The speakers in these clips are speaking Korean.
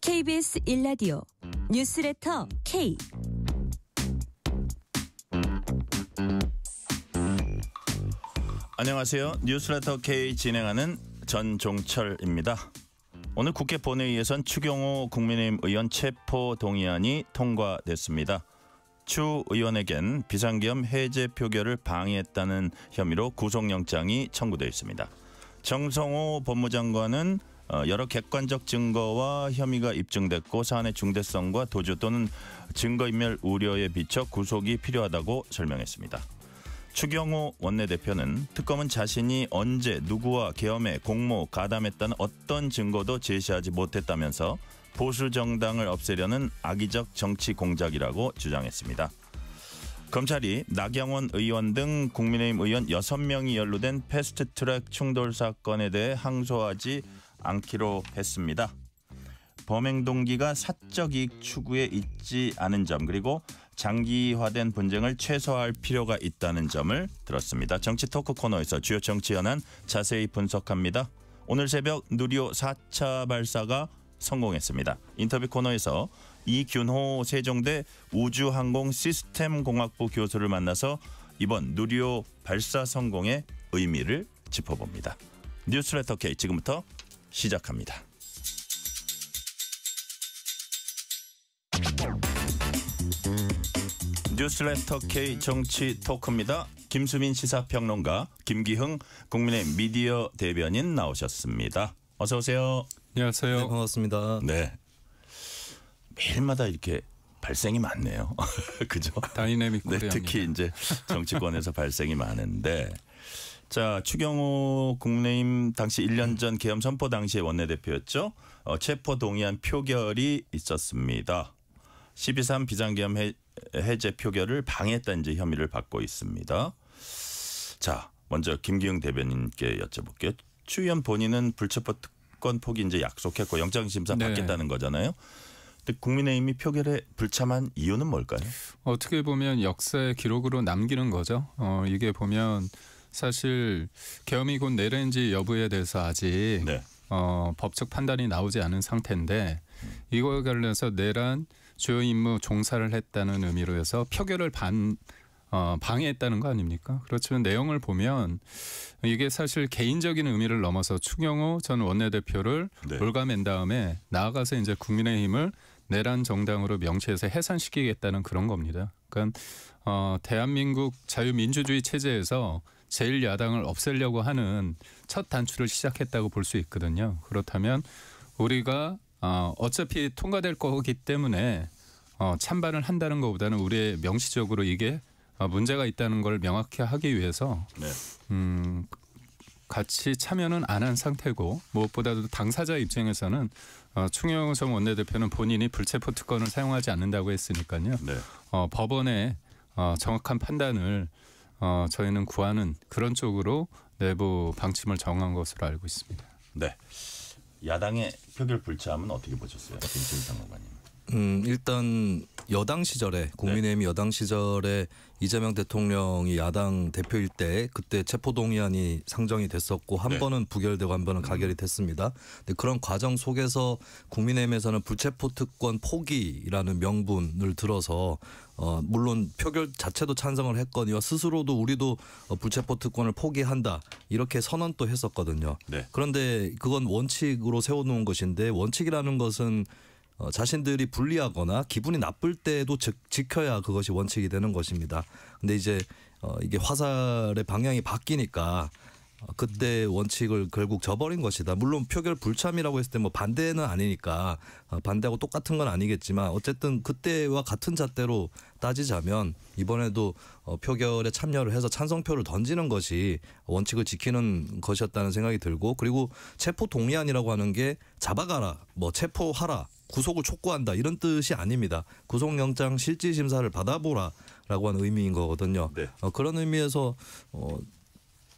KBS 1라디오 뉴스레터 K. 안녕하세요. 뉴스레터 K 진행하는 전종철입니다. 오늘 국회 본회의에선 추경호 국민의힘 의원 체포 동의안이 통과됐습니다. 추 의원에겐 비상계엄 해제 표결을 방해했다는 혐의로 구속영장이 청구되어 있습니다. 정성호 법무장관은 여러 객관적 증거와 혐의가 입증됐고 사안의 중대성과 도주 또는 증거인멸 우려에 비춰 구속이 필요하다고 설명했습니다. 추경호 원내대표는 특검은 자신이 언제 누구와 계엄에 공모, 가담했다는 어떤 증거도 제시하지 못했다면서 보수 정당을 없애려는 악의적 정치 공작이라고 주장했습니다. 검찰이 나경원 의원 등 국민의힘 의원 6명이 연루된 패스트트랙 충돌 사건에 대해 항소하지 않기로 했습니다. 범행 동기가 사적 이익 추구에 있지 않은 점 그리고 장기화된 분쟁을 최소화할 필요가 있다는 점을 들었습니다. 정치 토크 코너에서 주요 정치 현안 자세히 분석합니다. 오늘 새벽 누리호 4차 발사가 성공했습니다. 인터뷰 코너에서 이균호 세종대 우주항공 시스템공학부 교수를 만나서 이번 누리호 발사 성공의 의미를 짚어봅니다. 뉴스레터 K 지금부터 시작합니다. 뉴스레터 K 정치 토크입니다. 김수민 시사평론가, 김기흥 국민의힘 미디어 대변인 나오셨습니다. 어서 오세요. 안녕하세요. 네, 반갑습니다. 네. 매일마다 이렇게 발생이 많네요. 그죠? 다이내믹 네, 특히 이제 정치권에서 발생이 많은데 자, 추경호 국민의힘 당시 1년 전 계엄 선포 당시의 원내대표였죠. 체포 동의안 표결이 있었습니다. 12.3 비상계엄 해제 표결을 방해했다는 이제 혐의를 받고 있습니다. 자, 먼저 김기흥 대변인께 여쭤볼게요. 추 의원 본인은 불체포 특권 포기 이제 약속했고 영장심사 받겠다는 거잖아요. 근데 국민의힘이 표결에 불참한 이유는 뭘까요? 어떻게 보면 역사의 기록으로 남기는 거죠. 이게 보면 사실 계엄이 곧 내란지 여부에 대해서 아직 네. 법적 판단이 나오지 않은 상태인데 이거에 관련해서 내란 주요 임무 종사를 했다는 의미로 해서 표결을 방해했다는 거 아닙니까? 그렇지만 내용을 보면 이게 사실 개인적인 의미를 넘어서 추경호 전 원내대표를 네. 올가맨 다음에 나아가서 이제 국민의힘을 내란 정당으로 명시해서 해산시키겠다는 그런 겁니다. 그러니까 대한민국 자유민주주의 체제에서 제1야당을 없애려고 하는 첫 단추를 시작했다고 볼 수 있거든요. 그렇다면 우리가 어차피 통과될 거기 때문에 찬반을 한다는 것보다는 우리의 명시적으로 이게 문제가 있다는 걸 명확히 하기 위해서 네. 같이 참여는 안 한 상태고 무엇보다도 당사자 입장에서는 추경호 전 원내대표는 본인이 불체포 특권을 사용하지 않는다고 했으니까요. 네. 법원의 정확한 판단을 저희는 구하는 그런 쪽으로 내부 방침을 정한 것으로 알고 있습니다. 네. 야당의 표결 불참은 어떻게 보셨어요? 김수민 평론가님. 일단 여당 시절에 국민의힘이 여당 시절에 이재명 대통령이 야당 대표일 때 그때 체포동의안이 상정이 됐었고 한 번은 부결되고 한 번은 가결이 됐습니다. 근데 그런 과정 속에서 국민의힘에서는 불체포 특권 포기라는 명분을 들어서 물론 표결 자체도 찬성을 했거니와 스스로도 우리도 불체포 특권을 포기한다 이렇게 선언도 했었거든요. 네. 그런데 그건 원칙으로 세워놓은 것인데 원칙이라는 것은 자신들이 불리하거나 기분이 나쁠 때도 지켜야 그것이 원칙이 되는 것입니다. 근데 이제 이게 화살의 방향이 바뀌니까 그때 원칙을 결국 저버린 것이다. 물론 표결 불참이라고 했을 때 뭐 반대는 아니니까 반대하고 똑같은 건 아니겠지만 어쨌든 그때와 같은 잣대로 따지자면 이번에도 표결에 참여를 해서 찬성표를 던지는 것이 원칙을 지키는 것이었다는 생각이 들고 그리고 체포 동의안이라고 하는 게 잡아가라 뭐 체포하라 구속을 촉구한다 이런 뜻이 아닙니다. 구속영장 실질심사를 받아보라라고 하는 의미인 거거든요. 네. 그런 의미에서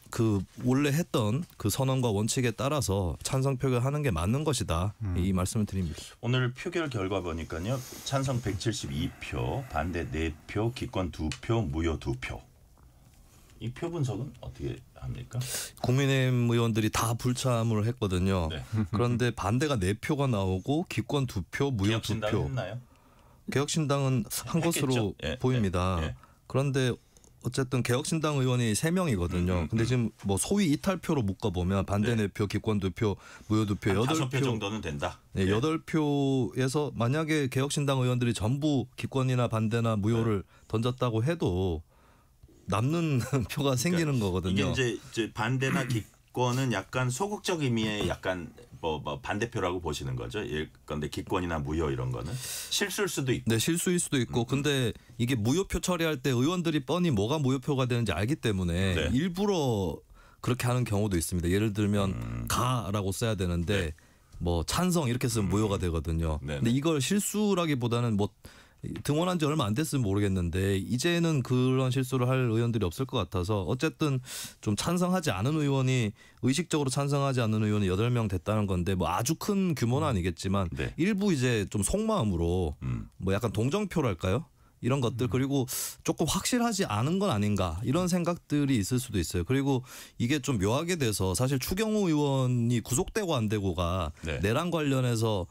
그 원래 했던 그 선언과 원칙에 따라서 찬성 표결하는 게 맞는 것이다. 이 말씀을 드립니다. 오늘 표결 결과 보니까요. 찬성 172표, 반대 4표, 기권 2표, 무효 2표. 이 표 분석은 어떻게 합니까? 국민의힘 의원들이 다 불참을 했거든요. 네. 그런데 반대가 4표가 나오고 기권 2표, 무효 개혁신당 2표. 했나요? 개혁신당은 한 했겠죠. 것으로 예, 보입니다. 예, 예. 그런데 어쨌든 개혁신당 의원이 3명이거든요. 근데 지금 뭐 소위 이탈표로 묶어보면 반대 4표, 기권 2표, 무효 2표, 5표 정도는 된다. 네, 8표에서 만약에 개혁신당 의원들이 전부 기권이나 반대나 무효를 던졌다고 해도 남는 표가 생기는 거거든요. 이게 이제 반대나 기권은 약간 소극적 의미의 약간 뭐 반대표라고 보시는 거죠. 예컨대 기권이나 무효 이런 거는 실수일 수도 있고. 네, 실수일 수도 있고. 근데 이게 무효표 처리할 때 의원들이 뻔히 뭐가 무효표가 되는지 알기 때문에 네. 일부러 그렇게 하는 경우도 있습니다. 예를 들면 가라고 써야 되는데 네. 뭐 찬성 이렇게 쓰면 무효가 되거든요. 네네. 근데 이걸 실수라기보다는 뭐 등원한 지 얼마 안 됐으면 모르겠는데 이제는 그런 실수를 할 의원들이 없을 것 같아서 어쨌든 좀 찬성하지 않은 의원이 의식적으로 찬성하지 않는 의원이 8명 됐다는 건데 뭐 아주 큰 규모는 아니겠지만 네. 일부 이제 좀 속마음으로 뭐 약간 동정표랄까요? 이런 것들 그리고 조금 확실하지 않은 건 아닌가 이런 생각들이 있을 수도 있어요. 그리고 이게 좀 묘하게 돼서 사실 추경호 의원이 구속되고 안 되고가 네. 내란 관련해서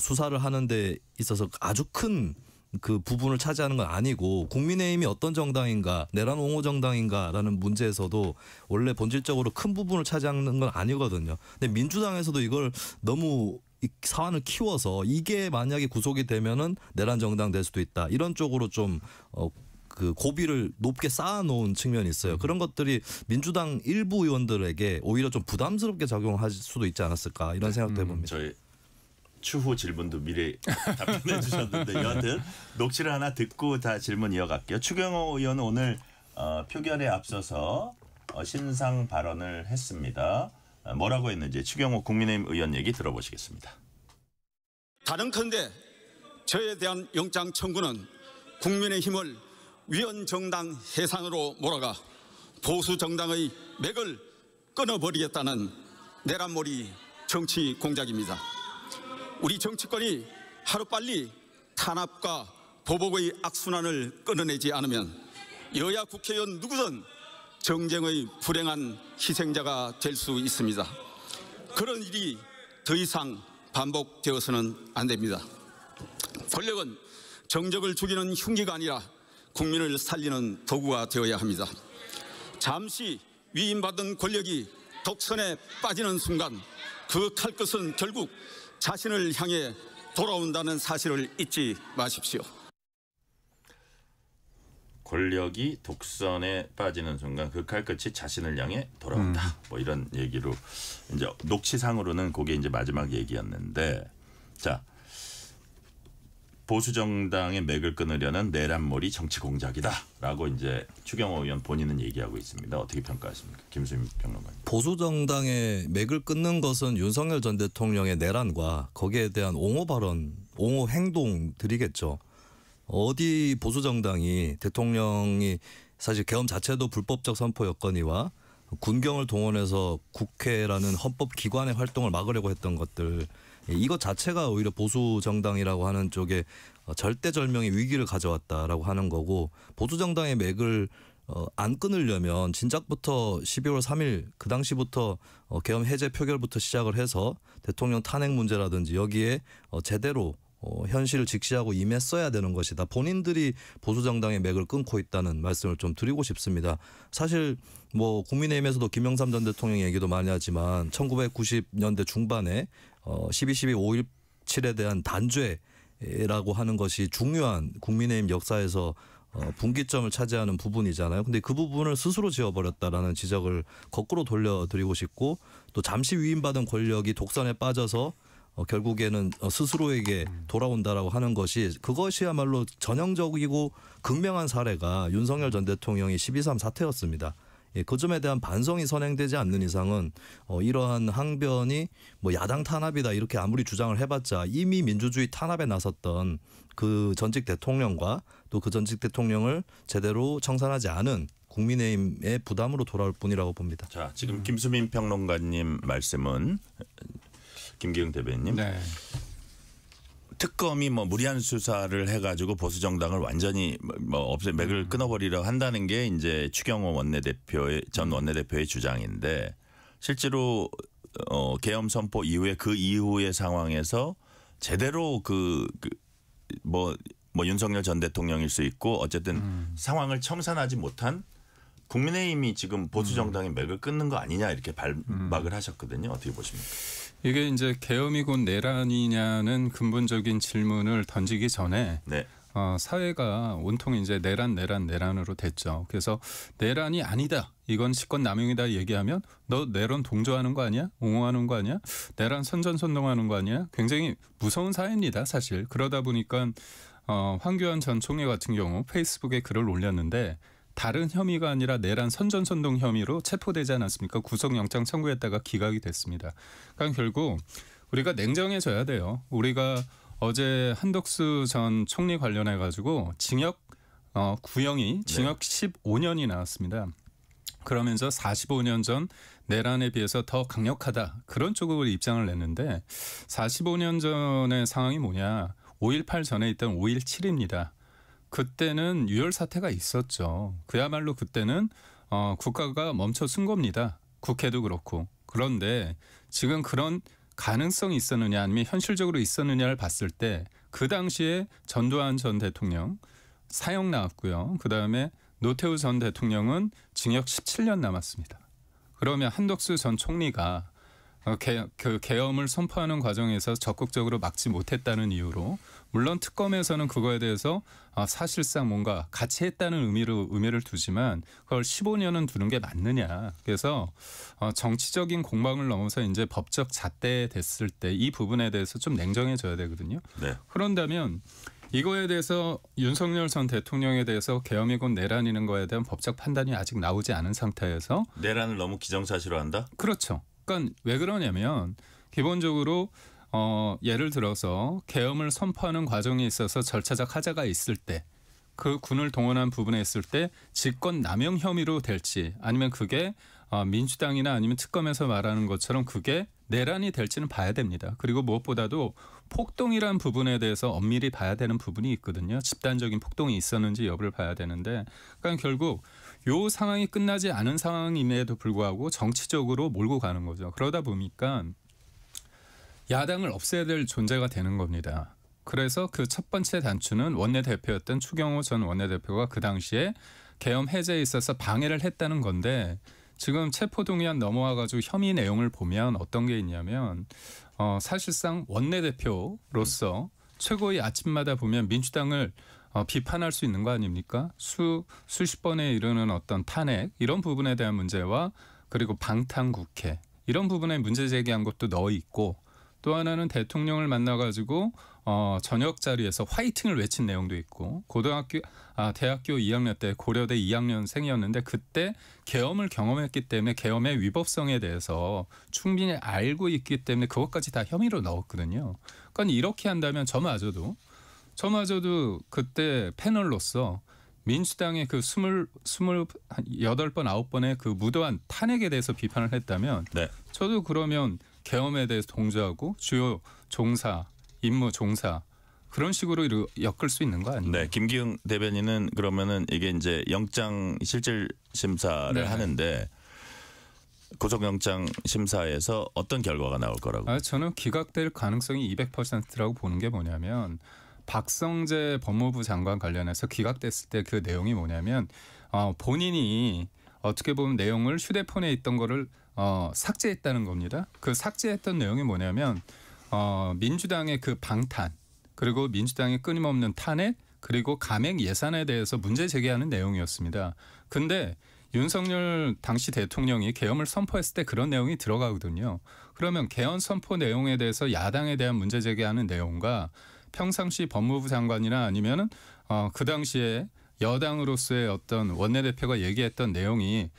수사를 하는 데 있어서 아주 큰 그 부분을 차지하는 건 아니고 국민의힘이 어떤 정당인가 내란 옹호 정당인가라는 문제에서도 원래 본질적으로 큰 부분을 차지하는 건 아니거든요. 근데 민주당에서도 이걸 너무 이 사안을 키워서 이게 만약에 구속이 되면은 내란 정당 될 수도 있다. 이런 쪽으로 좀 그 고비를 높게 쌓아놓은 측면이 있어요. 그런 것들이 민주당 일부 의원들에게 오히려 좀 부담스럽게 작용할 수도 있지 않았을까 이런 생각도 해봅니다. 저희 추후 질문도 미리 답변해 주셨는데 여하튼 녹취를 하나 듣고 다 질문 이어갈게요. 추경호 의원은 오늘 표결에 앞서서 신상 발언을 했습니다. 뭐라고 했는지 추경호 국민의힘 의원 얘기 들어보시겠습니다. 다른컨대 저에 대한 영장 청구는 국민의힘을 위헌정당 해산으로 몰아가 보수 정당의 맥을 끊어버리겠다는 내란몰이 정치 공작입니다. 우리 정치권이 하루빨리 탄압과 보복의 악순환을 끊어내지 않으면 여야 국회의원 누구든 정쟁의 불행한 희생자가 될 수 있습니다. 그런 일이 더 이상 반복되어서는 안 됩니다. 권력은 정적을 죽이는 흉기가 아니라 국민을 살리는 도구가 되어야 합니다. 잠시 위임받은 권력이 독선에 빠지는 순간 그 칼끝은 결국 자신을 향해 돌아온다는 사실을 잊지 마십시오. 권력이 독선에 빠지는 순간 그 칼끝이 자신을 향해 돌아온다. 뭐 이런 얘기로 이제 녹취상으로는 그게 이제 마지막 얘기였는데, 자 보수 정당의 맥을 끊으려는 내란몰이 정치 공작이다라고 이제 추경호 의원 본인은 얘기하고 있습니다. 어떻게 평가하십니까, 김수민 평론가님? 보수 정당의 맥을 끊는 것은 윤석열 전 대통령의 내란과 거기에 대한 옹호 발언, 옹호 행동들이겠죠. 어디 보수 정당이 대통령이 사실 계엄 자체도 불법적 선포였거니와 군경을 동원해서 국회라는 헌법 기관의 활동을 막으려고 했던 것들, 이것 자체가 오히려 보수 정당이라고 하는 쪽에 절대절명의 위기를 가져왔다라고 하는 거고, 보수 정당의 맥을 안 끊으려면 진작부터 12월 3일 그 당시부터 계엄 해제 표결부터 시작을 해서 대통령 탄핵 문제라든지 여기에 제대로 현실을 직시하고 임했어야 되는 것이다. 본인들이 보수 정당의 맥을 끊고 있다는 말씀을 좀 드리고 싶습니다. 사실 뭐 국민의힘에서도 김영삼 전 대통령 얘기도 많이 하지만 1990년대 중반에 12.12 5.17에 대한 단죄라고 하는 것이 중요한 국민의힘 역사에서 분기점을 차지하는 부분이잖아요. 근데 그 부분을 스스로 지워버렸다라는 지적을 거꾸로 돌려드리고 싶고, 또 잠시 위임받은 권력이 독선에 빠져서 결국에는 스스로에게 돌아온다라고 하는 것이, 그것이야말로 전형적이고 극명한 사례가 윤석열 전 대통령이 12.3 사태였습니다. 그 점에 대한 반성이 선행되지 않는 이상은 이러한 항변이 뭐 야당 탄압이다 이렇게 아무리 주장을 해봤자 이미 민주주의 탄압에 나섰던 그 전직 대통령과 또 그 전직 대통령을 제대로 청산하지 않은 국민의힘의 부담으로 돌아올 뿐이라고 봅니다. 자, 지금 김수민 평론가님 말씀은 김기흥 대변인님, 네. 특검이 뭐 무리한 수사를 해가지고 보수 정당을 완전히 맥을 끊어버리려 한다는 게 이제 추경호 전 원내대표의 주장인데 실제로 계엄 선포 이후에 그 이후의 상황에서 제대로 뭐 윤석열 전 대통령일 수 있고 어쨌든 상황을 청산하지 못한 국민의힘이 지금 보수 정당의 맥을 끊는 거 아니냐 이렇게 발박을 하셨거든요. 어떻게 보십니까? 이게 이제 계엄이 곧 내란이냐는 근본적인 질문을 던지기 전에 네. 사회가 온통 이제 내란으로 됐죠. 그래서 내란이 아니다. 이건 직권 남용이다 얘기하면 너 내란 동조하는 거 아니야? 옹호하는 거 아니야? 내란 선전선동하는 거 아니야? 굉장히 무서운 사회입니다. 사실. 그러다 보니까 황교안 전 총리 같은 경우 페이스북에 글을 올렸는데 다른 혐의가 아니라 내란 선전선동 혐의로 체포되지 않았습니까? 구속영장 청구했다가 기각이 됐습니다. 그러니까 결국 우리가 냉정해져야 돼요. 우리가 어제 한덕수 전 총리 관련해 가지고 징역 구형이 징역 15년이 나왔습니다. 그러면서 45년 전 내란에 비해서 더 강력하다. 그런 쪽으로 입장을 냈는데 45년 전의 상황이 뭐냐. 5.18 전에 있던 5.17입니다. 그때는 유혈 사태가 있었죠. 그야말로 그때는 국가가 멈춰선 겁니다. 국회도 그렇고. 그런데 지금 그런 가능성이 있었느냐 아니면 현실적으로 있었느냐를 봤을 때 그 당시에 전두환 전 대통령 사형 나왔고요. 그다음에 노태우 전 대통령은 징역 17년 남았습니다. 그러면 한덕수 전 총리가 그 계엄을 선포하는 과정에서 적극적으로 막지 못했다는 이유로 물론 특검에서는 그거에 대해서 사실상 뭔가 같이 했다는 의미를 두지만 그걸 15년은 두는 게 맞느냐. 그래서 정치적인 공방을 넘어서 이제 법적 잣대 됐을 때 이 부분에 대해서 좀 냉정해져야 되거든요. 네. 그런다면 이거에 대해서 윤석열 전 대통령에 대해서 계엄이 곧 내란이는 거에 대한 법적 판단이 아직 나오지 않은 상태에서 내란을 너무 기정사실화한다? 그렇죠. 그러니까 왜 그러냐면 기본적으로 예를 들어서 계엄을 선포하는 과정에 있어서 절차적 하자가 있을 때 그 군을 동원한 부분에 있을 때 직권 남용 혐의로 될지 아니면 그게 민주당이나 아니면 특검에서 말하는 것처럼 그게 내란이 될지는 봐야 됩니다. 그리고 무엇보다도 폭동이란 부분에 대해서 엄밀히 봐야 되는 부분이 있거든요. 집단적인 폭동이 있었는지 여부를 봐야 되는데 그러니까 결국 요 상황이 끝나지 않은 상황임에도 불구하고 정치적으로 몰고 가는 거죠. 그러다 보니까 야당을 없애야 될 존재가 되는 겁니다. 그래서 그 첫 번째 단추는 원내대표였던 추경호 전 원내대표가 그 당시에 계엄 해제에 있어서 방해를 했다는 건데 지금 체포동의안 넘어와가지고 혐의 내용을 보면 어떤 게 있냐면 사실상 원내대표로서 최고의 아침마다 보면 민주당을 비판할 수 있는 거 아닙니까? 수십 번에 이르는 어떤 탄핵 이런 부분에 대한 문제와 그리고 방탄국회 이런 부분에 문제 제기한 것도 넣어 있고 또 하나는 대통령을 만나가지고 저녁 자리에서 화이팅을 외친 내용도 있고 대학교 2학년 때 고려대 2학년생이었는데 그때 계엄을 경험했기 때문에 계엄의 위법성에 대해서 충분히 알고 있기 때문에 그것까지 다 혐의로 넣었거든요. 그러니까 이렇게 한다면 저마저도 그때 패널로서 민주당의 그 28번, 9번의 그 무도한 탄핵에 대해서 비판을 했다면 네. 저도 그러면 계엄에 대해서 동조하고 주요 종사, 임무 종사 그런 식으로 엮을 수 있는 거 아니에요? 네, 김기흥 대변인은 그러면은 이게 이제 영장 실질 심사를 네. 하는데 구속영장 심사에서 어떤 결과가 나올 거라고? 저는 기각될 가능성이 200%라고 보는 게 뭐냐면 박성재 법무부 장관 관련해서 기각됐을 때 그 내용이 뭐냐면 본인이 어떻게 보면 내용을 휴대폰에 있던 거를 삭제했다는 겁니다. 그 삭제했던 내용이 뭐냐면 민주당의 그 방탄 그리고 민주당의 끊임없는 탄핵 그리고 감액 예산에 대해서 문제 제기하는 내용이었습니다. 근데 윤석열 당시 대통령이 계엄을 선포했을 때 그런 내용이 들어가거든요. 그러면 계엄 선포 내용에 대해서 야당에 대한 문제 제기하는 내용과 평상시 법무부 장관이나 아니면은 그 당시에 여당으로서의 어떤 원내대표가 얘기했던 내용이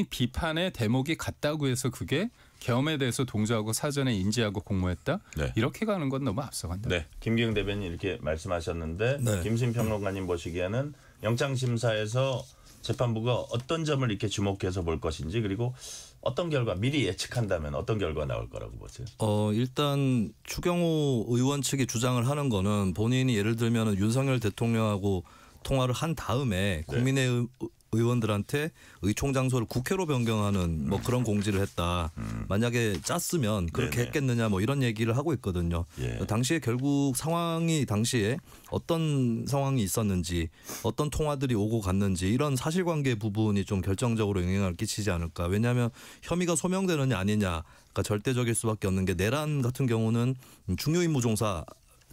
비판의 대목이 같다고 해서 그게 계엄에 대해서 동조하고 사전에 인지하고 공모했다? 네. 이렇게 가는 건 너무 앞서간다. 네, 김기흥 대변인 이렇게 말씀하셨는데 네. 김수민 평론가님 보시기에는 영장심사에서 재판부가 어떤 점을 이렇게 주목해서 볼 것인지 그리고 어떤 결과 미리 예측한다면 어떤 결과 나올 거라고 보세요? 일단 추경호 의원 측이 주장을 하는 거는 본인이 예를 들면 윤석열 대통령하고 통화를 한 다음에 국민의 의원들한테 의총 장소를 국회로 변경하는 뭐 그런 공지를 했다. 만약에 짰으면 그렇게 네네. 했겠느냐 뭐 이런 얘기를 하고 있거든요. 예. 당시에 결국 상황이 당시에 어떤 상황이 있었는지 어떤 통화들이 오고 갔는지 이런 사실관계 부분이 좀 결정적으로 영향을 끼치지 않을까. 왜냐하면 혐의가 소명되느냐 아니냐가 절대적일 수밖에 없는 게 내란 같은 경우는 중요임무종사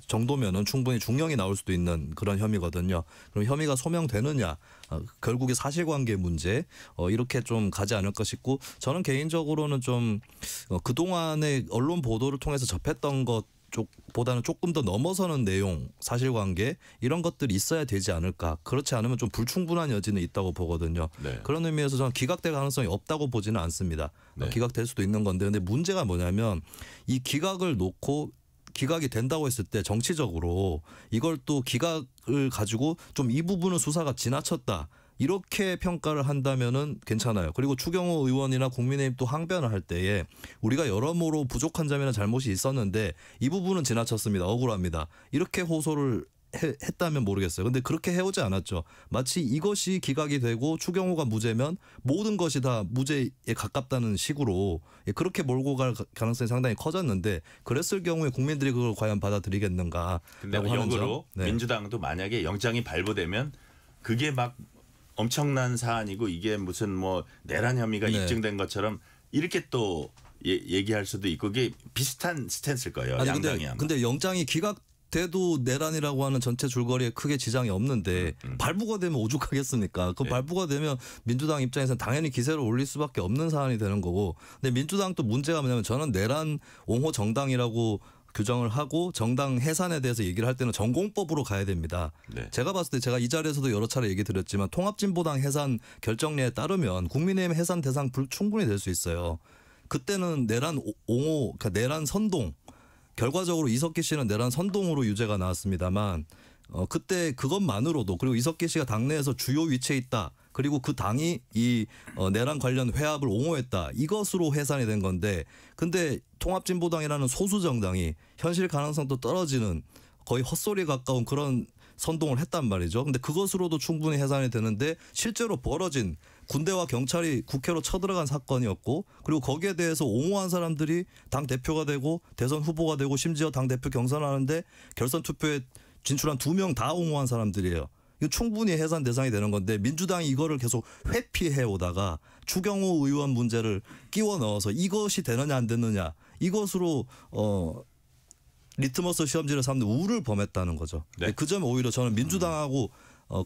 정도면은 충분히 중형이 나올 수도 있는 그런 혐의거든요. 그럼 혐의가 소명되느냐 결국에 사실관계 문제 이렇게 좀 가지 않을까 싶고 저는 개인적으로는 좀 그동안의 언론 보도를 통해서 접했던 것 쪽보다는 조금 더 넘어서는 내용, 사실관계 이런 것들이 있어야 되지 않을까. 그렇지 않으면 좀 불충분한 여지는 있다고 보거든요. 네. 그런 의미에서 저는 기각될 가능성이 없다고 보지는 않습니다. 네. 기각될 수도 있는 건데 근데 문제가 뭐냐면 이 기각을 놓고 기각이 된다고 했을 때 정치적으로 이걸 또 기각을 가지고 좀 이 부분은 수사가 지나쳤다. 이렇게 평가를 한다면은 괜찮아요. 그리고 추경호 의원이나 국민의힘 또 항변을 할 때에 우리가 여러모로 부족한 점이나 잘못이 있었는데 이 부분은 지나쳤습니다. 억울합니다. 이렇게 호소를 했다면 모르겠어요. 근데 그렇게 해오지 않았죠. 마치 이것이 기각이 되고 추경호가 무죄면 모든 것이 다 무죄에 가깝다는 식으로 그렇게 몰고 갈 가능성이 상당히 커졌는데 그랬을 경우에 국민들이 그걸 과연 받아들이겠는가. 근데 역으로 민주당도 만약에 영장이 발부되면 그게 막 엄청난 사안이고 이게 무슨 뭐 내란 혐의가 입증된 것처럼 이렇게 또 얘기할 수도 있고 그게 비슷한 스탠스일 거예요. 아니, 양당이 아마. 근데 영장이 기각돼도 내란이라고 하는 전체 줄거리에 크게 지장이 없는데 발부가 되면 오죽하겠습니까? 그 발부가 되면 민주당 입장에서는 당연히 기세를 올릴 수밖에 없는 사안이 되는 거고 근데 민주당 또 문제가 뭐냐면 저는 내란 옹호 정당이라고 규정을 하고 정당 해산에 대해서 얘기를 할 때는 전공법으로 가야 됩니다. 네. 제가 봤을 때 제가 이 자리에서도 여러 차례 얘기 드렸지만 통합진보당 해산 결정례에 따르면 국민의힘 해산 대상 충분히 될 수 있어요. 그때는 내란 옹호, 그러니까 내란 선동 결과적으로 이석기 씨는 내란 선동으로 유죄가 나왔습니다만 그때 그것만으로도 그리고 이석기 씨가 당내에서 주요 위치에 있다. 그리고 그 당이 이 내란 관련 회합을 옹호했다. 이것으로 해산이 된 건데 근데 통합진보당이라는 소수 정당이 현실 가능성도 떨어지는 거의 헛소리에 가까운 그런 선동을 했단 말이죠. 근데 그것으로도 충분히 해산이 되는데 실제로 벌어진 군대와 경찰이 국회로 쳐들어간 사건이었고 그리고 거기에 대해서 옹호한 사람들이 당대표가 되고 대선 후보가 되고 심지어 당대표 경선하는데 결선 투표에 진출한 2명 다 옹호한 사람들이에요. 이거 충분히 해산 대상이 되는 건데 민주당이 이거를 계속 회피해 오다가 추경호 의원 문제를 끼워 넣어서 이것이 되느냐 안 되느냐 이것으로 리트머스 시험지를 삼는 우를 범했다는 거죠. 네. 그 점에 오히려 저는 민주당하고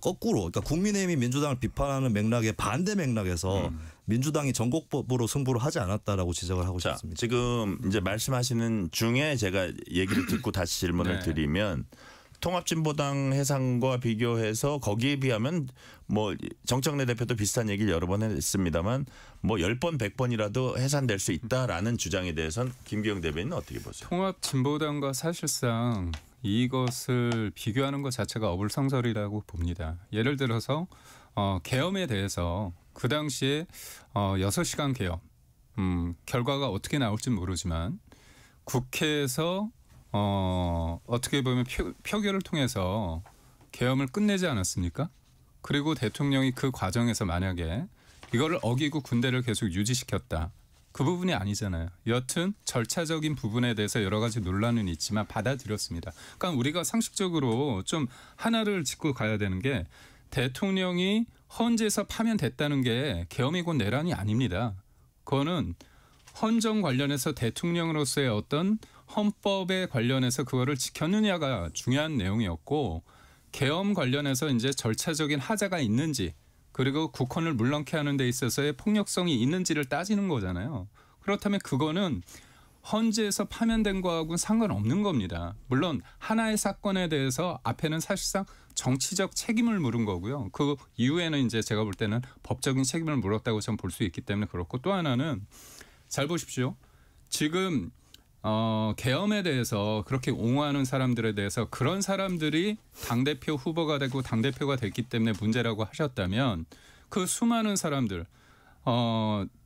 거꾸로 그러니까 국민의힘이 민주당을 비판하는 맥락의 반대 맥락에서 민주당이 전곡법으로 승부를 하지 않았다라고 지적을 하고 자, 싶습니다. 지금 이제 말씀하시는 중에 제가 얘기를 듣고 다시 질문을 네. 드리면 통합진보당 해산과 비교해서 거기에 비하면 뭐 정청래 대표도 비슷한 얘기를 여러 번 했습니다만 뭐 10번 100번이라도 해산될 수 있다라는 주장에 대해서는 김기영 대변인은 어떻게 보세요? 통합진보당과 사실상 이것을 비교하는 것 자체가 어불성설이라고 봅니다. 예를 들어서 계엄에 대해서 그 당시에 6시간 계엄 결과가 어떻게 나올지 모르지만 국회에서 어떻게 보면 표결을 통해서 계엄을 끝내지 않았습니까? 그리고 대통령이 그 과정에서 만약에 이거를 어기고 군대를 계속 유지시켰다. 그 부분이 아니잖아요. 여튼 절차적인 부분에 대해서 여러 가지 논란은 있지만 받아들였습니다. 그러니까 우리가 상식적으로 좀 하나를 짚고 가야 되는 게 대통령이 헌재에서 파면됐다는 게 계엄이 곧 내란이 아닙니다. 그거는 헌정 관련해서 대통령으로서의 어떤 헌법에 관련해서 그거를 지켰느냐가 중요한 내용이었고 계엄 관련해서 이제 절차적인 하자가 있는지 그리고 국헌을 물렁케 하는 데 있어서의 폭력성이 있는지를 따지는 거잖아요. 그렇다면 그거는 헌재에서 파면된 거하고는 상관없는 겁니다. 물론 하나의 사건에 대해서 앞에는 사실상 정치적 책임을 물은 거고요. 그 이후에는 이제 제가 볼 때는 법적인 책임을 물었다고 저는 볼 수 있기 때문에 그렇고 또 하나는 잘 보십시오. 지금 계엄에 대해서 그렇게 옹호하는 사람들에 대해서 그런 사람들이 당대표 후보가 되고 당대표가 됐기 때문에 문제라고 하셨다면 그 수많은 사람들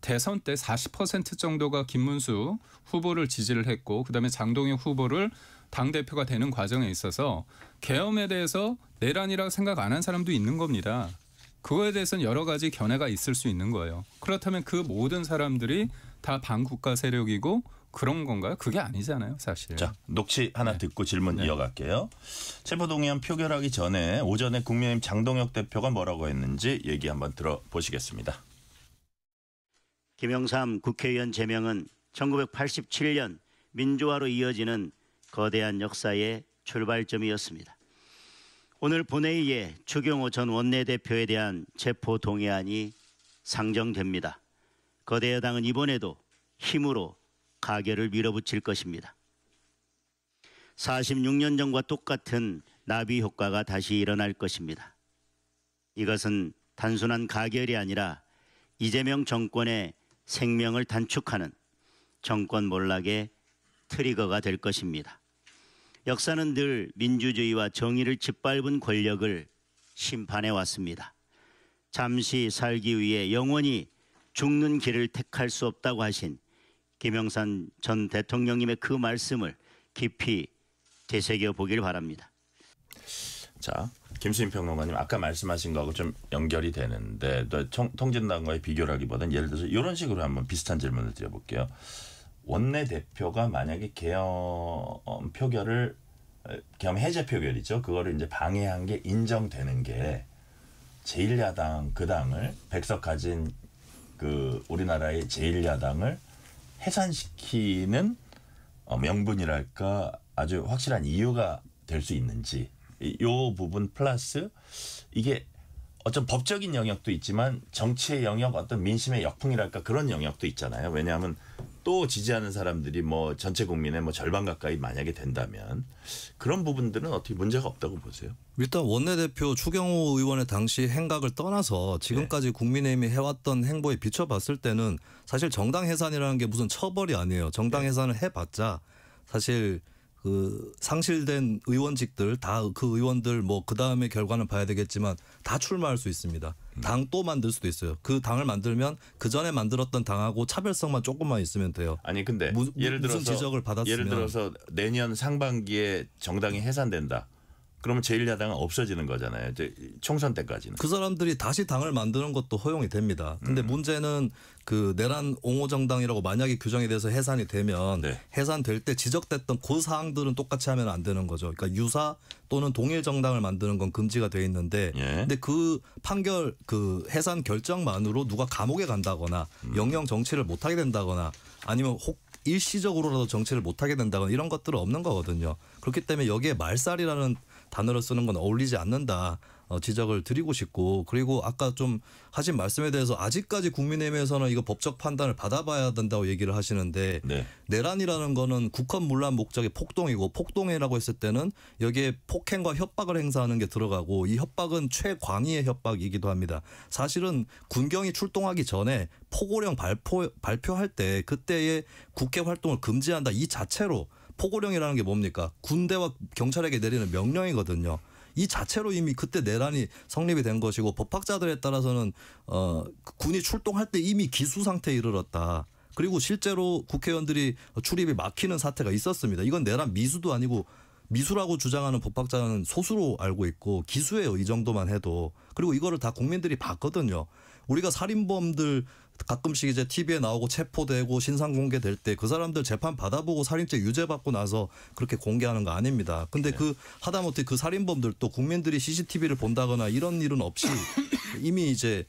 대선 때 40% 정도가 김문수 후보를 지지를 했고 그다음에 장동혁 후보를 당대표가 되는 과정에 있어서 계엄에 대해서 내란이라고 생각 안 한 사람도 있는 겁니다. 그거에 대해서는 여러 가지 견해가 있을 수 있는 거예요. 그렇다면 그 모든 사람들이 다 반국가 세력이고 그런 건가요? 그게 아니잖아요, 사실. 자, 녹취 하나 듣고 질문 이어갈게요. 체포동의안 표결하기 전에 오전에 국민의힘 장동혁 대표가 뭐라고 했는지 얘기 한번 들어보시겠습니다. 김영삼 국회의원 제명은 1987년 민주화로 이어지는 거대한 역사의 출발점이었습니다. 오늘 본회의에 추경호 전 원내대표에 대한 체포동의안이 상정됩니다. 거대 여당은 이번에도 힘으로 가결을 밀어붙일 것입니다. 46년 전과 똑같은 나비 효과가 다시 일어날 것입니다. 이것은 단순한 가결이 아니라 이재명 정권의 생명을 단축하는 정권 몰락의 트리거가 될 것입니다. 역사는 늘 민주주의와 정의를 짓밟은 권력을 심판해 왔습니다. 잠시 살기 위해 영원히 죽는 길을 택할 수 없다고 하신 김영삼 전 대통령님의 그 말씀을 깊이 되새겨 보길 바랍니다. 자, 김수인 평론가님 아까 말씀하신 거하고 좀 연결이 되는데 통진당과의 비교라기보다는 예를 들어서 이런 식으로 한번 비슷한 질문을 드려볼게요. 원내대표가 만약에 계엄 표결을 계엄 해제 표결이죠. 그거를 이제 방해한 게 인정되는 게 제1야당 그 당을 백석 가진 그 우리나라의 제1야당을 해산시키는 명분이랄까 아주 확실한 이유가 될 수 있는지 이 부분 플러스 이게 어떤 법적인 영역도 있지만 정치의 영역 어떤 민심의 역풍이랄까 그런 영역도 있잖아요. 왜냐하면 또 지지하는 사람들이 뭐 전체 국민의 뭐 절반 가까이 만약에 된다면 그런 부분들은 어떻게 문제가 없다고 보세요? 일단 원내대표 추경호 의원의 당시 행각을 떠나서 지금까지 국민의힘이 해왔던 행보에 비춰봤을 때는 사실 정당 해산이라는 게 무슨 처벌이 아니에요. 정당 해산을 해봤자 사실 그 상실된 의원직들 다 그 의원들 뭐 그 다음에 결과는 봐야 되겠지만 다 출마할 수 있습니다. 당 또 만들 수도 있어요. 그 당을 만들면 그 전에 만들었던 당하고 차별성만 조금만 있으면 돼요. 아니 근데 예를 들어서 무슨 지적을 받았으면 예를 들어서 내년 상반기에 정당이 해산된다. 그러면 제1야당은 없어지는 거잖아요. 이제 총선 때까지는. 그 사람들이 다시 당을 만드는 것도 허용이 됩니다. 근데 문제는 그 내란 옹호 정당이라고 만약에 규정이 돼서 해산이 되면 네. 해산될 때 지적됐던 그 사항들은 똑같이 하면 안 되는 거죠. 그러니까 유사 또는 동일 정당을 만드는 건 금지가 돼 있는데 근데 그 판결 그 해산 결정만으로 누가 감옥에 간다거나 영영 정치를 못 하게 된다거나 아니면 혹 일시적으로라도 정치를 못 하게 된다거나 이런 것들은 없는 거거든요. 그렇기 때문에 여기에 말살이라는 단어를 쓰는 건 어울리지 않는다 지적을 드리고 싶고 그리고 아까 좀 하신 말씀에 대해서 아직까지 국민의힘에서는 이거 법적 판단을 받아봐야 된다고 얘기를 하시는데 네. 내란이라는 거는 국헌문란 목적의 폭동이고 폭동이라고 했을 때는 여기에 폭행과 협박을 행사하는 게 들어가고 이 협박은 최광의의 협박이기도 합니다. 사실은 군경이 출동하기 전에 포고령 발표할 때 그때의 국회 활동을 금지한다 이 자체로 포고령이라는 게 뭡니까? 군대와 경찰에게 내리는 명령이거든요. 이 자체로 이미 그때 내란이 성립이 된 것이고 법학자들에 따라서는 군이 출동할 때 이미 기수 상태에 이르렀다. 그리고 실제로 국회의원들이 출입이 막히는 사태가 있었습니다. 이건 내란 미수도 아니고 미수라고 주장하는 법학자는 소수로 알고 있고 기수예요. 이 정도만 해도. 그리고 이거를 다 국민들이 봤거든요. 우리가 살인범들 가끔씩 이제 TV에 나오고 체포되고 신상 공개될 때 그 사람들 재판 받아보고 살인죄 유죄받고 나서 그렇게 공개하는 거 아닙니다. 근데 그 하다못해 그 살인범들도 국민들이 CCTV를 본다거나 이런 일은 없이 이미 이제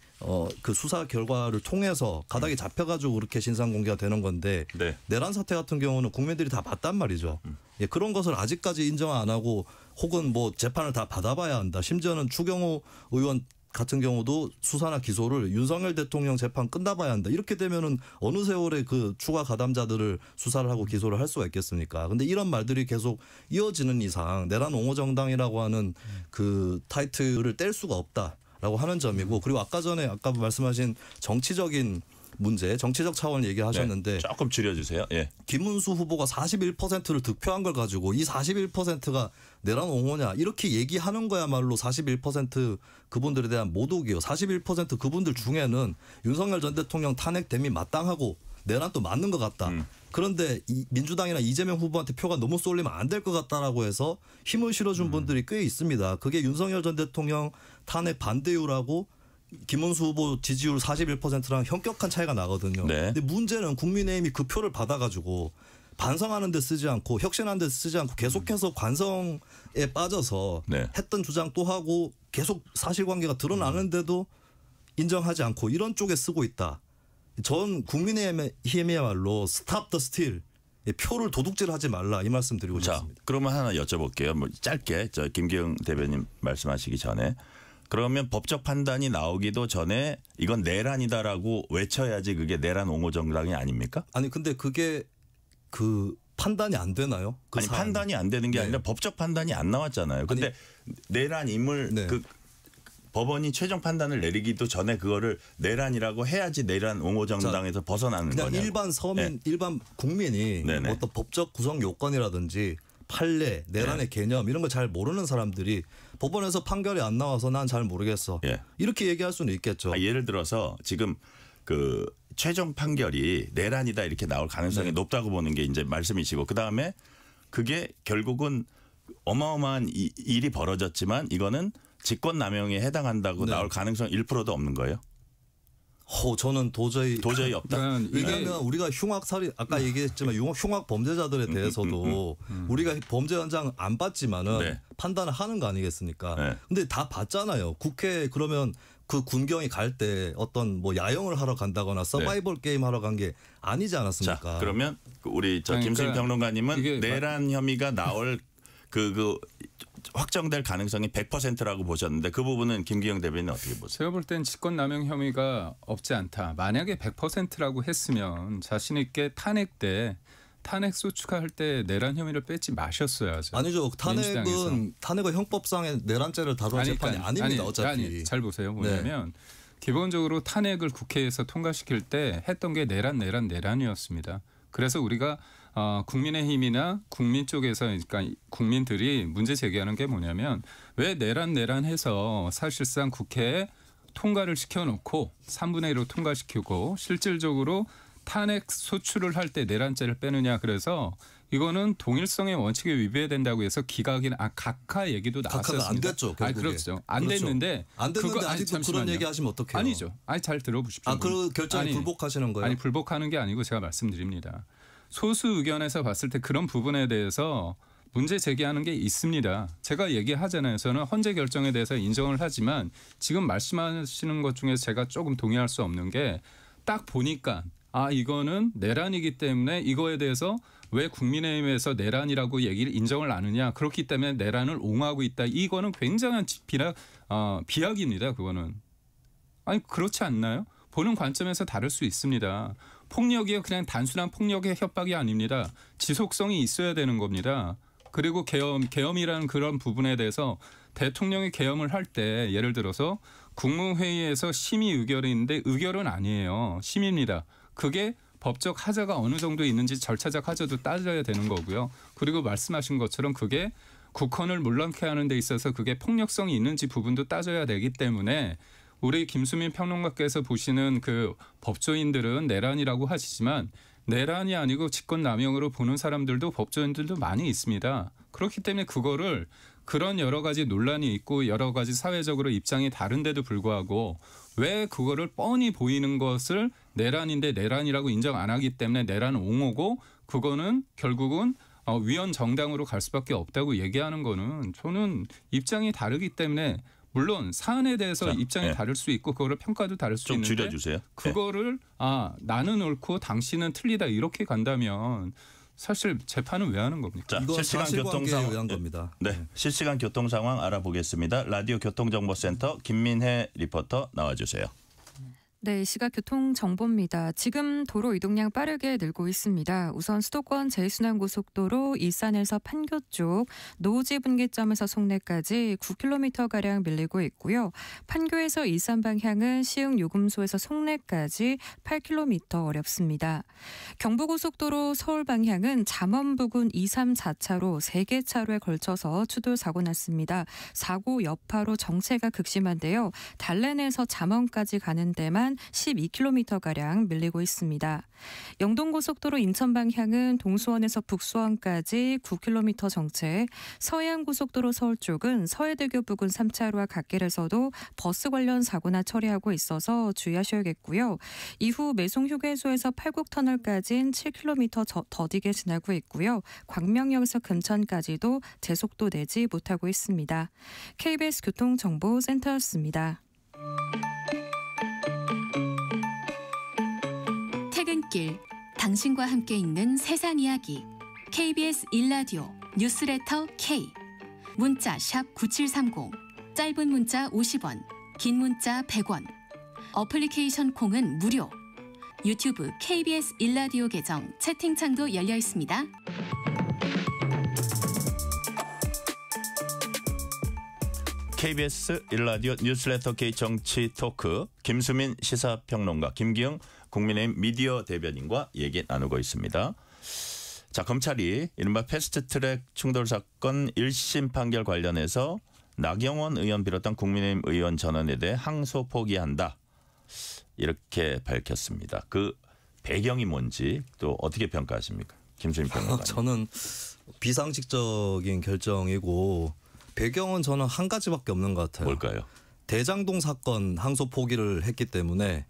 그 수사 결과를 통해서 가닥이 잡혀가지고 그렇게 신상 공개가 되는 건데 내란 사태 같은 경우는 국민들이 다 봤단 말이죠. 예, 그런 것을 아직까지 인정 안 하고 혹은 뭐 재판을 다 받아봐야 한다. 심지어는 추경호 의원 같은 경우도 수사나 기소를 윤석열 대통령 재판 끝나봐야 한다. 이렇게 되면은 어느 세월에 그 추가 가담자들을 수사를 하고 기소를 할 수가 있겠습니까? 근데 이런 말들이 계속 이어지는 이상 내란 옹호 정당이라고 하는 그 타이틀을 뗄 수가 없다라고 하는 점이고 그리고 아까 전에 아까 말씀하신 정치적인 문제, 정치적 차원 얘기하셨는데 네, 조금 줄여주세요. 예. 김문수 후보가 41%를 득표한 걸 가지고 이 41%가 내란 옹호냐 이렇게 얘기하는 거야말로 41% 그분들에 대한 모독이요. 41% 그분들 중에는 윤석열 전 대통령 탄핵 됨이 마땅하고 내란도 맞는 것 같다. 그런데 민주당이나 이재명 후보한테 표가 너무 쏠리면 안 될 것 같다라고 해서 힘을 실어준 분들이 꽤 있습니다. 그게 윤석열 전 대통령 탄핵 반대율하고 김문수 후보 지지율 41%랑 현격한 차이가 나거든요. 네. 근데 문제는 국민의힘이 그 표를 받아가지고 반성하는 데 쓰지 않고 혁신하는 데 쓰지 않고 계속해서 관성에 빠져서 네. 했던 주장 또 하고 계속 사실관계가 드러나는데도 인정하지 않고 이런 쪽에 쓰고 있다. 전 국민의힘이야말로 스탑 더 스틸 표를 도둑질하지 말라 이 말씀 드리고 자, 싶습니다. 그러면 하나 여쭤볼게요. 뭐 짧게 저 김기영 대변인 말씀하시기 전에 그러면 법적 판단이 나오기도 전에 이건 내란이다라고 외쳐야지 그게 내란 옹호 정당이 아닙니까? 아니 근데 그게 그 판단이 안 되나요? 그 아니 사안은? 판단이 안 되는 게 네. 아니라 법적 판단이 안 나왔잖아요. 근데 내란임을 네. 그 법원이 최종 판단을 내리기도 전에 그거를 내란이라고 해야지 내란 옹호 정당에서 벗어나는 그냥 거냐고. 일반 서민, 네. 일반 국민이 네네. 어떤 법적 구성 요건이라든지 판례, 내란의 개념 이런 걸 잘 모르는 사람들이 법원에서 판결이 안 나와서 난 잘 모르겠어. 예. 이렇게 얘기할 수는 있겠죠. 예를 들어서 지금 그 최종 판결이 내란이다 이렇게 나올 가능성이 네. 높다고 보는 게 이제 말씀이시고 그다음에 그게 결국은 어마어마한 일이 벌어졌지만 이거는 직권남용에 해당한다고 네. 나올 가능성 1%도 없는 거예요. 저는 도저히 없다. 그러니까 이게 왜냐하면 우리가 흉악살인 아까 얘기했지만 흉악 범죄자들에 대해서도 우리가 범죄 현장 안 봤지만은 네. 판단을 하는 거 아니겠습니까? 네. 근데 다 봤잖아요. 국회 그러면 그 군경이 갈 때 어떤 뭐 야영을 하러 간다거나 서바이벌 게임 하러 간 게 아니지 않았습니까? 자, 그러면 우리 저 그러니까 김수인 평론가님은 이게 내란 혐의가 나올 그 확정될 가능성이 100%라고 보셨는데 그 부분은 김기영 대변인은 어떻게 보세요? 제가 볼 땐 직권남용 혐의가 없지 않다. 만약에 100%라고 했으면 자신 있게 탄핵 때 탄핵 소추할 때 내란 혐의를 뺏지 마셨어야죠. 아니죠. 민주당에서. 탄핵은 형법상의 내란죄를 다루는 재판이 아닙니다. 어차피. 아니, 잘 보세요. 뭐냐면 기본적으로 탄핵을 국회에서 통과시킬 때 했던 게 내란이었습니다. 그래서 우리가 국민의힘이나 국민 쪽에서 그러니까 국민들이 문제 제기하는 게 뭐냐면 왜 내란해서 사실상 국회에 통과를 시켜놓고 3분의 1로 통과시키고 실질적으로 탄핵 소추를 할 때 내란죄를 빼느냐. 그래서 이거는 동일성의 원칙에 위배된다고 해서 각하 얘기도 나왔었습니다. 각하가 안 됐죠. 결국에. 그렇죠. 안 그렇죠. 됐는데 안 됐는데 그거, 아직도 잠시만요. 그런 얘기하시면 어떡해요? 아니죠. 잘 들어보십시오. 그 결정에 불복하시는 거예요? 아니 불복하는 게 아니고 제가 말씀드립니다. 소수 의견에서 봤을 때 그런 부분에 대해서 문제 제기하는 게 있습니다. 제가 얘기하잖아요. 저는 헌재 결정에 대해서 인정을 하지만 지금 말씀하시는 것 중에 제가 조금 동의할 수 없는 게 딱 보니까 이거는 내란이기 때문에 이거에 대해서 왜 국민의힘에서 내란이라고 얘기를 인정을 안 하느냐. 그렇기 때문에 내란을 옹호하고 있다. 이거는 굉장한 비약입니다. 그거는. 아니 그렇지 않나요? 보는 관점에서 다를 수 있습니다. 폭력이 그냥 단순한 폭력의 협박이 아닙니다. 지속성이 있어야 되는 겁니다. 그리고 계엄이라는 그런 부분에 대해서 대통령이 계엄을 할 때 예를 들어서 국무회의에서 심의 의결이 있는데 의결은 아니에요. 심의입니다. 그게 법적 하자가 어느 정도 있는지 절차적 하자도 따져야 되는 거고요. 그리고 말씀하신 것처럼 그게 국헌을 물렁케 하는 데 있어서 그게 폭력성이 있는지 부분도 따져야 되기 때문에 우리 김수민 평론가께서 보시는 그 법조인들은 내란이라고 하시지만 내란이 아니고 직권남용으로 보는 사람들도 법조인들도 많이 있습니다. 그렇기 때문에 그거를 그런 여러 가지 논란이 있고 여러 가지 사회적으로 입장이 다른데도 불구하고 왜 그거를 뻔히 보이는 것을 내란인데 내란이라고 인정 안 하기 때문에 내란 옹호고 그거는 결국은 위헌 정당으로 갈 수밖에 없다고 얘기하는 거는 저는 입장이 다르기 때문에 물론 사안에 대해서 입장이 다를 수 있고 그거를 평가도 다를 수 좀 있는데 줄여주세요. 그거를 나는 옳고 당신은 틀리다 이렇게 간다면 사실 재판은 왜 하는 겁니까? 자, 이건 실시간 교통 사실관계에 상황 의한 겁니다. 네, 실시간 교통 상황 알아보겠습니다. 라디오 교통정보센터 김민혜 리포터 나와주세요. 네, 이 시각 교통 정보입니다. 지금 도로 이동량 빠르게 늘고 있습니다. 우선 수도권 제1순환고속도로 일산에서 판교 쪽 노지 분기점에서 송내까지 9km가량 밀리고 있고요. 판교에서 일산 방향은 시흥 요금소에서 송내까지 8km 어렵습니다. 경부고속도로 서울 방향은 잠원 부근 2, 3, 4차로 3개 차로에 걸쳐서 추돌 사고 났습니다. 사고 여파로 정체가 극심한데요. 달래내에서 잠원까지 가는 데만 12km가량 밀리고 있습니다. 영동고속도로 인천 방향은 동수원에서 북수원까지 9km 정체, 서해안고속도로 서울 쪽은 서해대교 부근 3차로와 갓길에서도 버스 관련 사고나 처리하고 있어서 주의하셔야겠고요. 이후 매송휴게소에서 팔곡터널까지는 7km 더디게 지나고 있고요. 광명역에서 금천까지도 제속도 내지 못하고 있습니다. KBS 교통정보센터였습니다. 퇴근길, 당신과 함께 읽는 세상 이야기. KBS 1라디오 뉴스레터 K. 문자 샵 9730, 짧은 문자 50원, 긴 문자 100원. 어플리케이션 콩은 무료. 유튜브 KBS 1라디오 계정 채팅창도 열려 있습니다. KBS 1라디오 뉴스레터 K 정치 토크 김수민 시사평론가, 김기영 국민의힘 미디어 대변인과 얘기 나누고 있습니다. 자, 검찰이 이른바 패스트트랙 충돌 사건 1심 판결 관련해서 나경원 의원 비롯한 국민의힘 의원 전원에 대해 항소 포기한다, 이렇게 밝혔습니다. 그 배경이 뭔지 또 어떻게 평가하십니까, 김수민 평론가? 저는 비상식적인 결정이고 배경은 저는 한 가지밖에 없는 것 같아요. 뭘까요? 대장동 사건 항소 포기를 했기 때문에,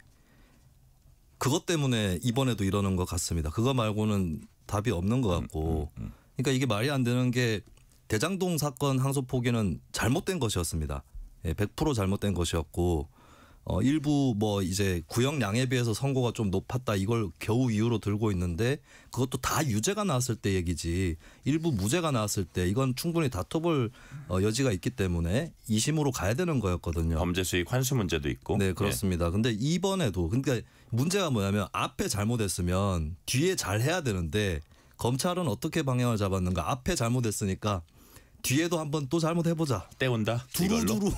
그것 때문에 이번에도 이러는 것 같습니다. 그거 말고는 답이 없는 것 같고, 그러니까 이게 말이 안 되는 게, 대장동 사건 항소 포기는 잘못된 것이었습니다. 100% 잘못된 것이었고, 일부 뭐 이제 구형량에 비해서 선고가 좀 높았다, 이걸 겨우 이유로 들고 있는데, 그것도 다 유죄가 나왔을 때 얘기지, 일부 무죄가 나왔을 때 이건 충분히 다퉈볼 여지가 있기 때문에 2심으로 가야 되는 거였거든요. 범죄 수익 환수 문제도 있고. 네, 그렇습니다. 근데 이번에도, 그러니까 문제가 뭐냐면 앞에 잘못했으면 뒤에 잘 해야 되는데, 검찰은 어떻게 방향을 잡았는가, 앞에 잘못했으니까 뒤에도 한번 또 잘못해보자, 때운다, 두루두루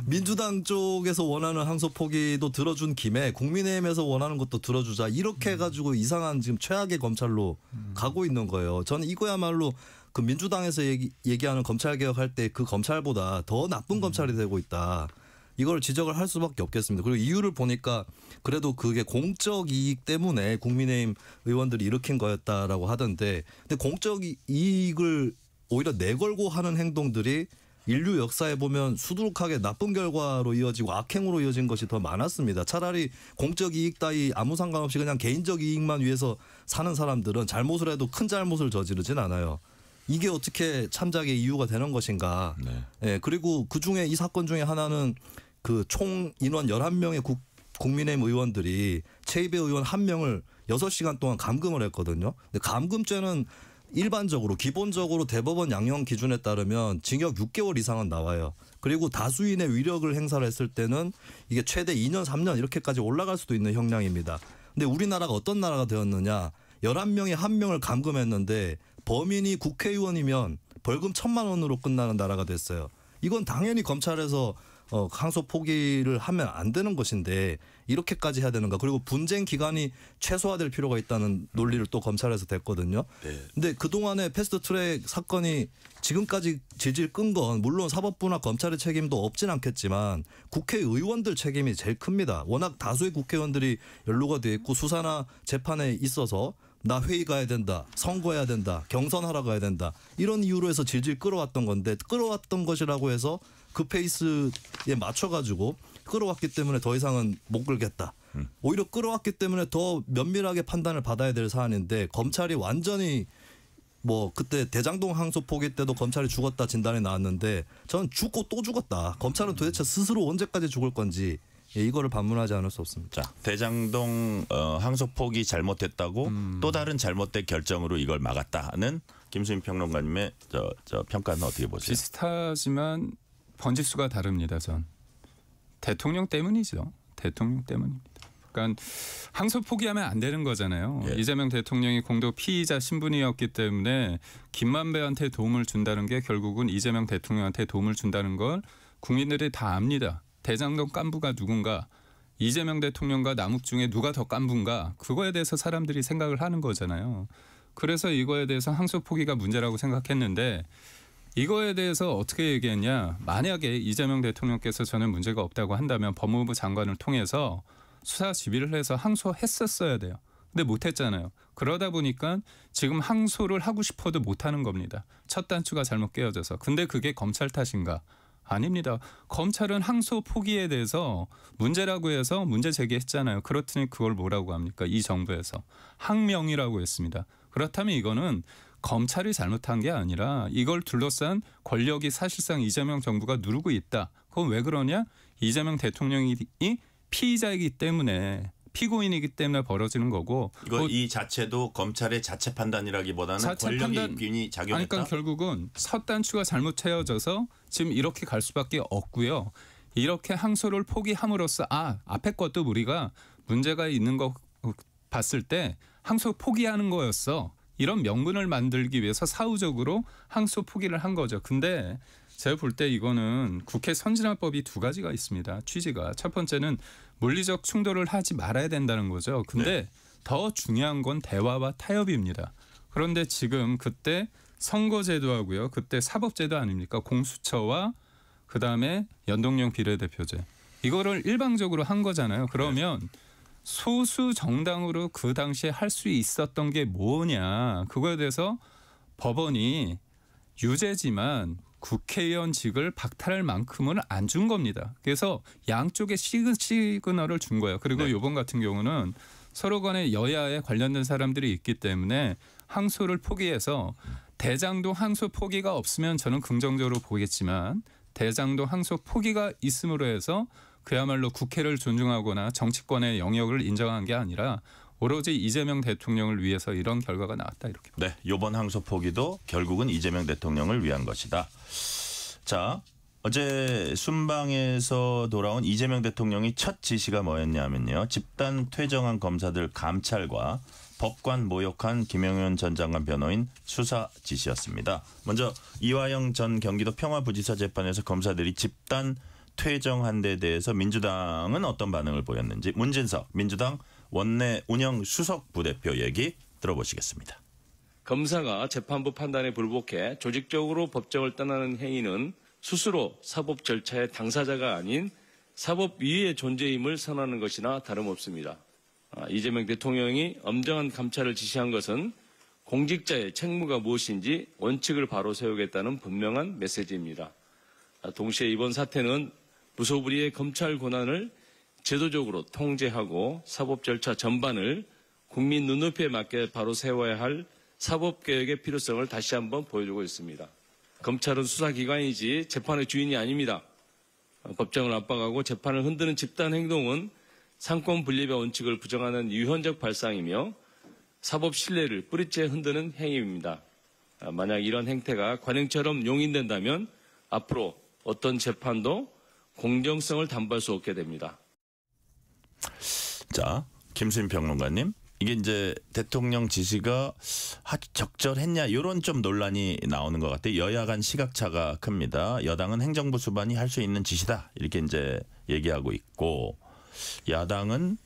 민주당 쪽에서 원하는 항소 포기도 들어준 김에 국민의힘에서 원하는 것도 들어주자, 이렇게 해가지고 이상한 지금 최악의 검찰로 가고 있는 거예요. 저는 이거야말로 그 민주당에서 얘기하는 검찰개혁할 때 그 검찰보다 더 나쁜 검찰이 되고 있다, 이걸 지적을 할 수밖에 없겠습니다. 그리고 이유를 보니까 그래도 그게 공적 이익 때문에 국민의힘 의원들이 일으킨 거였다라고 하던데, 근데 공적 이익을 오히려 내걸고 하는 행동들이 인류 역사에 보면 수두룩하게 나쁜 결과로 이어지고 악행으로 이어진 것이 더 많았습니다. 차라리 공적 이익 따위 아무 상관없이 그냥 개인적 이익만 위해서 사는 사람들은 잘못을 해도 큰 잘못을 저지르진 않아요. 이게 어떻게 참작의 이유가 되는 것인가. 네. 예, 그리고 그중에 이 사건 중에 하나는 그 총 인원 11명의 국민의힘 의원들이 최이배 의원 1명을 6시간 동안 감금을 했거든요. 근데 감금죄는 일반적으로 기본적으로 대법원 양형 기준에 따르면 징역 6개월 이상은 나와요. 그리고 다수인의 위력을 행사를 했을 때는 이게 최대 2년 3년 이렇게까지 올라갈 수도 있는 형량입니다. 근데 우리나라가 어떤 나라가 되었느냐, 11명이 1명을 감금했는데 범인이 국회의원이면 벌금 1,000만 원으로 끝나는 나라가 됐어요. 이건 당연히 검찰에서 항소 포기를 하면 안 되는 것인데 이렇게까지 해야 되는가. 그리고 분쟁 기간이 최소화될 필요가 있다는 논리를 또 검찰에서 댔거든요. 네. 근데 그동안에 패스트트랙 사건이 지금까지 질질 끈 건 물론 사법부나 검찰의 책임도 없진 않겠지만 국회의원들 책임이 제일 큽니다. 워낙 다수의 국회의원들이 연루가 돼 있고 수사나 재판에 있어서 나 회의 가야 된다, 선거해야 된다, 경선하러 가야 된다, 이런 이유로 해서 질질 끌어왔던 건데, 끌어왔던 것이라고 해서 그 페이스에 맞춰가지고 끌어왔기 때문에 더 이상은 못 끌겠다. 오히려 끌어왔기 때문에 더 면밀하게 판단을 받아야 될 사안인데, 검찰이 완전히 뭐 그때 대장동 항소 포기 때도 검찰이 죽었다 진단이 나왔는데, 저는 죽고 또 죽었다. 검찰은 도대체 스스로 언제까지 죽을 건지, 이거를 반문하지 않을 수 없습니다. 자, 대장동 항소 포기 잘못했다고 또 다른 잘못된 결정으로 이걸 막았다는 김수민 평론가님의 저 평가는 어떻게 보세요? 비슷하지만 번지수가 다릅니다. 전 대통령 때문이죠. 대통령 때문입니다. 그러니까 항소 포기하면 안 되는 거잖아요. 예. 이재명 대통령이 공도 피의자 신분이었기 때문에 김만배한테 도움을 준다는 게 결국은 이재명 대통령한테 도움을 준다는 걸 국민들이 다 압니다. 대장동 깐부가 누군가, 이재명 대통령과 남욱 중에 누가 더 깐부인가, 그거에 대해서 사람들이 생각을 하는 거잖아요. 그래서 이거에 대해서 항소 포기가 문제라고 생각했는데 이거에 대해서 어떻게 얘기했냐. 만약에 이재명 대통령께서 저는 문제가 없다고 한다면 법무부 장관을 통해서 수사 지휘를 해서 항소했었어야 돼요. 근데 못했잖아요. 그러다 보니까 지금 항소를 하고 싶어도 못하는 겁니다. 첫 단추가 잘못 깨어져서. 근데 그게 검찰 탓인가? 아닙니다. 검찰은 항소 포기에 대해서 문제라고 해서 문제 제기했잖아요. 그렇더니 그걸 뭐라고 합니까? 이 정부에서 항명이라고 했습니다. 그렇다면 이거는 검찰이 잘못한 게 아니라 이걸 둘러싼 권력이 사실상 이재명 정부가 누르고 있다. 그건 왜 그러냐? 이재명 대통령이 피의자이기 때문에, 피고인이기 때문에 벌어지는 거고. 이 자체도 검찰의 자체 판단이라기보다는 권력이 균이 작용했다. 그러니까 결국은 첫 단추가 잘못 채워져서 지금 이렇게 갈 수밖에 없고요. 이렇게 항소를 포기함으로써 앞에 것도 우리가 문제가 있는 거 봤을 때 항소 포기하는 거였어. 이런 명분을 만들기 위해서 사후적으로 항소 포기를 한 거죠. 근데 제가 볼 때 이거는 국회 선진화법이 두 가지가 있습니다. 취지가. 첫 번째는 물리적 충돌을 하지 말아야 된다는 거죠. 근데 더 중요한 건 대화와 타협입니다. 그런데 지금 그때 선거제도하고요. 그때 사법제도 아닙니까? 공수처와 그다음에 연동형 비례대표제. 이거를 일방적으로 한 거잖아요. 그러면 소수 정당으로 그 당시에 할 수 있었던 게 뭐냐. 그거에 대해서 법원이 유죄지만 국회의원직을 박탈할 만큼은 안 준 겁니다. 그래서 양쪽에 시그널을 준 거예요. 그리고 이번 같은 경우는 서로 간에 여야에 관련된 사람들이 있기 때문에 항소를 포기해서 대장동 항소 포기가 없으면 저는 긍정적으로 보겠지만 대장동 항소 포기가 있음으로 해서 그야말로 국회를 존중하거나 정치권의 영역을 인정한 게 아니라 오로지 이재명 대통령을 위해서 이런 결과가 나왔다. 이렇게. 네, 이번 항소 포기도 결국은 이재명 대통령을 위한 것이다. 자, 어제 순방에서 돌아온 이재명 대통령이 첫 지시가 뭐였냐면요. 집단 퇴정한 검사들 감찰과 법관 모욕한 김영현 전 장관 변호인 수사 지시였습니다. 먼저 이화영 전 경기도 평화부지사 재판에서 검사들이 집단 퇴정한 데 대해서 민주당은 어떤 반응을 보였는지 문진석 민주당 원내 운영 수석 부대표 얘기 들어보시겠습니다. 검사가 재판부 판단에 불복해 조직적으로 법정을 떠나는 행위는 스스로 사법 절차의 당사자가 아닌 사법 위의 존재임을 선언하는 것이나 다름없습니다. 이재명 대통령이 엄정한 감찰을 지시한 것은 공직자의 책무가 무엇인지 원칙을 바로 세우겠다는 분명한 메시지입니다. 동시에 이번 사태는 무소불위의 검찰 권한을 제도적으로 통제하고 사법 절차 전반을 국민 눈높이에 맞게 바로 세워야 할 사법개혁의 필요성을 다시 한번 보여주고 있습니다. 검찰은 수사기관이지 재판의 주인이 아닙니다. 법정을 압박하고 재판을 흔드는 집단 행동은 상권 분립의 원칙을 부정하는 유현적 발상이며 사법 신뢰를 뿌리째 흔드는 행위입니다. 만약 이런 행태가 관행처럼 용인된다면 앞으로 어떤 재판도 공정성을 담보할 수 없게 됩니다. 자, 김수인 평론가님, 이게 이제 대통령 지시가 적절했냐 이런 좀 논란이 나오는 것 같아요. 여야 간 시각차가 큽니다. 여당은 행정부 수반이 할 수 있는 지시다 이렇게 이제 얘기하고 있고, 야당은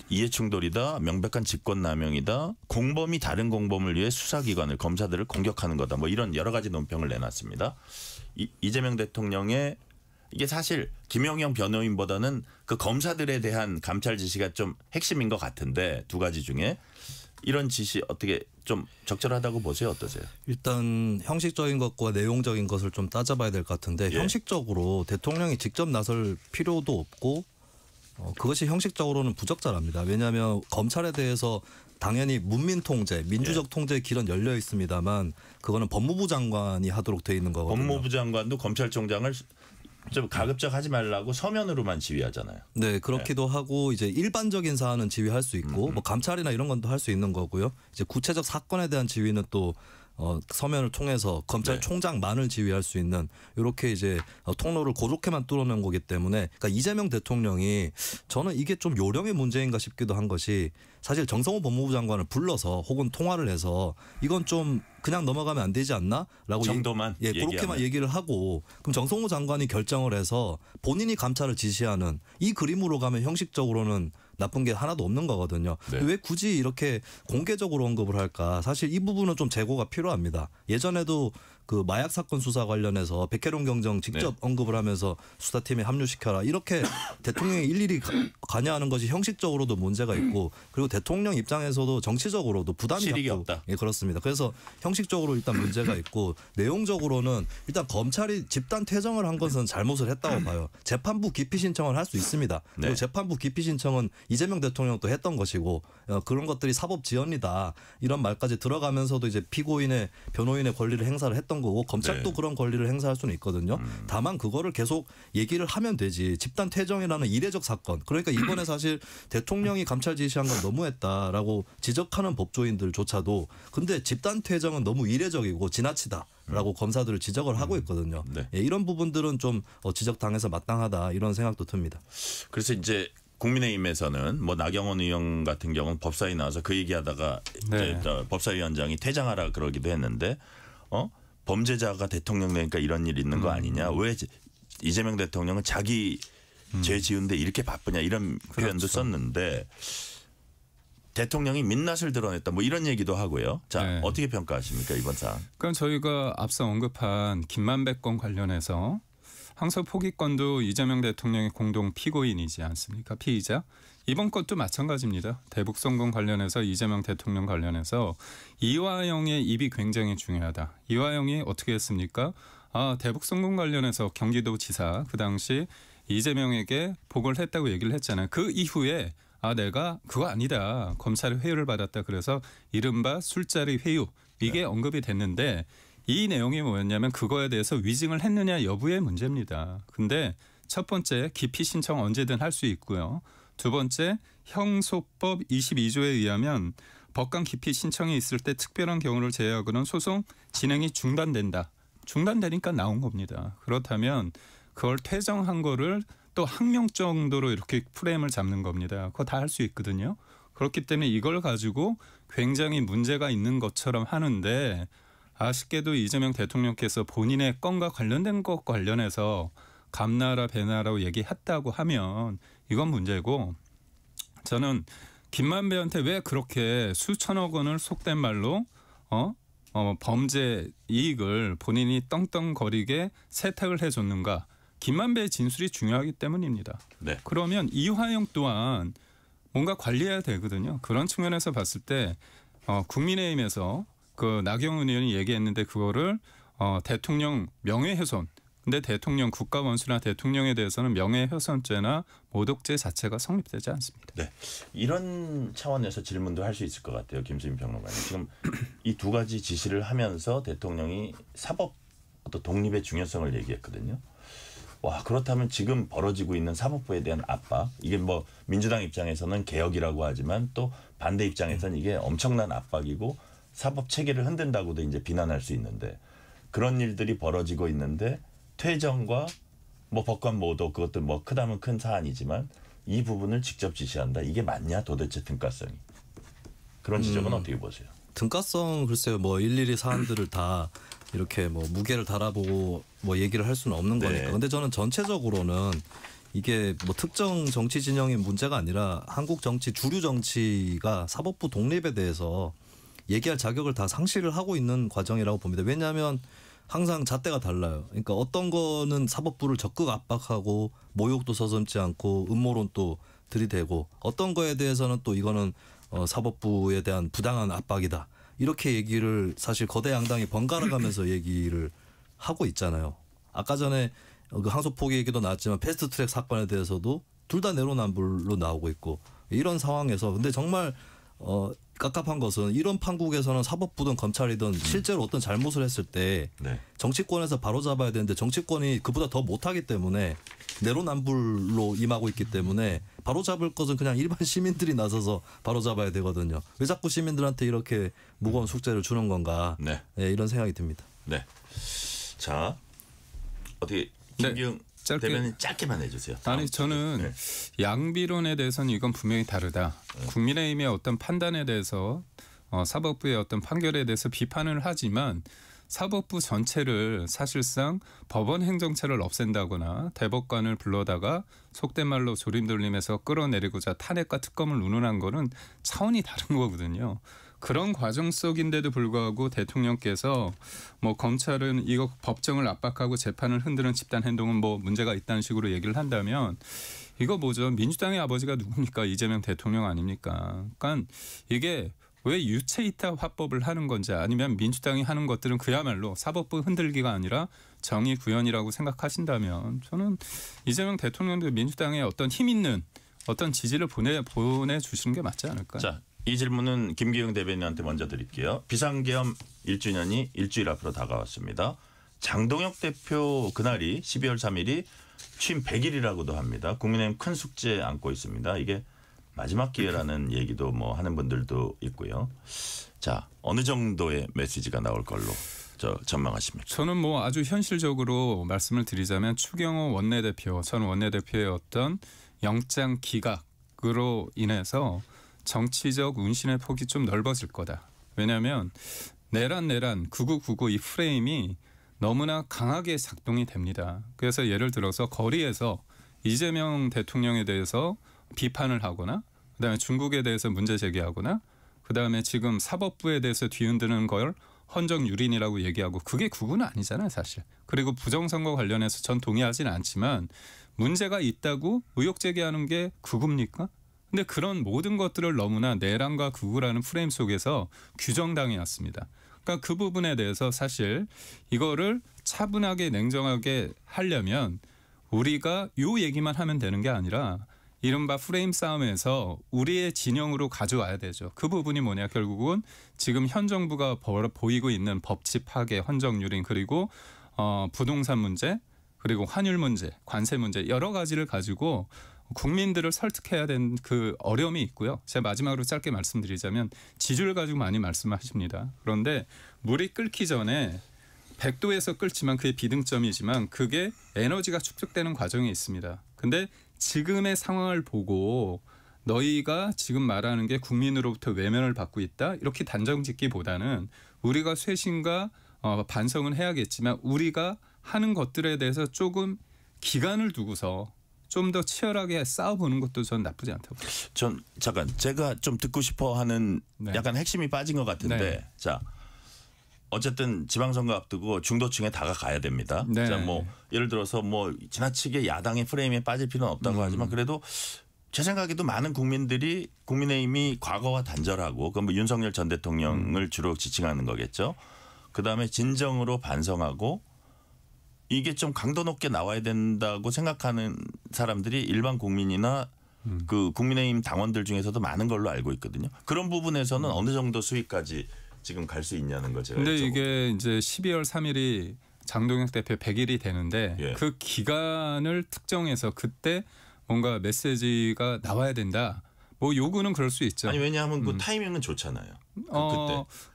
이해충돌이다, 명백한 직권남용이다, 공범이 다른 공범을 위해 수사기관을 검사들을 공격하는 거다. 뭐 이런 여러 가지 논평을 내놨습니다. 이재명 대통령의 이게 사실 김영현 변호인보다는 그 검사들에 대한 감찰 지시가 좀 핵심인 것 같은데 두 가지 중에 이런 지시 어떻게 좀 적절하다고 보세요? 어떠세요? 일단 형식적인 것과 내용적인 것을 좀 따져봐야 될 것 같은데 형식적으로 대통령이 직접 나설 필요도 없고 그것이 형식적으로는 부적절합니다. 왜냐하면 검찰에 대해서 당연히 문민 통제, 민주적 통제의 길은 열려 있습니다만 그거는 법무부 장관이 하도록 돼 있는 거거든요. 법무부 장관도 검찰총장을 좀 가급적 하지 말라고 서면으로만 지휘하잖아요. 네, 그렇기도 하고 이제 일반적인 사안은 지휘할 수 있고 뭐 감찰이나 이런 건 또 할 수 있는 거고요. 이제 구체적 사건에 대한 지휘는 또 서면을 통해서 검찰총장만을 지휘할 수 있는 이렇게 이제 통로를 그렇게만 뚫어놓은 거기 때문에 그러니까 이재명 대통령이 저는 이게 좀 요령의 문제인가 싶기도 한 것이 사실 정성호 법무부 장관을 불러서 혹은 통화를 해서 이건 좀 그냥 넘어가면 안 되지 않나? 라고 정도만 그렇게만 얘기를 하고 그럼 정성호 장관이 결정을 해서 본인이 감찰을 지시하는 이 그림으로 가면 형식적으로는 나쁜 게 하나도 없는 거거든요. 네. 왜 굳이 이렇게 공개적으로 언급을 할까? 사실 이 부분은 좀 재고가 필요합니다. 예전에도 그 마약 사건 수사 관련해서 백혜룡 경정 직접 언급을 하면서 수사팀에 합류시켜라. 이렇게 대통령이 일일이 관여하는 것이 형식적으로도 문제가 있고 그리고 대통령 입장에서도 정치적으로도 부담이 실익이 없다. 예, 그렇습니다. 그래서 형식적으로 일단 문제가 있고 내용적으로는 일단 검찰이 집단 퇴정을 한 것은 잘못을 했다고 봐요. 재판부 기피 신청을 할 수 있습니다. 그리고 재판부 기피 신청은 이재명 대통령도 했던 것이고 그런 것들이 사법 지연이다. 이런 말까지 들어가면서도 이제 피고인의 변호인의 권리를 행사를 했던 거고 검찰도 그런 권리를 행사할 수는 있거든요. 다만 그거를 계속 얘기를 하면 되지. 집단 퇴정이라는 이례적 사건. 그러니까 이번에 사실 대통령이 감찰 지시한 건 너무했다라고 지적하는 법조인들조차도 근데 집단 퇴정은 너무 이례적이고 지나치다라고 검사들을 지적을 하고 있거든요. 예, 이런 부분들은 좀 지적당해서 마땅하다 이런 생각도 듭니다. 그래서 이제 국민의힘에서는 뭐 나경원 의원 같은 경우는 법사위 나와서 그 얘기하다가 이제 법사위원장이 퇴장하라 그러기도 했는데 범죄자가 대통령 되니까 이런 일이 있는 거 아니냐. 왜 이재명 대통령은 자기 죄 지은데 이렇게 바쁘냐 이런 표현도 썼는데 대통령이 민낯을 드러냈다 뭐 이런 얘기도 하고요. 자 어떻게 평가하십니까 이번 사안? 그럼 저희가 앞서 언급한 김만배 건 관련해서 항소 포기권도 이재명 대통령의 공동 피고인이지 않습니까? 피의자. 이번 것도 마찬가지입니다. 대북송금 관련해서 이재명 대통령 관련해서 이화영의 입이 굉장히 중요하다. 이화영이 어떻게 했습니까? 대북송금 관련해서 경기도지사 그 당시 이재명에게 보고를 했다고 얘기를 했잖아요. 그 이후에 내가 그거 아니다. 검찰의 회유를 받았다. 그래서 이른바 술자리 회유 이게 언급이 됐는데 이 내용이 뭐였냐면 그거에 대해서 위증을 했느냐 여부의 문제입니다. 근데 첫 번째 기피 신청 언제든 할 수 있고요. 두 번째 형소법 22조에 의하면 법관 기피 신청이 있을 때 특별한 경우를 제외하고는 소송 진행이 중단된다. 중단되니까 나온 겁니다. 그렇다면 그걸 퇴정한 거를 또 항명 정도로 이렇게 프레임을 잡는 겁니다. 그거 다 할 수 있거든요. 그렇기 때문에 이걸 가지고 굉장히 문제가 있는 것처럼 하는데 아쉽게도 이재명 대통령께서 본인의 건과 관련된 것 관련해서 감나라 배나라고 얘기했다고 하면 이건 문제고 저는 김만배한테 왜 그렇게 수천억 원을 속된 말로 범죄 이익을 본인이 떵떵거리게 세탁을 해줬는가. 김만배의 진술이 중요하기 때문입니다. 그러면 이화영 또한 뭔가 관리해야 되거든요. 그런 측면에서 봤을 때 국민의힘에서 그 나경원 의원이 얘기했는데 그거를 대통령 명예훼손. 근데 대통령 국가원수나 대통령에 대해서는 명예훼손죄나 모독죄 자체가 성립되지 않습니다. 네, 이런 차원에서 질문도 할 수 있을 것 같아요. 김수민 평론가님. 지금 이 두 가지 지시를 하면서 대통령이 사법 어떤 독립의 중요성을 얘기했거든요. 와, 그렇다면 지금 벌어지고 있는 사법부에 대한 압박, 이게 뭐 민주당 입장에서는 개혁이라고 하지만 또 반대 입장에서는 이게 엄청난 압박이고 사법 체계를 흔든다고도 이제 비난할 수 있는데 그런 일들이 벌어지고 있는데 퇴정과 뭐 법관 모독 그것도 뭐 크다면 큰 사안이지만 이 부분을 직접 지시한다. 이게 맞냐 도대체 등가성이. 그런 지적은 어떻게 보세요? 등가성 글쎄요. 뭐 일일이 사안들을 다 이렇게 뭐 무게를 달아보고 뭐 얘기를 할 수는 없는 거니까. 근데 저는 전체적으로는 이게 뭐 특정 정치 진영의 문제가 아니라 한국 정치 주류 정치가 사법부 독립에 대해서 얘기할 자격을 다 상실을 하고 있는 과정이라고 봅니다. 왜냐하면 항상 잣대가 달라요. 그러니까 어떤 거는 사법부를 적극 압박하고 모욕도 서슴지 않고 음모론 또 들이대고 어떤 거에 대해서는 또 이거는 사법부에 대한 부당한 압박이다. 이렇게 얘기를 사실 거대 양당이 번갈아 가면서 얘기를 하고 있잖아요. 아까 전에 그 항소포기 얘기도 나왔지만 패스트트랙 사건에 대해서도 둘 다 내로남불로 나오고 있고 이런 상황에서 근데 정말 깝깝한 것은 이런 판국에서는 사법부든 검찰이든 실제로 어떤 잘못을 했을 때 정치권에서 바로잡아야 되는데 정치권이 그보다 더 못하기 때문에 내로남불로 임하고 있기 때문에 바로 잡을 것은 그냥 일반 시민들이 나서서 바로 잡아야 되거든요. 왜 자꾸 시민들한테 이렇게 무거운 숙제를 주는 건가? 네. 네, 이런 생각이 듭니다. 네. 자, 어떻게 김기웅 대변인 짧게만 해주세요. 아니 저는 양비론에 대해서는 이건 분명히 다르다. 국민의힘의 어떤 판단에 대해서 사법부의 어떤 판결에 대해서 비판을 하지만 사법부 전체를 사실상 법원 행정처를 없앤다거나 대법관을 불러다가 속된 말로 조림돌림해서 끌어내리고자 탄핵과 특검을 운운한 거는 차원이 다른 거거든요. 그런 과정 속인데도 불구하고 대통령께서 뭐 검찰은 이거 법정을 압박하고 재판을 흔드는 집단 행동은 뭐 문제가 있다는 식으로 얘기를 한다면 이거 뭐죠? 민주당의 아버지가 누굽니까? 이재명 대통령 아닙니까? 그러니까 이게 왜 유체이타 화법을 하는 건지 아니면 민주당이 하는 것들은 그야말로 사법부 흔들기가 아니라 정의 구현이라고 생각하신다면 저는 이재명 대통령도 민주당의 어떤 힘 있는 어떤 지지를 보내주시는 게 맞지 않을까요? 자, 이 질문은 김기웅 대변인한테 먼저 드릴게요. 비상계엄 1주년이 일주일 앞으로 다가왔습니다. 장동혁 대표 그날이 12월 3일이 취임 100일이라고도 합니다. 국민의힘 큰 숙제 안고 있습니다. 이게 마지막 기회라는 얘기도 뭐 하는 분들도 있고요. 자, 어느 정도의 메시지가 나올 걸로 전망하십니까? 저는 뭐 아주 현실적으로 말씀을 드리자면 추경호 원내대표, 전 원내대표의 어떤 영장 기각으로 인해서 정치적 운신의 폭이 좀 넓어질 거다. 왜냐하면 내란 9999 이 프레임이 너무나 강하게 작동이 됩니다. 그래서 예를 들어서 거리에서 이재명 대통령에 대해서 비판을 하거나 그다음에 중국에 대해서 문제 제기하거나 그다음에 지금 사법부에 대해서 뒤흔드는 걸 헌정유린이라고 얘기하고 그게 구구는 아니잖아요 사실. 그리고 부정선거 관련해서 전 동의하지는 않지만 문제가 있다고 의혹 제기하는 게 구구입니까? 근데 그런 모든 것들을 너무나 내란과 구구라는 프레임 속에서 규정당해 왔습니다. 그러니까 그 부분에 대해서 사실 이거를 차분하게 냉정하게 하려면 우리가 요 얘기만 하면 되는 게 아니라 이른바 프레임 싸움에서 우리의 진영으로 가져와야 되죠. 그 부분이 뭐냐 결국은 지금 현 정부가 보이고 있는 법치 파괴, 헌정유린 그리고 부동산 문제 그리고 환율 문제, 관세 문제 여러 가지를 가지고 국민들을 설득해야 되는 그 어려움이 있고요. 제가 마지막으로 짧게 말씀드리자면 지주를 가지고 많이 말씀하십니다. 그런데 물이 끓기 전에 100도에서 끓지만 그게 비등점이지만 그게 에너지가 축적되는 과정이 있습니다. 근데 지금의 상황을 보고 너희가 지금 말하는 게 국민으로부터 외면을 받고 있다 이렇게 단정 짓기보다는 우리가 쇄신과 반성은 해야겠지만 우리가 하는 것들에 대해서 조금 기간을 두고서 좀 더 치열하게 싸워보는 것도 전 나쁘지 않다고 봐요. 전 잠깐 제가 좀 듣고 싶어하는 네. 약간 핵심이 빠진 것 같은데 네. 자 어쨌든 지방선거 앞두고 중도층에 다가가야 됩니다. 네. 자, 뭐 예를 들어서 뭐 지나치게 야당의 프레임에 빠질 필요는 없다고 하지만 그래도 제 생각에도 많은 국민들이 국민의힘이 과거와 단절하고 그건 뭐 윤석열 전 대통령을 주로 지칭하는 거겠죠. 그다음에 진정으로 반성하고 이게 좀 강도 높게 나와야 된다고 생각하는 사람들이 일반 국민이나 그 국민의힘 당원들 중에서도 많은 걸로 알고 있거든요. 그런 부분에서는 어느 정도 수위까지 지금 갈 수 있냐는 거죠. 근데 이게 이제 12월 3일이 장동혁 대표 100일이 되는데 예. 그 기간을 특정해서 그때 뭔가 메시지가 나와야 된다. 뭐 요구는 그럴 수 있죠. 아니 왜냐하면 그 타이밍은 좋잖아요.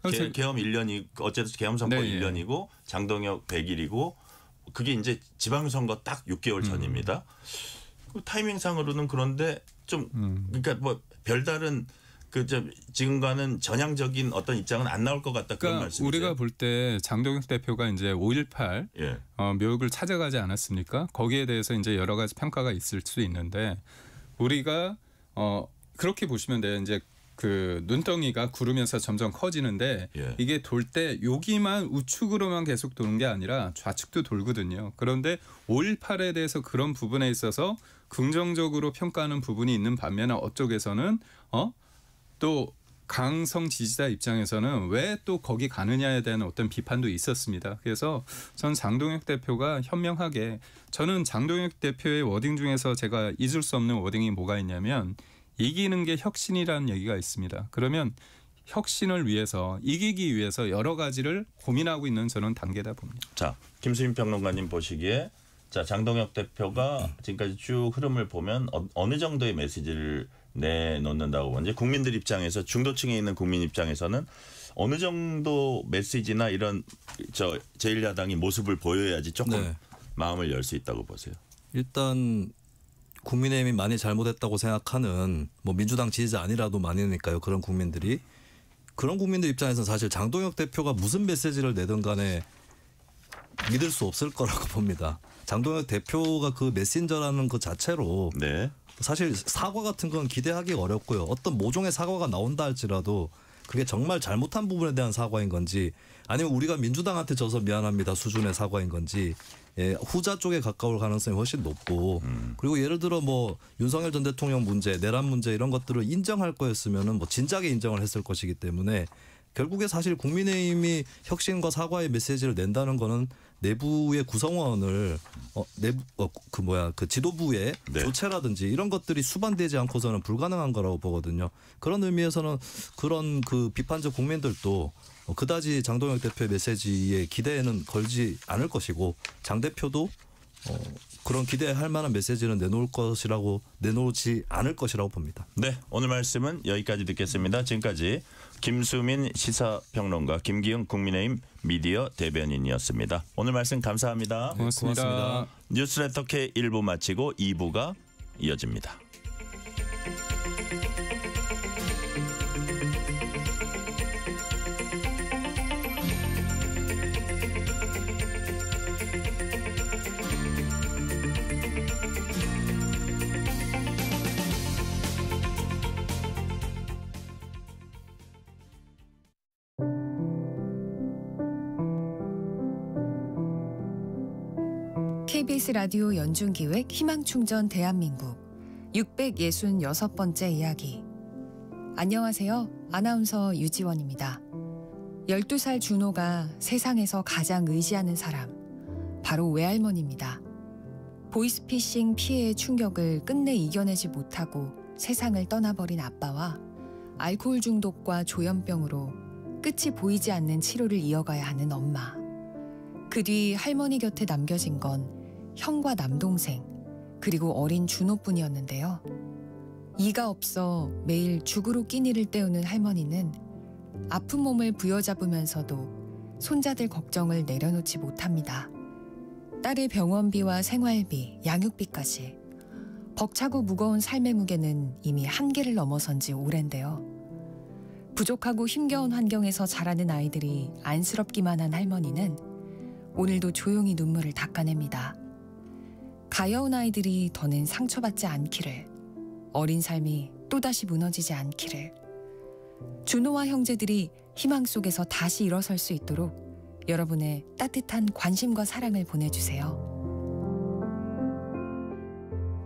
그때 계엄 1년이 어쨌든 계엄 선거 네, 1년이고 장동혁 100일이고 그게 이제 지방선거 딱 6개월 전입니다. 그 타이밍상으로는 그런데 좀 그러니까 뭐 별다른 지금과는 전향적인 어떤 입장은 안 나올 것 같다 그런 말씀이세요? 우리가 볼 때 장동혁 대표가 이제 5.18 예. 묘역을 찾아가지 않았습니까? 거기에 대해서 이제 여러 가지 평가가 있을 수 있는데 우리가 그렇게 보시면 돼요. 이제 그 눈덩이가 구르면서 점점 커지는데 예. 이게 돌 때 여기만 우측으로만 계속 도는 게 아니라 좌측도 돌거든요. 그런데 5.18에 대해서 그런 부분에 있어서 긍정적으로 평가하는 부분이 있는 반면에 어쪽에서는 또 강성 지지자 입장에서는 왜 또 거기 가느냐에 대한 어떤 비판도 있었습니다. 그래서 전 장동혁 대표가 현명하게 저는 장동혁 대표의 워딩 중에서 제가 잊을 수 없는 워딩이 뭐가 있냐면 이기는 게 혁신이라는 얘기가 있습니다. 그러면 혁신을 위해서 이기기 위해서 여러 가지를 고민하고 있는 저는 단계다 봅니다. 자, 김수민 평론가님 보시기에 자, 장동혁 대표가 지금까지 쭉 흐름을 보면 어느 정도의 메시지를 내놓는다고 보는지 국민들 입장에서 중도층에 있는 국민 입장에서는 어느 정도 메시지나 이런 제1야당이 모습을 보여야지 조금 네. 마음을 열 수 있다고 보세요. 일단 국민의힘이 많이 잘못했다고 생각하는 뭐 민주당 지지자 아니라도 많으니까요. 그런 국민들이. 그런 국민들 입장에서는 사실 장동혁 대표가 무슨 메시지를 내든 간에 믿을 수 없을 거라고 봅니다. 장동혁 대표가 그 메신저라는 것 자체로 네. 사실 사과 같은 건 기대하기 어렵고요. 어떤 모종의 사과가 나온다 할지라도 그게 정말 잘못한 부분에 대한 사과인 건지 아니면 우리가 민주당한테 져서 미안합니다 수준의 사과인 건지 후자 쪽에 가까울 가능성이 훨씬 높고 그리고 예를 들어 뭐 윤석열 전 대통령 문제, 내란 문제 이런 것들을 인정할 거였으면은 뭐 진작에 인정을 했을 것이기 때문에 결국에 사실 국민의힘이 혁신과 사과의 메시지를 낸다는 거는 내부의 구성원을 그 지도부의 네. 교체라든지 이런 것들이 수반되지 않고서는 불가능한 거라고 보거든요. 그런 의미에서는 그런 그 비판적 국민들도 그다지 장동혁 대표의 메시지에 기대에는 걸지 않을 것이고 장 대표도 그런 기대할 만한 메시지는 내놓지 않을 것이라고 봅니다. 네, 오늘 말씀은 여기까지 듣겠습니다. 지금까지 김수민 시사평론가, 김기영 국민의힘 미디어 대변인이었습니다. 오늘 말씀 감사합니다. 고맙습니다. 뉴스레터 K 1부 마치고 2부가 이어집니다. KBS 라디오 연중기획 희망충전 대한민국 666번째 이야기. 안녕하세요. 아나운서 유지원입니다. 12살 준호가 세상에서 가장 의지하는 사람, 바로 외할머니입니다. 보이스피싱 피해의 충격을 끝내 이겨내지 못하고 세상을 떠나버린 아빠와 알코올 중독과 조현병으로 끝이 보이지 않는 치료를 이어가야 하는 엄마. 그 뒤 할머니 곁에 남겨진 건 형과 남동생, 그리고 어린 준호뿐이었는데요. 이가 없어 매일 죽으로 끼니를 때우는 할머니는 아픈 몸을 부여잡으면서도 손자들 걱정을 내려놓지 못합니다. 딸의 병원비와 생활비, 양육비까지 벅차고 무거운 삶의 무게는 이미 한계를 넘어선 지 오랜데요. 부족하고 힘겨운 환경에서 자라는 아이들이 안쓰럽기만 한 할머니는 오늘도 조용히 눈물을 닦아냅니다. 가여운 아이들이 더는 상처받지 않기를, 어린 삶이 또다시 무너지지 않기를, 준호와 형제들이 희망 속에서 다시 일어설 수 있도록 여러분의 따뜻한 관심과 사랑을 보내주세요.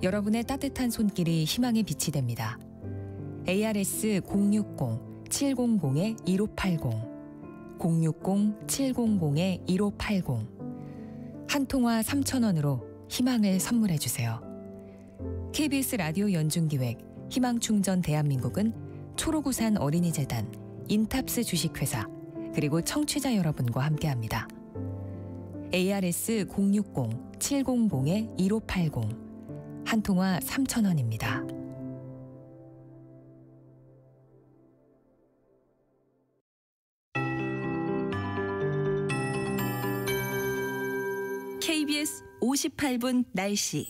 여러분의 따뜻한 손길이 희망의 빛이 됩니다. ARS 060-700-1580 060-700-1580 한 통화 3,000원으로 희망을 선물해주세요. KBS 라디오 연중기획 희망충전 대한민국은 초록우산 어린이재단, 인탑스 주식회사, 그리고 청취자 여러분과 함께합니다. ARS 060-700-1580 한 통화 3,000원입니다. KBS 58분 날씨.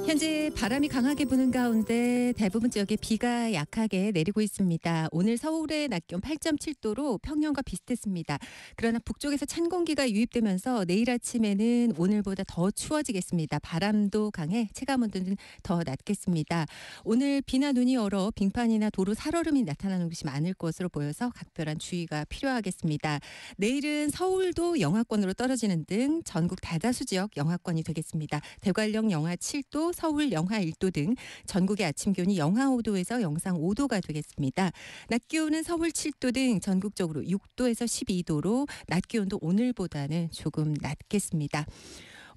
현재 바람이 강하게 부는 가운데 대부분 지역에 비가 약하게 내리고 있습니다. 오늘 서울의 낮 기온 8.7도로 평년과 비슷했습니다. 그러나 북쪽에서 찬 공기가 유입되면서 내일 아침에는 오늘보다 더 추워지겠습니다. 바람도 강해 체감온도는 더 낮겠습니다. 오늘 비나 눈이 얼어 빙판이나 도로 살얼음이 나타나는 곳이 많을 것으로 보여서 각별한 주의가 필요하겠습니다. 내일은 서울도 영하권으로 떨어지는 등 전국 대다수 지역 영하권이 되겠습니다. 대관령 영하 7도, 서울 영하 1도 등 전국의 아침 기온이 영하 5도에서 영상 5도가 되겠습니다. 낮 기온은 서울 7도 등 전국적으로 6도에서 12도로 낮 기온도 오늘보다는 조금 낮겠습니다.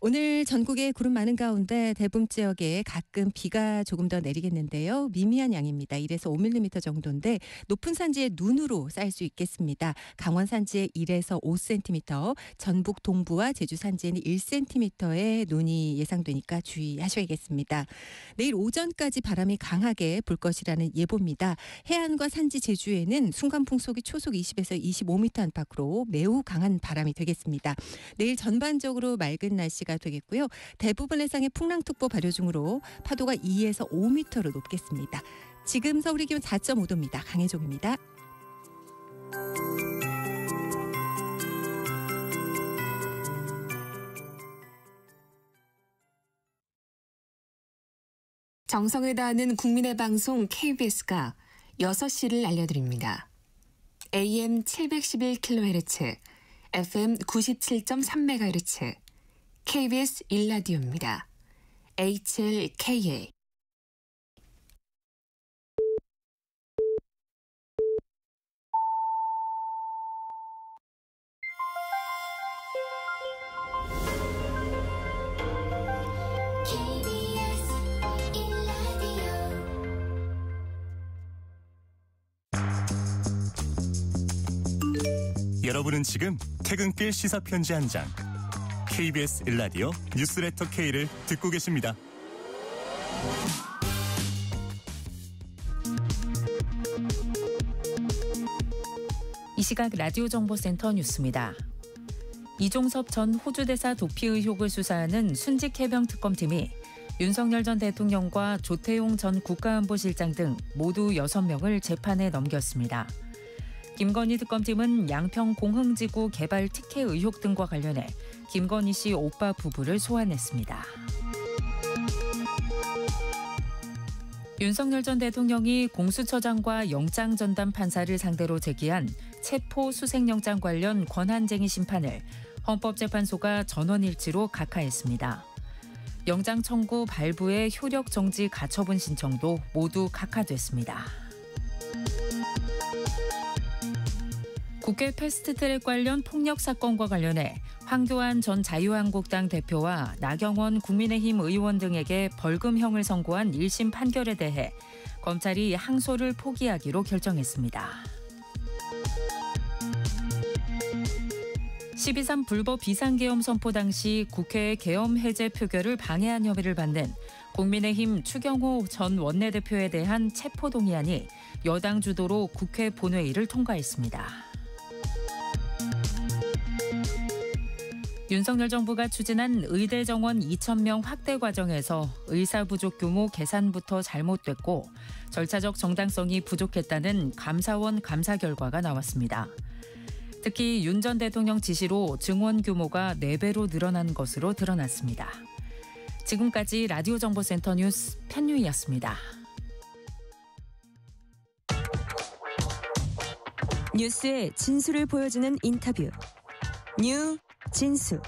오늘 전국에 구름 많은 가운데 대부분 지역에 가끔 비가 조금 더 내리겠는데요. 미미한 양입니다. 1에서 5mm 정도인데 높은 산지에 눈으로 쌓일 수 있겠습니다. 강원 산지에 1에서 5cm, 전북 동부와 제주 산지에는 1cm의 눈이 예상되니까 주의하셔야겠습니다. 내일 오전까지 바람이 강하게 불 것이라는 예보입니다. 해안과 산지 제주에는 순간 풍속이 초속 20에서 25m 안팎으로 매우 강한 바람이 되겠습니다. 내일 전반적으로 맑은 날씨가 되겠고요. 대부분 해상에 풍랑특보 발효 중으로 파도가 2에서 5m로 높겠습니다. 지금 서울의 기온 4.5도입니다. 강혜종입니다. 정성을 다하는 국민의 방송 KBS가 6시를 알려드립니다. AM 711kHz, FM 97.3MHz, KBS 1라디오입니다. HLKA. 여러분은 지금 퇴근길 시사편지 한 장, KBS 1라디오 뉴스레터 K를 듣고 계십니다. 이 시각 라디오 정보센터 뉴스입니다. 이종섭 전 호주 대사 도피 의혹을 수사하는 순직 해병 특검팀이 윤석열 전 대통령과 조태용 전 국가안보실장 등 모두 6명을 재판에 넘겼습니다. 김건희 특검팀은 양평 공흥지구 개발 특혜 의혹 등과 관련해 김건희 씨 오빠 부부를 소환했습니다. 윤석열 전 대통령이 공수처장과 영장전담 판사를 상대로 제기한 체포 수색영장 관련 권한쟁의 심판을 헌법재판소가 전원일치로 각하했습니다. 영장 청구 발부의 효력 정지 가처분 신청도 모두 각하됐습니다. 국회 패스트트랙 관련 폭력 사건과 관련해 황교안 전 자유한국당 대표와 나경원 국민의힘 의원 등에게 벌금형을 선고한 1심 판결에 대해 검찰이 항소를 포기하기로 결정했습니다. 12.3 불법 비상계엄 선포 당시 국회 계엄 해제 표결을 방해한 혐의를 받는 국민의힘 추경호 전 원내대표에 대한 체포동의안이 여당 주도로 국회 본회의를 통과했습니다. 윤석열 정부가 추진한 의대 정원 2,000명 확대 과정에서 의사 부족 규모 계산부터 잘못됐고 절차적 정당성이 부족했다는 감사원 감사 결과가 나왔습니다. 특히 윤 전 대통령 지시로 증원 규모가 4배로 늘어난 것으로 드러났습니다. 지금까지 라디오 정보센터 뉴스 편유희였습니다. 뉴스의 진수를 보여주는 인터뷰. 뉴 진수.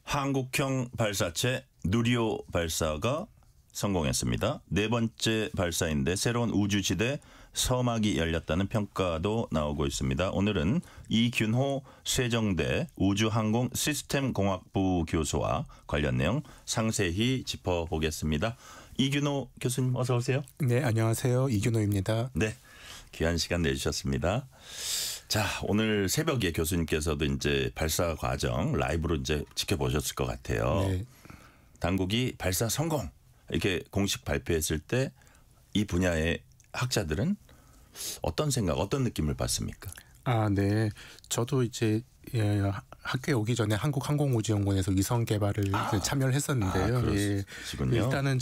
한국형 발사체 누리호 발사가 성공했습니다. 4번째 발사인데 새로운 우주시대 서막이 열렸다는 평가도 나오고 있습니다. 오늘은 이균호 세정대 우주항공 시스템공학부 교수와 관련 내용 상세히 짚어보겠습니다. 이균호 교수님 어서 오세요. 네, 안녕하세요. 이균호입니다. 네, 귀한 시간 내주셨습니다. 자, 오늘 새벽에 교수님께서도 이제 발사 과정 라이브로 이제 지켜보셨을 것 같아요. 네. 당국이 발사 성공 이렇게 공식 발표했을 때 이 분야의 학자들은 어떤 생각, 어떤 느낌을 받습니까? 아, 네. 저도 이제 학교에 오기 전에 한국항공우주연구원에서 위성 개발을 참여를 했었는데요. 예. 일단은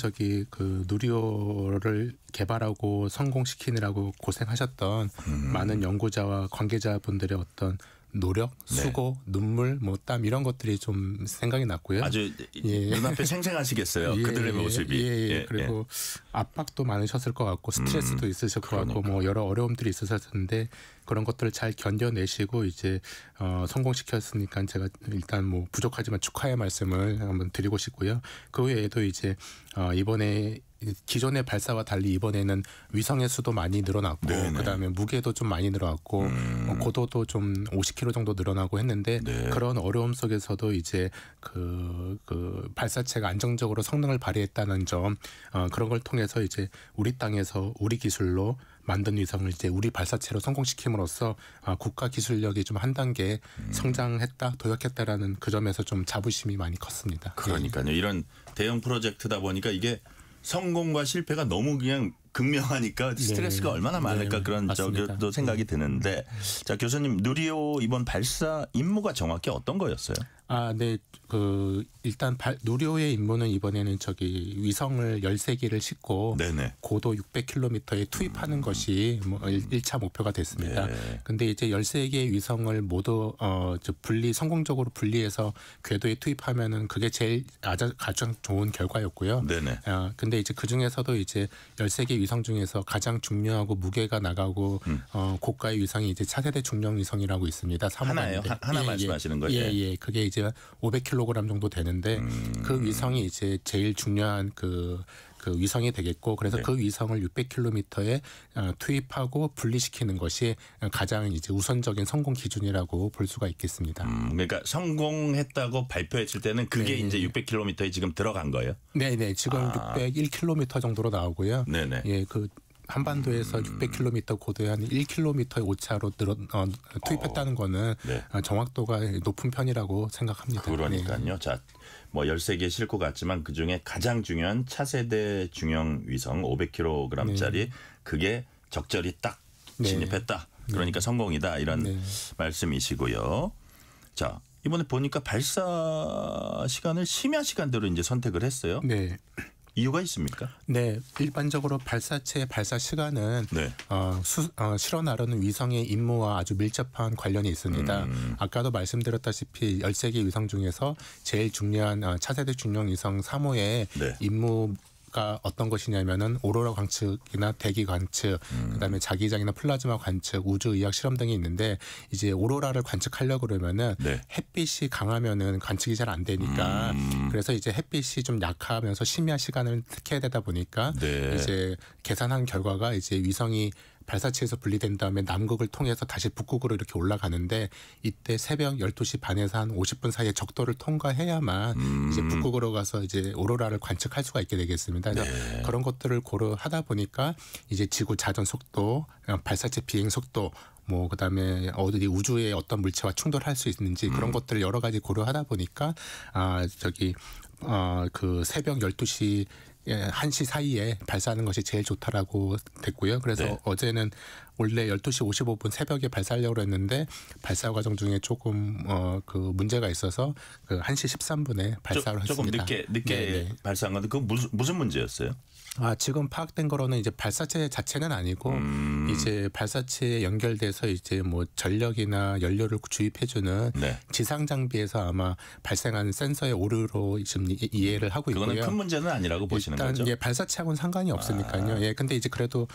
그 누리호를 개발하고 성공시키느라고 고생하셨던 많은 연구자와 관계자분들의 어떤 노력, 수고, 눈물, 땀 이런 것들이 좀 생각이 났고요. 아주 눈앞에 생생하시겠어요. 그들의 모습이. 그리고 압박도 많으셨을 것 같고 스트레스도 있으실 것 같고 여러 어려움들이 있으셨을 텐데 그런 것들을 잘 견뎌내시고 이제 성공시켰으니까 제가 일단 부족하지만 축하의 말씀을 한번 드리고 싶고요. 그 외에도 이제 이번에 기존의 발사와 달리 이번에는 위성의 수도 많이 늘어났고 그다음에 무게도 좀 많이 늘어났고 고도도 좀 50km 정도 늘어나고 했는데 그런 어려움 속에서도 이제 그 발사체가 안정적으로 성능을 발휘했다는 점 그런 걸 통해서 이제 우리 땅에서 우리 기술로 만든 위성을 이제 우리 발사체로 성공시킴으로써 국가 기술력이 좀 한 단계 성장했다, 도약했다라는 그 점에서 좀 자부심이 많이 컸습니다. 그러니까요. 이런 대형 프로젝트다 보니까 이게 성공과 실패가 너무 그냥 극명하니까 스트레스가 얼마나 많을까 그런 저기도 생각이 드는데 자 교수님 누리호 이번 발사 임무가 정확히 어떤 거였어요? 네. 일단 누리호의 임무는 이번에는 위성을 13개를 싣고 고도 600km에 투입하는 것이 1차 목표가 됐습니다. 근데 이제 13개의 위성을 모두 성공적으로 분리해서 궤도에 투입하면은 그게 가장 좋은 결과였고요. 근데 이제 그 중에서도 이제 13개 위성 중에서 가장 중요하고 무게가 나가고 고가의 위성이 이제 차세대 중령 위성이라고 있습니다. 하나예요? 하나 말씀하시는 거예요? 예. 그게 이제 500kg 정도 되는데 그 위성이 이제 제일 중요한 그 위성이 되겠고 그래서 그 위성을 600km에 투입하고 분리시키는 것이 가장 이제 우선적인 성공 기준이라고 볼 수가 있겠습니다. 그러니까 성공했다고 발표했을 때는 그게 이제 600km에 지금 들어간 거예요? 네. 지금 601km 정도로 나오고요. 예, 한반도에서 600km 고도의 한 1km의 오차로 투입했다는 거는 정확도가 높은 편이라고 생각합니다. 그러니까요. 자, 13개 싣고 갔지만 그중에 가장 중요한 차세대 중형 위성 500kg짜리 그게 적절히 딱 진입했다. 그러니까 성공이다. 이런 말씀이시고요. 자, 이번에 보니까 발사 시간을 심야 시간대로 이제 선택을 했어요. 네. 이유가 있습니까? 네, 일반적으로 발사체의 발사 시간은 실어 나르는 위성의 임무와 아주 밀접한 관련이 있습니다. 아까도 말씀드렸다시피 13개 위성 중에서 제일 중요한 차세대 중형 위성 3호의 임무가 어떤 것이냐면은 오로라 관측이나 대기 관측, 그다음에 자기장이나 플라즈마 관측, 우주 의학 실험 등이 있는데 이제 오로라를 관측하려고 그러면은 햇빛이 강하면은 관측이 잘 안 되니까 그래서 이제 햇빛이 좀 약하면서 심야 시간을 택해야 되다 보니까 이제 계산한 결과가 이제 위성이 발사체에서 분리된 다음에 남극을 통해서 다시 북극으로 이렇게 올라가는데 이때 새벽 12시 반에서 한 50분 사이에 적도를 통과해야만 이제 북극으로 가서 이제 오로라를 관측할 수가 있게 되겠습니다. 그런 것들을 고려하다 보니까 이제 지구 자전 속도, 발사체 비행 속도 그다음에 어디 우주의 어떤 물체와 충돌할 수 있는지 그런 것들을 여러 가지 고려하다 보니까 그 새벽 12시 1시 사이에 발사하는 것이 제일 좋다라고 됐고요. 그래서 어제는 원래 12시 55분 새벽에 발사하려고 했는데 발사 과정 중에 조금 그 문제가 있어서 그 1시 13분에 발사를 했습니다. 조금 늦게 발사한 건데 그 무슨 문제였어요? 지금 파악된 거로는 이제 발사체 자체는 아니고 이제 발사체에 연결돼서 이제 전력이나 연료를 주입해주는 지상 장비에서 아마 발생한 센서의 오류로 지금 이해를 하고 있고요. 그거는 큰 문제는 아니라고 보시는 거죠? 일단 발사체하고는 상관이 없으니까요. 근데 이제 그래도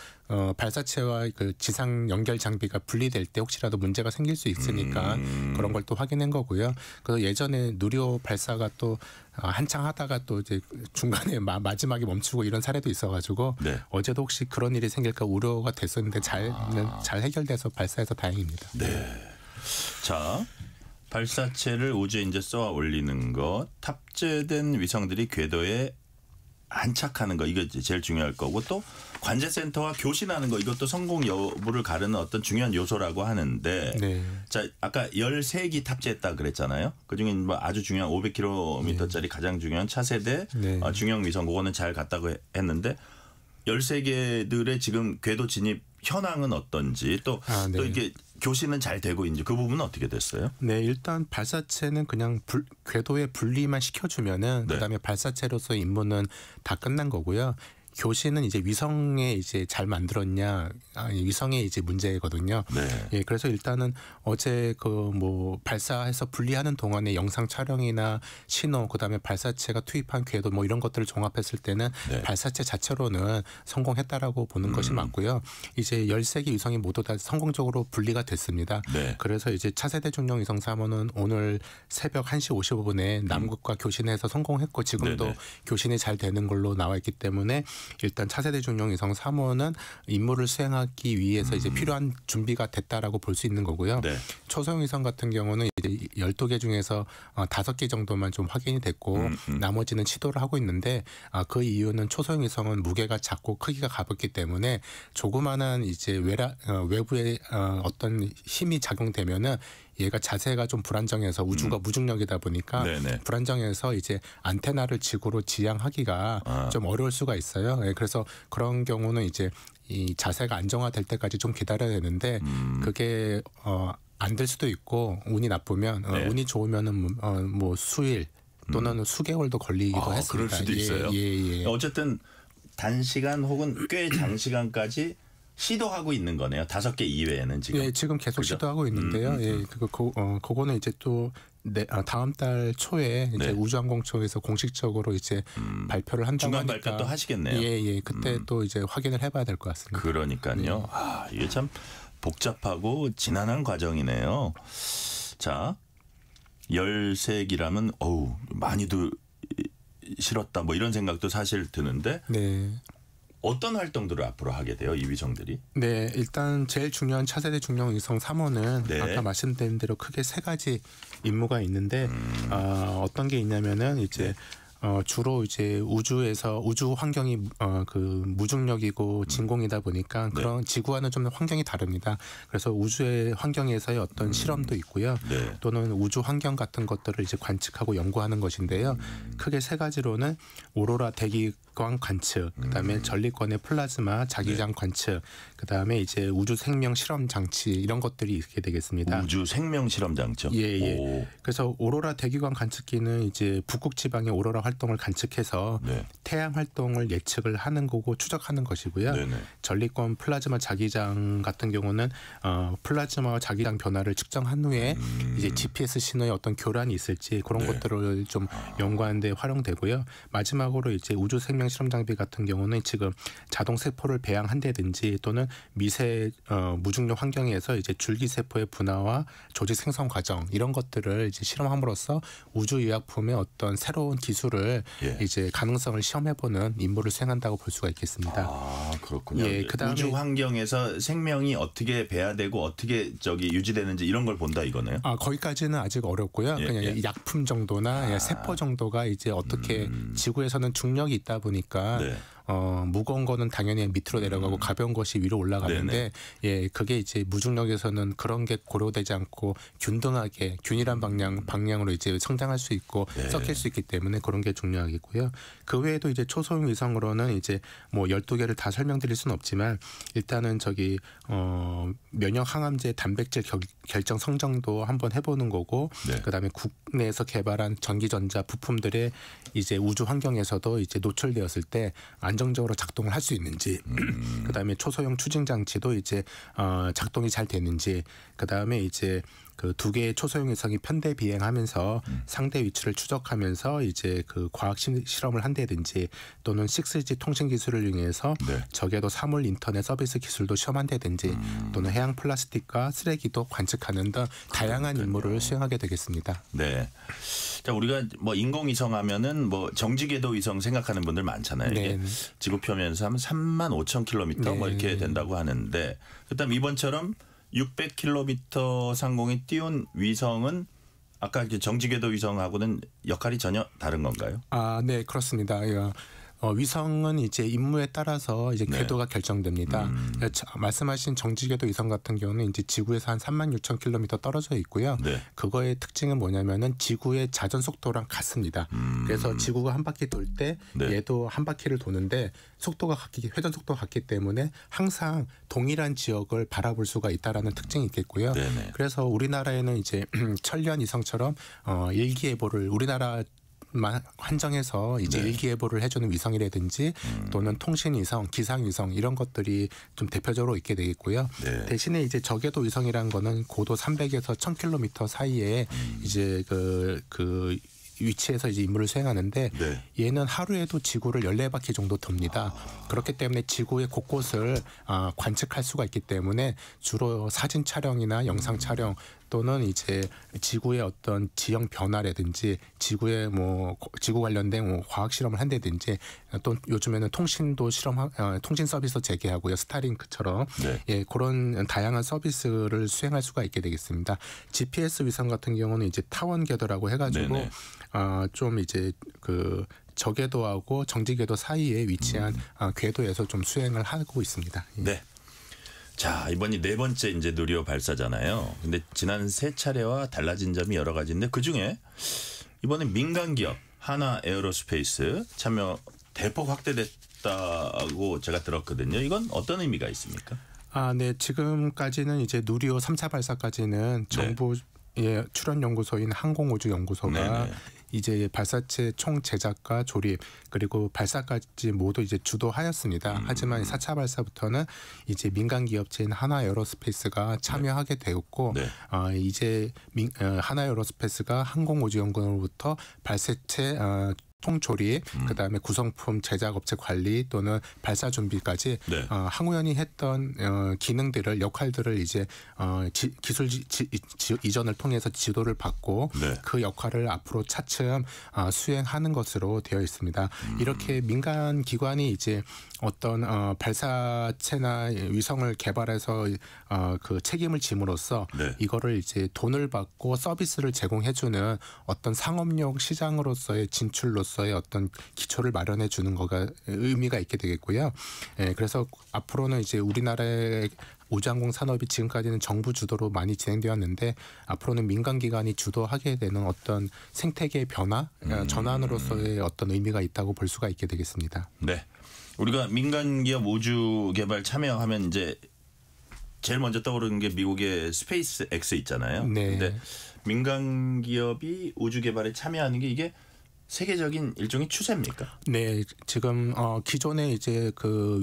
발사체와 그 지상 연결 장비가 분리될 때 혹시라도 문제가 생길 수 있으니까 그런 걸 또 확인한 거고요. 그래서 예전에 누리호 발사가 또 한창 하다가 또 이제 중간에 마지막에 멈추고 이런 사례도 있어가지고 어제도 혹시 그런 일이 생길까 우려가 됐었는데 잘 해결돼서 발사해서 다행입니다. 자, 발사체를 우주에 이제 쏘아 올리는 것, 탑재된 위성들이 궤도에 안착하는 거 이거 제일 중요할 거고 또 관제센터와 교신하는 거 이것도 성공 여부를 가르는 어떤 중요한 요소라고 하는데 자 아까 13기 탑재했다 그랬잖아요. 그중에 아주 중요한 500km짜리 가장 중요한 차세대 중형 위성 그거는 잘 갔다고 했는데 13개들의 지금 궤도 진입 현황은 어떤지 또 이게 교신은 잘 되고 있는지 그 부분은 어떻게 됐어요? 일단 발사체는 그냥 궤도에 분리만 시켜주면은 그다음에 발사체로서의 임무는 다 끝난 거고요. 교신은 이제 위성에 이제 잘 만들었냐, 위성의 이제 문제거든요. 그래서 일단은 어제 발사해서 분리하는 동안에 영상 촬영이나 신호, 그다음에 발사체가 투입한 궤도 이런 것들을 종합했을 때는 발사체 자체로는 성공했다라고 보는 것이 맞고요. 이제 13개 위성이 모두 다 성공적으로 분리가 됐습니다. 그래서 이제 차세대 중형 위성 3호는 오늘 새벽 1시 55분에 남극과 교신해서 성공했고 지금도 교신이 잘 되는 걸로 나와 있기 때문에 일단 차세대 중형 위성 3호는 임무를 수행하기 위해서 이제 필요한 준비가 됐다라고 볼 수 있는 거고요. 네. 초소형 위성 같은 경우는 이제 12개 중에서 5개 정도만 좀 확인이 됐고 나머지는 시도를 하고 있는데 그 이유는 초소형 위성은 무게가 작고 크기가 가볍기 때문에 조그마한 이제 외부에 어떤 힘이 작용되면은 얘가 자세가 좀 불안정해서 우주가 무중력이다 보니까 네네. 불안정해서 이제 안테나를 지구로 지향하기가 좀 어려울 수가 있어요. 예, 그래서 그런 경우는 이제 이 자세가 안정화될 때까지 좀 기다려야 되는데 그게 안 될 수도 있고 운이 나쁘면 네. 운이 좋으면은 뭐 수일 또는 수개월도 걸리기도 했습니다. 그럴 수도 있어요. 예. 어쨌든 단시간 혹은 꽤 장시간까지 시도하고 있는 거네요. 5개 이외에는 지금. 예, 지금 계속 그죠? 시도하고 있는데요. 예, 그거는 이제 또 다음 달 초에 이제 네. 우주항공청에서 공식적으로 이제 발표를 한다고 중간 하니까 발표 또 하시겠네요. 예, 그때 또 이제 확인을 해봐야 될 것 같습니다. 그러니까요. 이게 참 복잡하고 지난한 과정이네요. 자, 13기라면 많이도 실었다 뭐 이런 생각도 사실 드는데 네. 어떤 활동들을 앞으로 하게 돼요, 이 위성들이? 네, 일단 제일 중요한 차세대 중형 위성 3호는 네. 아까 말씀드린 대로 크게 3가지 임무가 있는데 어떤 게 있냐면은 이제 주로 이제 우주에서 우주 환경이 그 무중력이고 진공이다 보니까 그런 지구와는 좀 환경이 다릅니다. 그래서 우주의 환경에서의 어떤 실험도 있고요. 네. 또는 우주 환경 같은 것들을 이제 관측하고 연구하는 것인데요. 크게 3가지로는 오로라 대기광 관측, 그다음에 전리권의 플라즈마 자기장 관측, 그다음에 이제 우주 생명 실험 장치 이런 것들이 있게 되겠습니다. 우주 생명 실험 장치요? 예. 그래서 오로라 대기광 관측기는 이제 북극 지방의 오로라 활동을 관측해서 태양 활동을 예측을 하는 거고 추적하는 것이고요. 네네. 전리권 플라즈마 자기장 같은 경우는 플라즈마와 자기장 변화를 측정한 후에 이제 GPS 신호의 어떤 교란이 있을지 그런 것들을 좀 연구하는 데 활용되고요. 마지막으로 이제 우주 생명 실험 장비 같은 경우는 지금 자동 세포를 배양한다든지 또는 미세 무중력 환경에서 이제 줄기세포의 분화와 조직 생성 과정 이런 것들을 이제 실험함으로써 우주의약품의 어떤 새로운 기술을 이제 가능성을 시험해보는 임무를 수행한다고 볼 수가 있겠습니다. 그렇군요. 예, 그다음에 우주 환경에서 생명이 어떻게 배야되고 어떻게 유지되는지 이런 걸 본다 이거네요. 거기까지는 아직 어렵고요. 그냥 약품 정도나 세포 정도가 이제 어떻게 지구에서는 중력이 있다 보니까 무거운 거는 당연히 밑으로 내려가고 가벼운 것이 위로 올라가는데 그게 이제 무중력에서는 그런 게 고려되지 않고 균등하게 균일한 방향으로 이제 성장할 수 있고 섞일 수 있기 때문에 그런 게 중요하겠고요. 그 외에도 이제 초소형 위성으로는 이제 뭐 12개를 다 설명드릴 수는 없지만 일단은 면역 항암제 단백질 결정 성장도 한번 해보는 거고 그다음에 국내에서 개발한 전기전자 부품들의 이제 우주 환경에서도 이제 노출되었을 때 안정적으로 작동을 할 수 있는지, 그다음에 초소형 추진 장치도 이제 작동이 잘 되는지, 그다음에 이제 그 2개의 초소형 위성이 편대 비행하면서 상대 위치를 추적하면서 이제 그 과학 실험을 한다든지 또는 6G 통신 기술을 이용해서 적에도 사물 인터넷 서비스 기술도 시험한다든지 또는 해양 플라스틱과 쓰레기도 관측하는 등 다양한 임무를 수행하게 되겠습니다. 네. 자, 우리가 뭐 인공위성 하면은 뭐 정지궤도 위성 생각하는 분들 많잖아요. 이게 지구 표면에서 하면 35,000km 뭐 이렇게 된다고 하는데, 그다음 이번처럼 600km 상공에 띄운 위성은 아까 정지궤도 위성하고는 역할이 전혀 다른 건가요? 네, 그렇습니다. 위성은 이제 임무에 따라서 이제 궤도가 결정됩니다. 말씀하신 정지궤도 위성 같은 경우는 이제 지구에서 한 36,000km 떨어져 있고요. 그거의 특징은 뭐냐면은 지구의 자전 속도랑 같습니다. 그래서 지구가 한 바퀴 돌 때 얘도 한 바퀴를 도는데 회전 속도가 같기 때문에 항상 동일한 지역을 바라볼 수가 있다라는 특징이 있겠고요. 그래서 우리나라에는 이제 천리안 위성처럼 일기예보를 우리나라 한정해서 이제 일기예보를 해주는 위성이라든지 또는 통신위성, 기상위성 이런 것들이 좀 대표적으로 있게 되겠고요. 대신에 이제 저궤도 위성이라는 거는 고도 300에서 1000km 사이에 이제 그 위치에서 이제 임무를 수행하는데 얘는 하루에도 지구를 14바퀴 정도 돕니다. 그렇기 때문에 지구의 곳곳을 관측할 수가 있기 때문에 주로 사진 촬영이나 영상 촬영 또는 이제 지구의 어떤 지형 변화라든지 지구의 지구 관련된 과학 실험을 한다든지 또 요즘에는 통신도 통신 서비스 재개하고요. 스타링크처럼 예, 그런 다양한 서비스를 수행할 수가 있게 되겠습니다. GPS 위성 같은 경우는 이제 타원 궤도라고 해가지고 좀 이제 그 저궤도하고 정지궤도 사이에 위치한 궤도에서 좀 수행을 하고 있습니다. 예. 네. 자, 이번이 4번째 이제 누리호 발사잖아요. 근데 지난 3차례와 달라진 점이 여러 가지인데 그중에 이번에 민간 기업 하나 에어로스페이스 참여 대폭 확대됐다고 제가 들었거든요. 이건 어떤 의미가 있습니까? 네. 지금까지는 이제 누리호 3차 발사까지는 정부의 출원 연구소인 항공우주연구소가 이제 발사체 총 제작과 조립 그리고 발사까지 모두 이제 주도하였습니다. 하지만 4차 발사부터는 이제 민간 기업체인 하나 에어로스페이스가 참여하게 되었고 이제 하나 에어로스페이스가 항공우주연구소로부터 발사체 총조립, 그다음에 구성품 제작업체 관리 또는 발사 준비까지 항우연이 했던 기능들을 역할들을 이제 기술 이전을 통해서 지도를 받고 그 역할을 앞으로 차츰 수행하는 것으로 되어 있습니다. 이렇게 민간 기관이 이제 어떤 발사체나 위성을 개발해서 그 책임을 짐으로써 이거를 이제 돈을 받고 서비스를 제공해주는 어떤 상업용 시장으로서의 진출로서의 어떤 기초를 마련해 주는 거가 의미가 있게 되겠고요. 예, 그래서 앞으로는 이제 우리나라의 우주항공 산업이 지금까지는 정부 주도로 많이 진행되었는데 앞으로는 민간 기관이 주도하게 되는 어떤 생태계의 변화, 전환으로서의 어떤 의미가 있다고 볼 수가 있게 되겠습니다. 네. 우리가 민간 기업 우주 개발 참여하면 이제 제일 먼저 떠오르는 게 미국의 스페이스 X 있잖아요. 근데 민간 기업이 우주 개발에 참여하는 게 이게 세계적인 일종의 추세입니까? 네, 지금 기존에 이제 그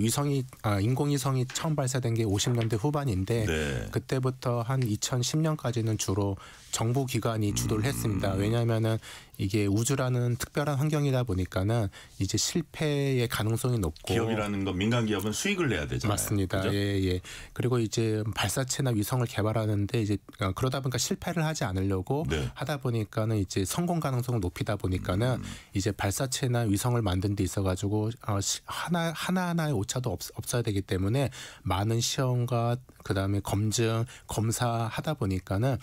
인공위성이 처음 발사된 게 50년대 후반인데 그때부터 한 2010년까지는 주로 정부 기관이 주도를 했습니다. 왜냐하면은 이게 우주라는 특별한 환경이다 보니까는 이제 실패의 가능성이 높고 기업이라는 건 민간 기업은 수익을 내야 되잖아요. 맞습니다. 그죠? 예. 그리고 이제 발사체나 위성을 개발하는데 이제 그러다 보니까 실패를 하지 않으려고 하다 보니까는 이제 성공 가능성을 높이다 보니까는 이제 발사체나 위성을 만든 데 있어 가지고 하나하나의 오차도 없어야 되기 때문에 많은 시험과 그다음에 검증, 검사하다 보니까는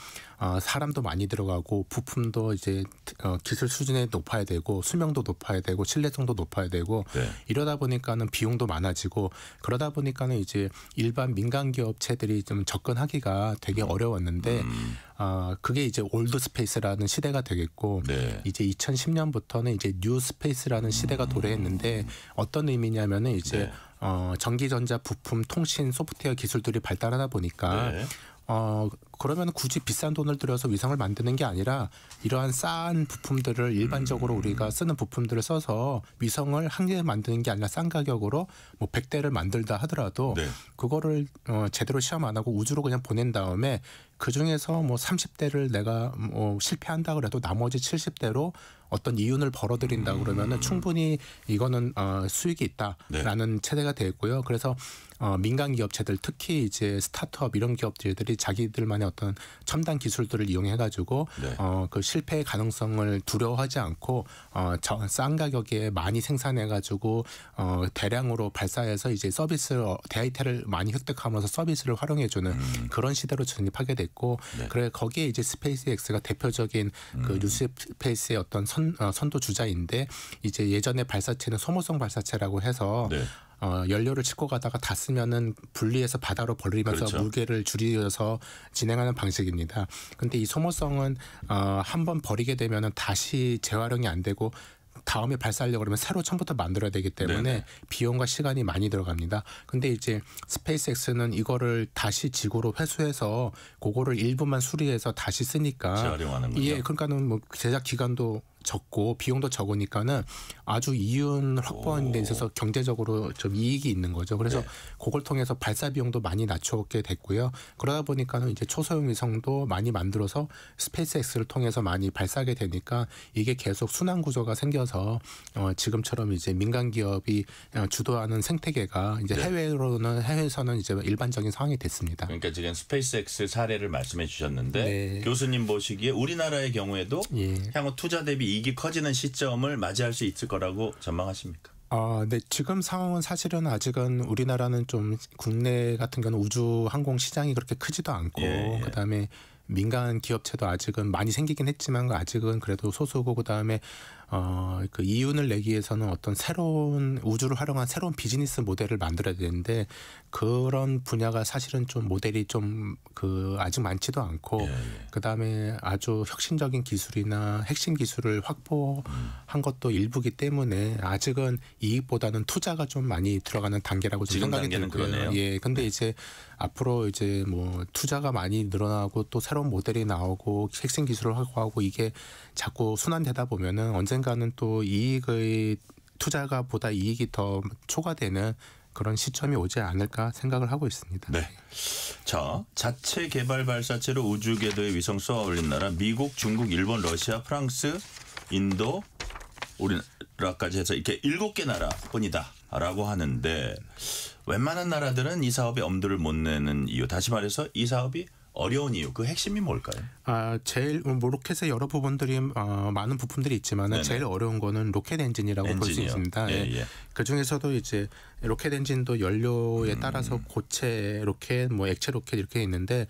사람도 많이 들어가고 부품도 이제 기술 수준이 높아야 되고 수명도 높아야 되고 신뢰성도 높아야 되고 이러다 보니까는 비용도 많아지고 그러다 보니까는 이제 일반 민간 기업체들이 좀 접근하기가 되게 어려웠는데 그게 이제 올드 스페이스라는 시대가 되겠고 이제 2010년부터는 이제 뉴 스페이스라는 시대가 도래했는데 어떤 의미냐면은 이제 전기전자 부품 통신 소프트웨어 기술들이 발달하다 보니까 그러면 굳이 비싼 돈을 들여서 위성을 만드는 게 아니라 이러한 싼 부품들을 일반적으로 우리가 쓰는 부품들을 써서 위성을 한 개 만드는 게 아니라 싼 가격으로 뭐 100대를 만들다 하더라도 그거를 제대로 시험 안 하고 우주로 그냥 보낸 다음에 그중에서 뭐 30대를 내가 뭐 실패한다 그래도 나머지 70대로 어떤 이윤을 벌어들인다 그러면은 충분히 이거는 수익이 있다라는 체제가 되었고요. 그래서 민간 기업체들 특히 이제 스타트업 이런 기업들이 자기들만의 어떤 첨단 기술들을 이용해가지고 그 실패의 가능성을 두려워하지 않고 싼 가격에 많이 생산해가지고 대량으로 발사해서 이제 서비스 데이터를 많이 획득하면서 서비스를 활용해주는 그런 시대로 진입하게 됐고 그래 거기에 이제 스페이스X가 대표적인 그 뉴스페이스의 어떤 선도 주자인데 이제 예전에 발사체는 소모성 발사체라고 해서 연료를 싣고 가다가 다 쓰면은 분리해서 바다로 버리면서 무게를 줄여서 진행하는 방식입니다. 근데 이 소모성은 한번 버리게 되면은 다시 재활용이 안 되고 다음에 발사하려고 그러면 새로 처음부터 만들어야 되기 때문에 비용과 시간이 많이 들어갑니다. 근데 이제 스페이스X는 이거를 다시 지구로 회수해서 그거를 일부만 수리해서 다시 쓰니까 재활용하는 거죠. 그러니까는 뭐 제작 기간도 적고 비용도 적으니까는 아주 이윤 확보하는 데 있어서 경제적으로 좀 이익이 있는 거죠. 그래서 그걸 통해서 발사 비용도 많이 낮추게 됐고요. 그러다 보니까는 이제 초소형 위성도 많이 만들어서 스페이스X를 통해서 많이 발사하게 되니까 이게 계속 순환 구조가 생겨서 지금처럼 이제 민간 기업이 주도하는 생태계가 이제 해외에서는 이제 일반적인 상황이 됐습니다. 그러니까 지금 스페이스X 사례를 말씀해 주셨는데 교수님 보시기에 우리나라의 경우에도 향후 투자 대비 이익이 커지는 시점을 맞이할 수 있을 거라고 전망하십니까? 네. 지금 상황은 사실은 아직은 우리나라는 좀 국내 같은 경우는 우주 항공 시장이 그렇게 크지도 않고 그다음에 민간 기업체도 아직은 많이 생기긴 했지만 아직은 그래도 소수고 그다음에 그 이윤을 내기 위해서는 어떤 새로운 우주를 활용한 새로운 비즈니스 모델을 만들어야 되는데 그런 분야가 사실은 좀 모델이 좀 아직 많지도 않고 그다음에 아주 혁신적인 기술이나 핵심 기술을 확보한 것도 일부기 때문에 아직은 이익보다는 투자가 좀 많이 들어가는 단계라고 생각이 들고요. 근데 이제 앞으로 이제 뭐 투자가 많이 늘어나고 또 새로운 모델이 나오고 핵심 기술을 확보하고 이게 자꾸 순환되다 보면은 언젠가는 또 이익의 투자가 보다 이익이 더 초과되는 그런 시점이 오지 않을까 생각을 하고 있습니다. 네. 자, 자체 개발 발사체로 우주 궤도에 위성 쏘아 올린 나라 미국, 중국, 일본, 러시아, 프랑스, 인도, 우리나라까지 해서 이렇게 7개 나라뿐이다라고 하는데 웬만한 나라들은 이 사업에 엄두를 못 내는 이유, 다시 말해서 이 사업이 어려운 이유, 그 핵심이 뭘까요? 제일 뭐 로켓의 여러 부분들이 많은 부품들이 있지만 제일 어려운 거는 로켓 엔진이라고 볼 수 있습니다. 그 중에서도 이제 로켓 엔진도 연료에 따라서 고체 로켓, 뭐 액체 로켓 이렇게 있는데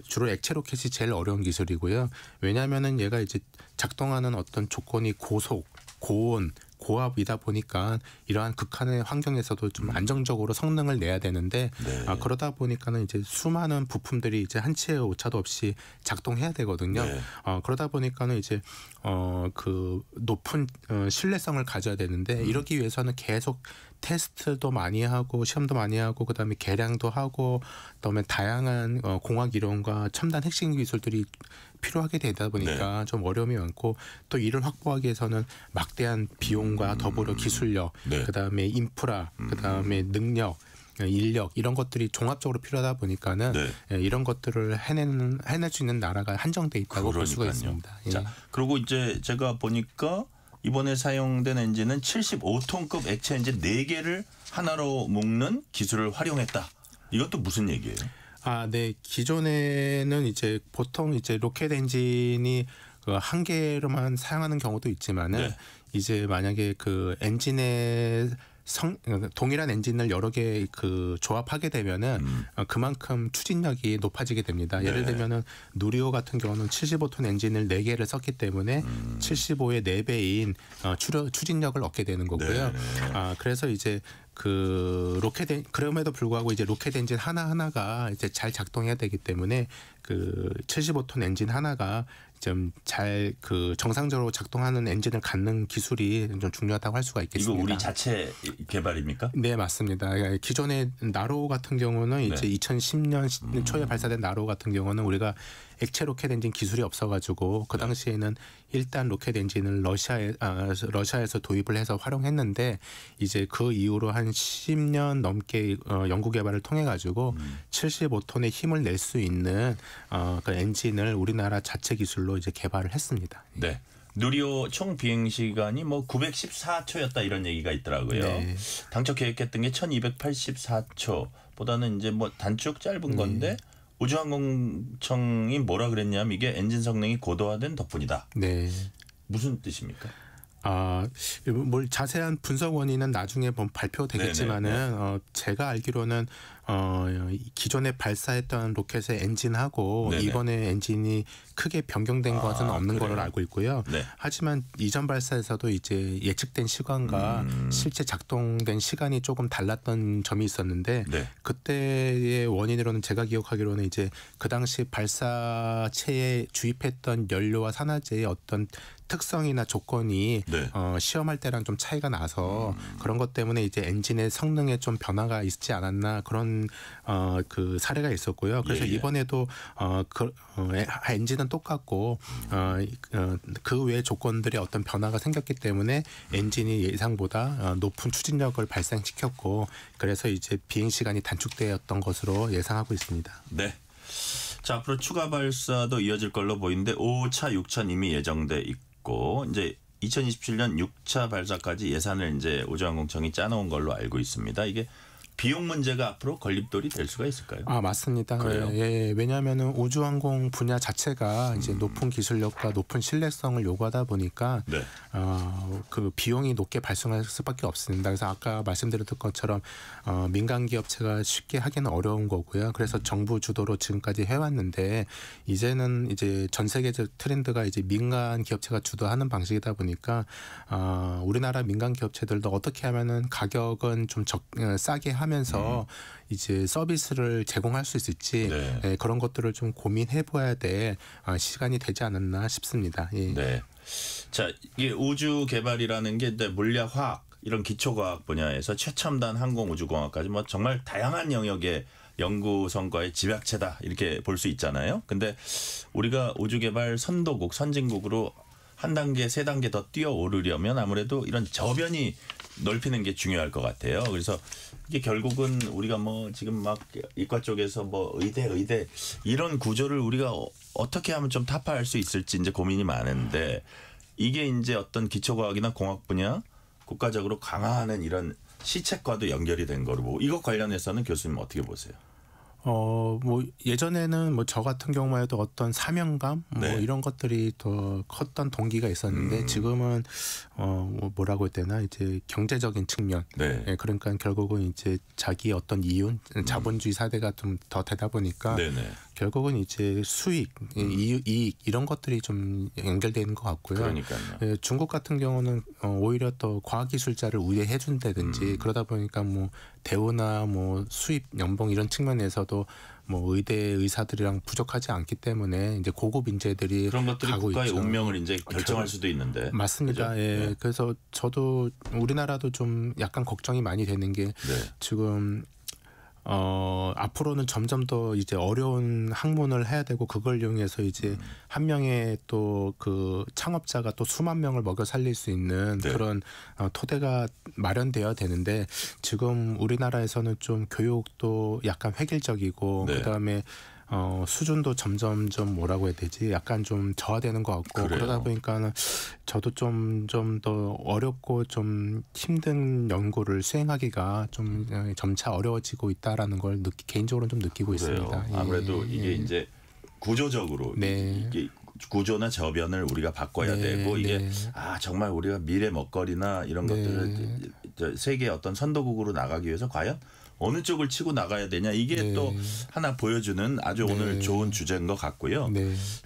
주로 액체 로켓이 제일 어려운 기술이고요. 왜냐하면은 얘가 이제 작동하는 어떤 조건이 고속, 고온, 고압이다 보니까 이러한 극한의 환경에서도 좀 안정적으로 성능을 내야 되는데 그러다 보니까는 이제 수많은 부품들이 이제 한치의 오차도 없이 작동해야 되거든요. 그러다 보니까는 이제 그 높은 신뢰성을 가져야 되는데 이러기 위해서는 계속 테스트도 많이 하고 시험도 많이 하고 그다음에 개량도 하고 그다음에 다양한 공학 이론과 첨단 핵심 기술들이 필요하게 되다 보니까 좀 어려움이 많고 또 이를 확보하기 위해서는 막대한 비용과 더불어 기술력, 그다음에 인프라, 그다음에 능력, 인력 이런 것들이 종합적으로 필요하다 보니까는 이런 것들을 해낼 수 있는 나라가 한정돼 있다고 볼 수가 있습니다. 자, 그리고 이제 제가 보니까 이번에 사용된 엔진은 75톤급 액체 엔진 4개를 하나로 묶는 기술을 활용했다. 이것도 무슨 얘기예요? 네. 기존에는 이제 보통 이제 로켓 엔진이 한 개로만 사용하는 경우도 있지만은 이제 만약에 그 엔진의 동일한 엔진을 여러 개 조합하게 되면은 그만큼 추진력이 높아지게 됩니다. 예를 들면은 누리호 같은 경우는 75톤 엔진을 4개를 썼기 때문에 75의 4배인 추진력을 얻게 되는 거고요. 그래서 이제 그럼에도 불구하고 이제 로켓 엔진 하나하나가 이제 잘 작동해야 되기 때문에 75톤 엔진 하나가 좀 잘 정상적으로 작동하는 엔진을 갖는 기술이 좀 중요하다고 할 수가 있겠습니다. 이거 우리 자체 개발입니까? 네, 맞습니다. 기존의 나로 같은 경우는 이제 2010년 초에 발사된 나로 같은 경우는 우리가 액체 로켓 엔진 기술이 없어가지고 그 당시에는 일단 로켓 엔진을 러시아에서 도입을 해서 활용했는데 이제 그 이후로 한 10년 넘게 연구 개발을 통해 가지고 75톤의 힘을 낼 수 있는 그 엔진을 우리나라 자체 기술로 이제 개발을 했습니다. 네. 누리호 총 비행 시간이 뭐 914초였다 이런 얘기가 있더라고요. 당초 계획했던 게 1284초보다는 이제 뭐 단축 짧은 건데 우주항공청이 뭐라 그랬냐면 이게 엔진 성능이 고도화된 덕분이다. 무슨 뜻입니까? 뭘 자세한 분석 원인은 나중에 발표되겠지만은 제가 알기로는 기존에 발사했던 로켓의 엔진하고 이번에 엔진이 크게 변경된 것은 없는 걸로 알고 있고요. 하지만 이전 발사에서도 이제 예측된 시간과 실제 작동된 시간이 조금 달랐던 점이 있었는데 그때의 원인으로는 제가 기억하기로는 이제 그 당시 발사체에 주입했던 연료와 산화제의 어떤 특성이나 조건이 시험할 때랑 좀 차이가 나서 그런 것 때문에 이제 엔진의 성능에 좀 변화가 있지 않았나 그런 그 사례가 있었고요. 그래서 이번에도 엔진은 똑같고 그 외의 조건들이 어떤 변화가 생겼기 때문에 엔진이 예상보다 높은 추진력을 발생시켰고 그래서 이제 비행 시간이 단축되었던 것으로 예상하고 있습니다. 네. 자, 앞으로 추가 발사도 이어질 걸로 보이는데 5차, 6차 이미 예정돼 있고 이제 2027년 6차 발사까지 예산을 이제 우주항공청이 짜놓은 걸로 알고 있습니다. 이게 비용 문제가 앞으로 걸림돌이 될 수가 있을까요? 맞습니다. 그래요? 예, 왜냐하면은 우주항공 분야 자체가 이제 높은 기술력과 높은 신뢰성을 요구하다 보니까 그 비용이 높게 발생할 수밖에 없습니다. 그래서 아까 말씀드렸던 것처럼 민간 기업체가 쉽게 하기는 어려운 거고요. 그래서 정부 주도로 지금까지 해왔는데 이제는 이제 전 세계적 트렌드가 이제 민간 기업체가 주도하는 방식이다 보니까 우리나라 민간 기업체들도 어떻게 하면은 가격은 좀 싸게 하면서 이제 서비스를 제공할 수 있을지 그런 것들을 좀 고민해봐야 될 시간이 되지 않았나 싶습니다. 예. 네. 자, 이게 우주 개발이라는 게 물리학, 화학 이런 기초과학 분야에서 최첨단 항공우주공학까지 뭐 정말 다양한 영역의 연구 성과의 집약체다 이렇게 볼 수 있잖아요. 근데 우리가 우주 개발 선도국, 선진국으로 한 단계, 세 단계 더 뛰어오르려면 아무래도 이런 저변이 넓히는 게 중요할 것 같아요. 그래서 이게 결국은 우리가 뭐 지금 막 이과 쪽에서 뭐 의대 이런 구조를 우리가 어떻게 하면 좀 타파할 수 있을지 이제 고민이 많은데 이게 이제 어떤 기초과학이나 공학 분야 국가적으로 강화하는 이런 시책과도 연결이 된 거고 이것 관련해서는 교수님 어떻게 보세요? 뭐 예전에는 뭐 저 같은 경우만 해도 어떤 사명감 뭐 이런 것들이 더 컸던 동기가 있었는데 지금은 뭐라고 해야 되나 이제 경제적인 측면 그러니까 결국은 이제 자기 어떤 이윤 자본주의 사회가 좀 더 되다 보니까 결국은 이제 수익, 이익 이런 것들이 좀 연결되어 있는 것 같고요. 그러니까요. 중국 같은 경우는 오히려 더 과학기술자를 우회해 준다든지 그러다 보니까 뭐 대우나 뭐 수입 연봉 이런 측면에서도 뭐 의대 의사들이랑 부족하지 않기 때문에 이제 고급 인재들이 그런 것들이 가고 국가의 있죠. 운명을 이제 결정할 수도 있는데 맞습니다. 그죠? 예. 그래서 저도 우리나라도 좀 약간 걱정이 많이 되는 게 지금 앞으로는 점점 더 이제 어려운 학문을 해야 되고 그걸 이용해서 이제 한 명의 또 그 창업자가 또 수만 명을 먹여 살릴 수 있는 그런 토대가 마련되어야 되는데 지금 우리나라에서는 좀 교육도 약간 획일적이고 그다음에 수준도 점점점 뭐라고 해야 되지? 약간 좀 저하되는 것 같고 그러다 보니까는 저도 좀 더 어렵고 좀 힘든 연구를 수행하기가 좀 점차 어려워지고 있다라는 걸 개인적으로 좀 느끼고 있습니다. 아무래도 이게 이제 구조적으로 이게 구조나 저변을 우리가 바꿔야 되고 이게 정말 우리가 미래 먹거리나 이런 것들을 세계 어떤 선도국으로 나가기 위해서 과연 어느 쪽을 치고 나가야 되냐 이게 또 하나 보여주는 아주 오늘 좋은 주제인 것 같고요.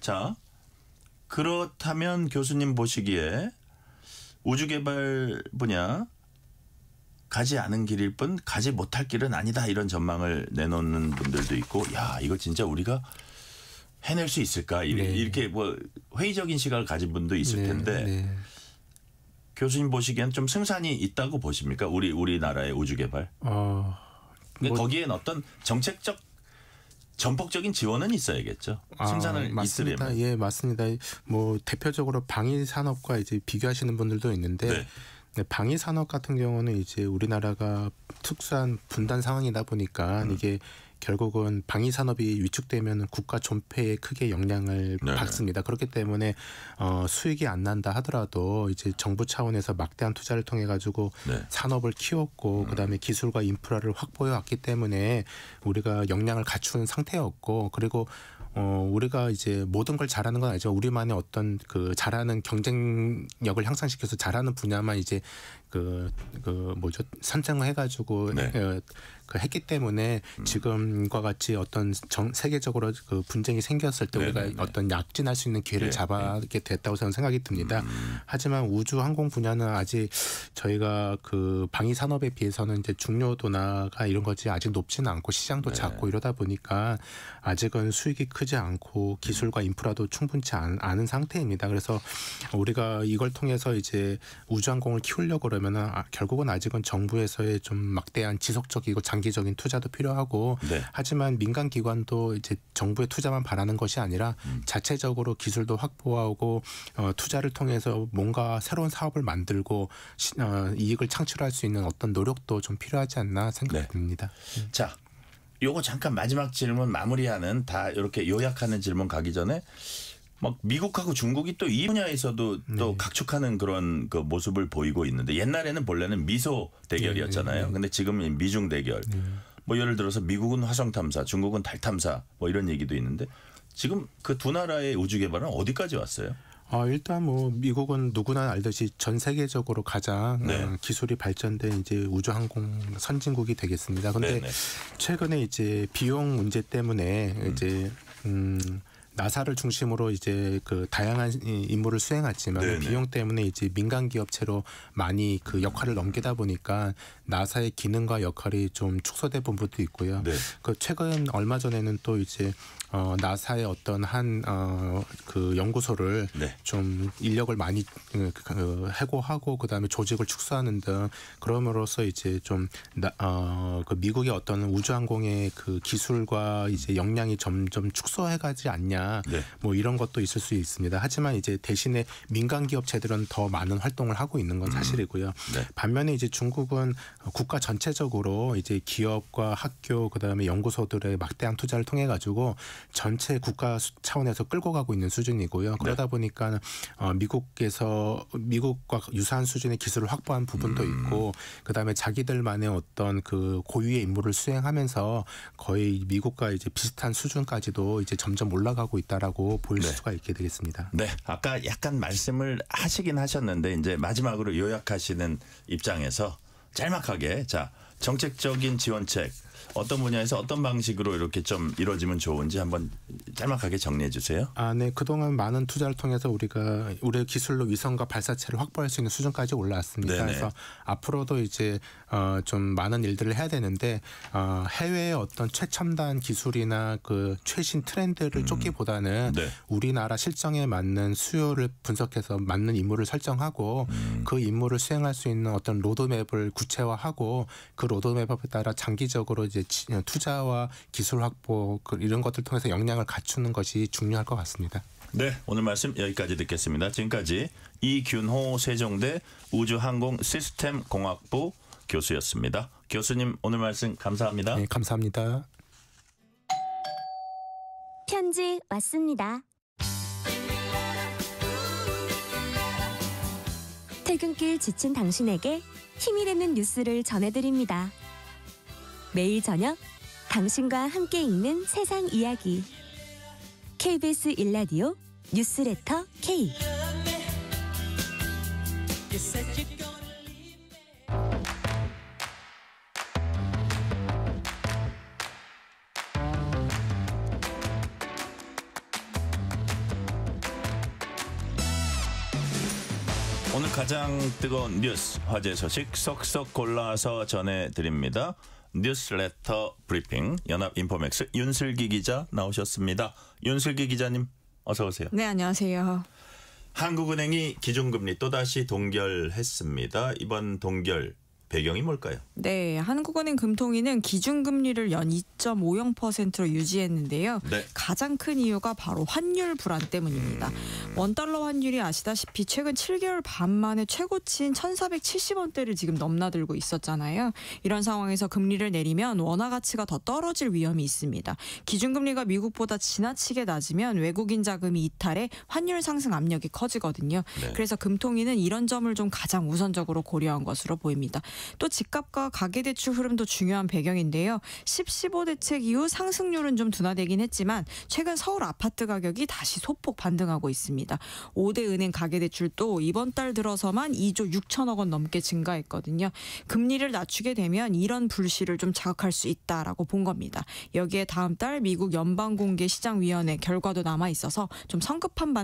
자, 그렇다면 교수님 보시기에 우주개발 분야 가지 않은 길일 뿐 가지 못할 길은 아니다 이런 전망을 내놓는 분들도 있고 야 이거 진짜 우리가 해낼 수 있을까 이렇게 뭐 회의적인 시각을 가진 분도 있을 텐데 교수님 보시기엔 좀 승산이 있다고 보십니까? 우리나라의 우주개발? 거기엔 어떤 정책적 전폭적인 지원은 있어야겠죠. 승산을 맞습니다. 있으려면. 예, 맞습니다. 뭐 대표적으로 방위 산업과 이제 비교하시는 분들도 있는데 방위 산업 같은 경우는 이제 우리나라가 특수한 분단 상황이다 보니까 이게 결국은 방위 산업이 위축되면 국가 존폐에 크게 영향을 받습니다. 그렇기 때문에 수익이 안 난다 하더라도 이제 정부 차원에서 막대한 투자를 통해 가지고 산업을 키웠고 그다음에 기술과 인프라를 확보해 왔기 때문에 우리가 역량을 갖춘 상태였고 그리고 우리가 이제 모든 걸 잘하는 건 아니죠. 우리만의 어떤 그 잘하는 경쟁력을 향상시켜서 잘하는 분야만 이제 선정을 해가지고 했기 때문에 지금과 같이 어떤 세계적으로 그 분쟁이 생겼을 때 우리가 어떤 약진할 수 있는 기회를 잡게 됐다고 저는 생각이 듭니다. 하지만 우주 항공 분야는 아직 저희가 그 방위 산업에 비해서는 이제 중요도나가 이런 것이 아직 높지는 않고 시장도 작고 이러다 보니까 아직은 수익이 크지 않고 기술과 인프라도 충분치 않은 상태입니다. 그래서 우리가 이걸 통해서 이제 우주 항공을 키우려고 그러면은 결국은 아직은 정부에서의 좀 막대한 지속적이고 장기적인 투자도 필요하고 하지만 민간 기관도 이제 정부의 투자만 바라는 것이 아니라 자체적으로 기술도 확보하고 투자를 통해서 뭔가 새로운 사업을 만들고 이익을 창출할 수 있는 어떤 노력도 좀 필요하지 않나 생각이 듭니다. 자, 요거 잠깐 마지막 질문 마무리하는 다 이렇게 요약하는 질문 가기 전에 막 미국하고 중국이 또 이 분야에서도 또 각축하는 그런 그 모습을 보이고 있는데 옛날에는 본래는 미소 대결이었잖아요. 근데 지금은 미중 대결. 뭐 예를 들어서 미국은 화성 탐사, 중국은 달 탐사 뭐 이런 얘기도 있는데 지금 그 두 나라의 우주 개발은 어디까지 왔어요? 일단 뭐 미국은 누구나 알듯이 전 세계적으로 가장 기술이 발전된 이제 우주 항공 선진국이 되겠습니다. 그런데 최근에 이제 비용 문제 때문에 이제 나사를 중심으로 이제 그 다양한 임무를 수행했지만 비용 때문에 이제 민간 기업체로 많이 그 역할을 넘기다 보니까 나사의 기능과 역할이 좀 축소된 부분도 있고요. 그 최근 얼마 전에는 또 이제 나사의 어떤 그 연구소를 좀 인력을 많이 해고하고 그다음에 조직을 축소하는 등 그럼으로써 이제 좀 그 미국의 어떤 우주항공의 그 기술과 이제 역량이 점점 축소해가지 않냐 뭐 이런 것도 있을 수 있습니다. 하지만 이제 대신에 민간 기업체들은 더 많은 활동을 하고 있는 건 사실이고요. 반면에 이제 중국은 국가 전체적으로 이제 기업과 학교 그다음에 연구소들의 막대한 투자를 통해 가지고 전체 국가 차원에서 끌고 가고 있는 수준이고요. 그러다 보니까 미국과 유사한 수준의 기술을 확보한 부분도 있고 그다음에 자기들만의 어떤 그 고유의 임무를 수행하면서 거의 미국과 이제 비슷한 수준까지도 이제 점점 올라가고 있다라고 보일 수가 있게 되겠습니다. 네, 아까 약간 말씀을 하시긴 하셨는데 이제 마지막으로 요약하시는 입장에서 짤막하게 자 정책적인 지원책 어떤 분야에서 어떤 방식으로 이렇게 좀 이루어지면 좋은지 한번 짤막하게 정리해 주세요. 네. 그동안 많은 투자를 통해서 우리가 우리의 기술로 위성과 발사체를 확보할 수 있는 수준까지 올라왔습니다. 그래서 앞으로도 이제 좀 많은 일들을 해야 되는데 해외의 어떤 최첨단 기술이나 그 최신 트렌드를 쫓기보다는 우리나라 실정에 맞는 수요를 분석해서 맞는 임무를 설정하고 그 임무를 수행할 수 있는 어떤 로드맵을 구체화하고 그 로드맵에 따라 장기적으로 이제 투자와 기술 확보 이런 것들 통해서 역량을 갖추는 것이 중요할 것 같습니다. 네, 오늘 말씀 여기까지 듣겠습니다. 지금까지 이균호 세종대 우주항공시스템공학부 교수였습니다. 교수님 오늘 말씀 감사합니다. 네, 감사합니다. 편지 왔습니다. 퇴근길 지친 당신에게 힘이 되는 뉴스를 전해드립니다. 매일 저녁 당신과 함께 읽는 세상 이야기 KBS 1라디오 뉴스레터 K 오늘 가장 뜨거운 뉴스, 화제 소식 쏙쏙 골라서 전해드립니다. 뉴스레터 브리핑 연합인포맥스 윤슬기 기자 나오셨습니다. 윤슬기 기자님 어서 오세요. 네, 안녕하세요. 한국은행이 기준금리 또다시 동결했습니다. 이번 동결 배경이 뭘까요? 네, 한국은행 금통위는 기준금리를 연 2.50%로 유지했는데요. 가장 큰 이유가 바로 환율 불안 때문입니다. 원달러 환율이 아시다시피 최근 7개월 반 만에 최고치인 1,470원대를 지금 넘나들고 있었잖아요. 이런 상황에서 금리를 내리면 원화 가치가 더 떨어질 위험이 있습니다. 기준금리가 미국보다 지나치게 낮으면 외국인 자금이 이탈해 환율 상승 압력이 커지거든요. 그래서 금통위는 이런 점을 좀 가장 우선적으로 고려한 것으로 보입니다. 또 집값과 가계대출 흐름도 중요한 배경인데요. 10.15 대책 이후 상승률은 좀 둔화되긴 했지만 최근 서울 아파트 가격이 다시 소폭 반등하고 있습니다. 5대 은행 가계대출도 이번 달 들어서만 2조 6천억 원 넘게 증가했거든요. 금리를 낮추게 되면 이런 불씨를 좀 자극할 수 있다라고 본 겁니다. 여기에 다음 달 미국 연방공개시장위원회 결과도 남아 있어서 좀 성급한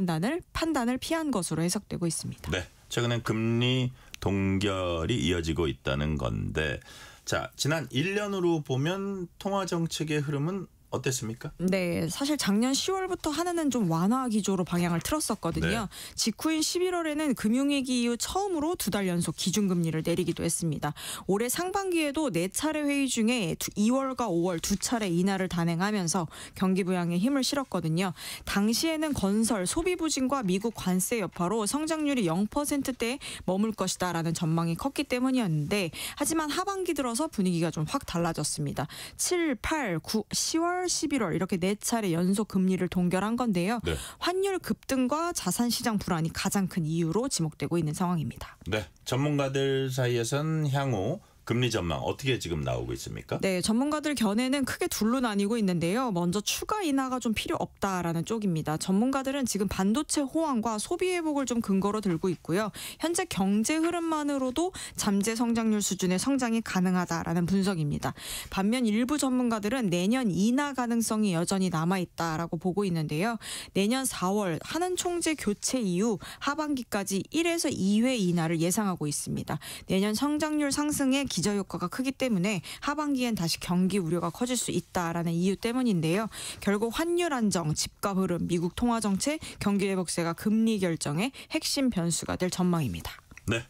판단을 피한 것으로 해석되고 있습니다. 네, 최근엔 금리 동결이 이어지고 있다는 건데, 자, 지난 1년으로 보면 통화 정책의 흐름은 어땠습니까? 네, 사실 작년 10월부터 하나는 좀 완화 기조로 방향을 틀었었거든요. 네. 직후인 11월에는 금융위기 이후 처음으로 2달 연속 기준금리를 내리기도 했습니다. 올해 상반기에도 4차례 회의 중에 2월과 5월 2차례 인하를 단행하면서 경기 부양에 힘을 실었거든요. 당시에는 건설, 소비 부진과 미국 관세 여파로 성장률이 0%대에 머물 것이다라는 전망이 컸기 때문이었는데, 하지만 하반기 들어서 분위기가 좀 확 달라졌습니다. 7, 8, 9, 10월 11월 이렇게 4차례 연속 금리를 동결한 건데요. 네. 환율 급등과 자산시장 불안이 가장 큰 이유로 지목되고 있는 상황입니다. 네, 전문가들 사이에선 향후 금리 전망 어떻게 지금 나오고 있습니까? 네, 전문가들 견해는 크게 둘로 나뉘고 있는데요. 먼저 추가 인하가 좀 필요 없다라는 쪽입니다. 전문가들은 지금 반도체 호황과 소비 회복을 좀 근거로 들고 있고요. 현재 경제 흐름만으로도 잠재 성장률 수준의 성장이 가능하다라는 분석입니다. 반면 일부 전문가들은 내년 인하 가능성이 여전히 남아있다라고 보고 있는데요. 내년 4월 하는 총재 교체 이후 하반기까지 1에서 2회 인하를 예상하고 있습니다. 내년 성장률 상승에 기저효과가 크기 때문에 하반기엔 다시 경기 우려가 커질 수 있다라는 이유 때문인데요. 결국 환율 안정, 집값 흐름, 미국 통화 정책, 경기 회복세가 금리 결정의 핵심 변수가 될 전망입니다. 네.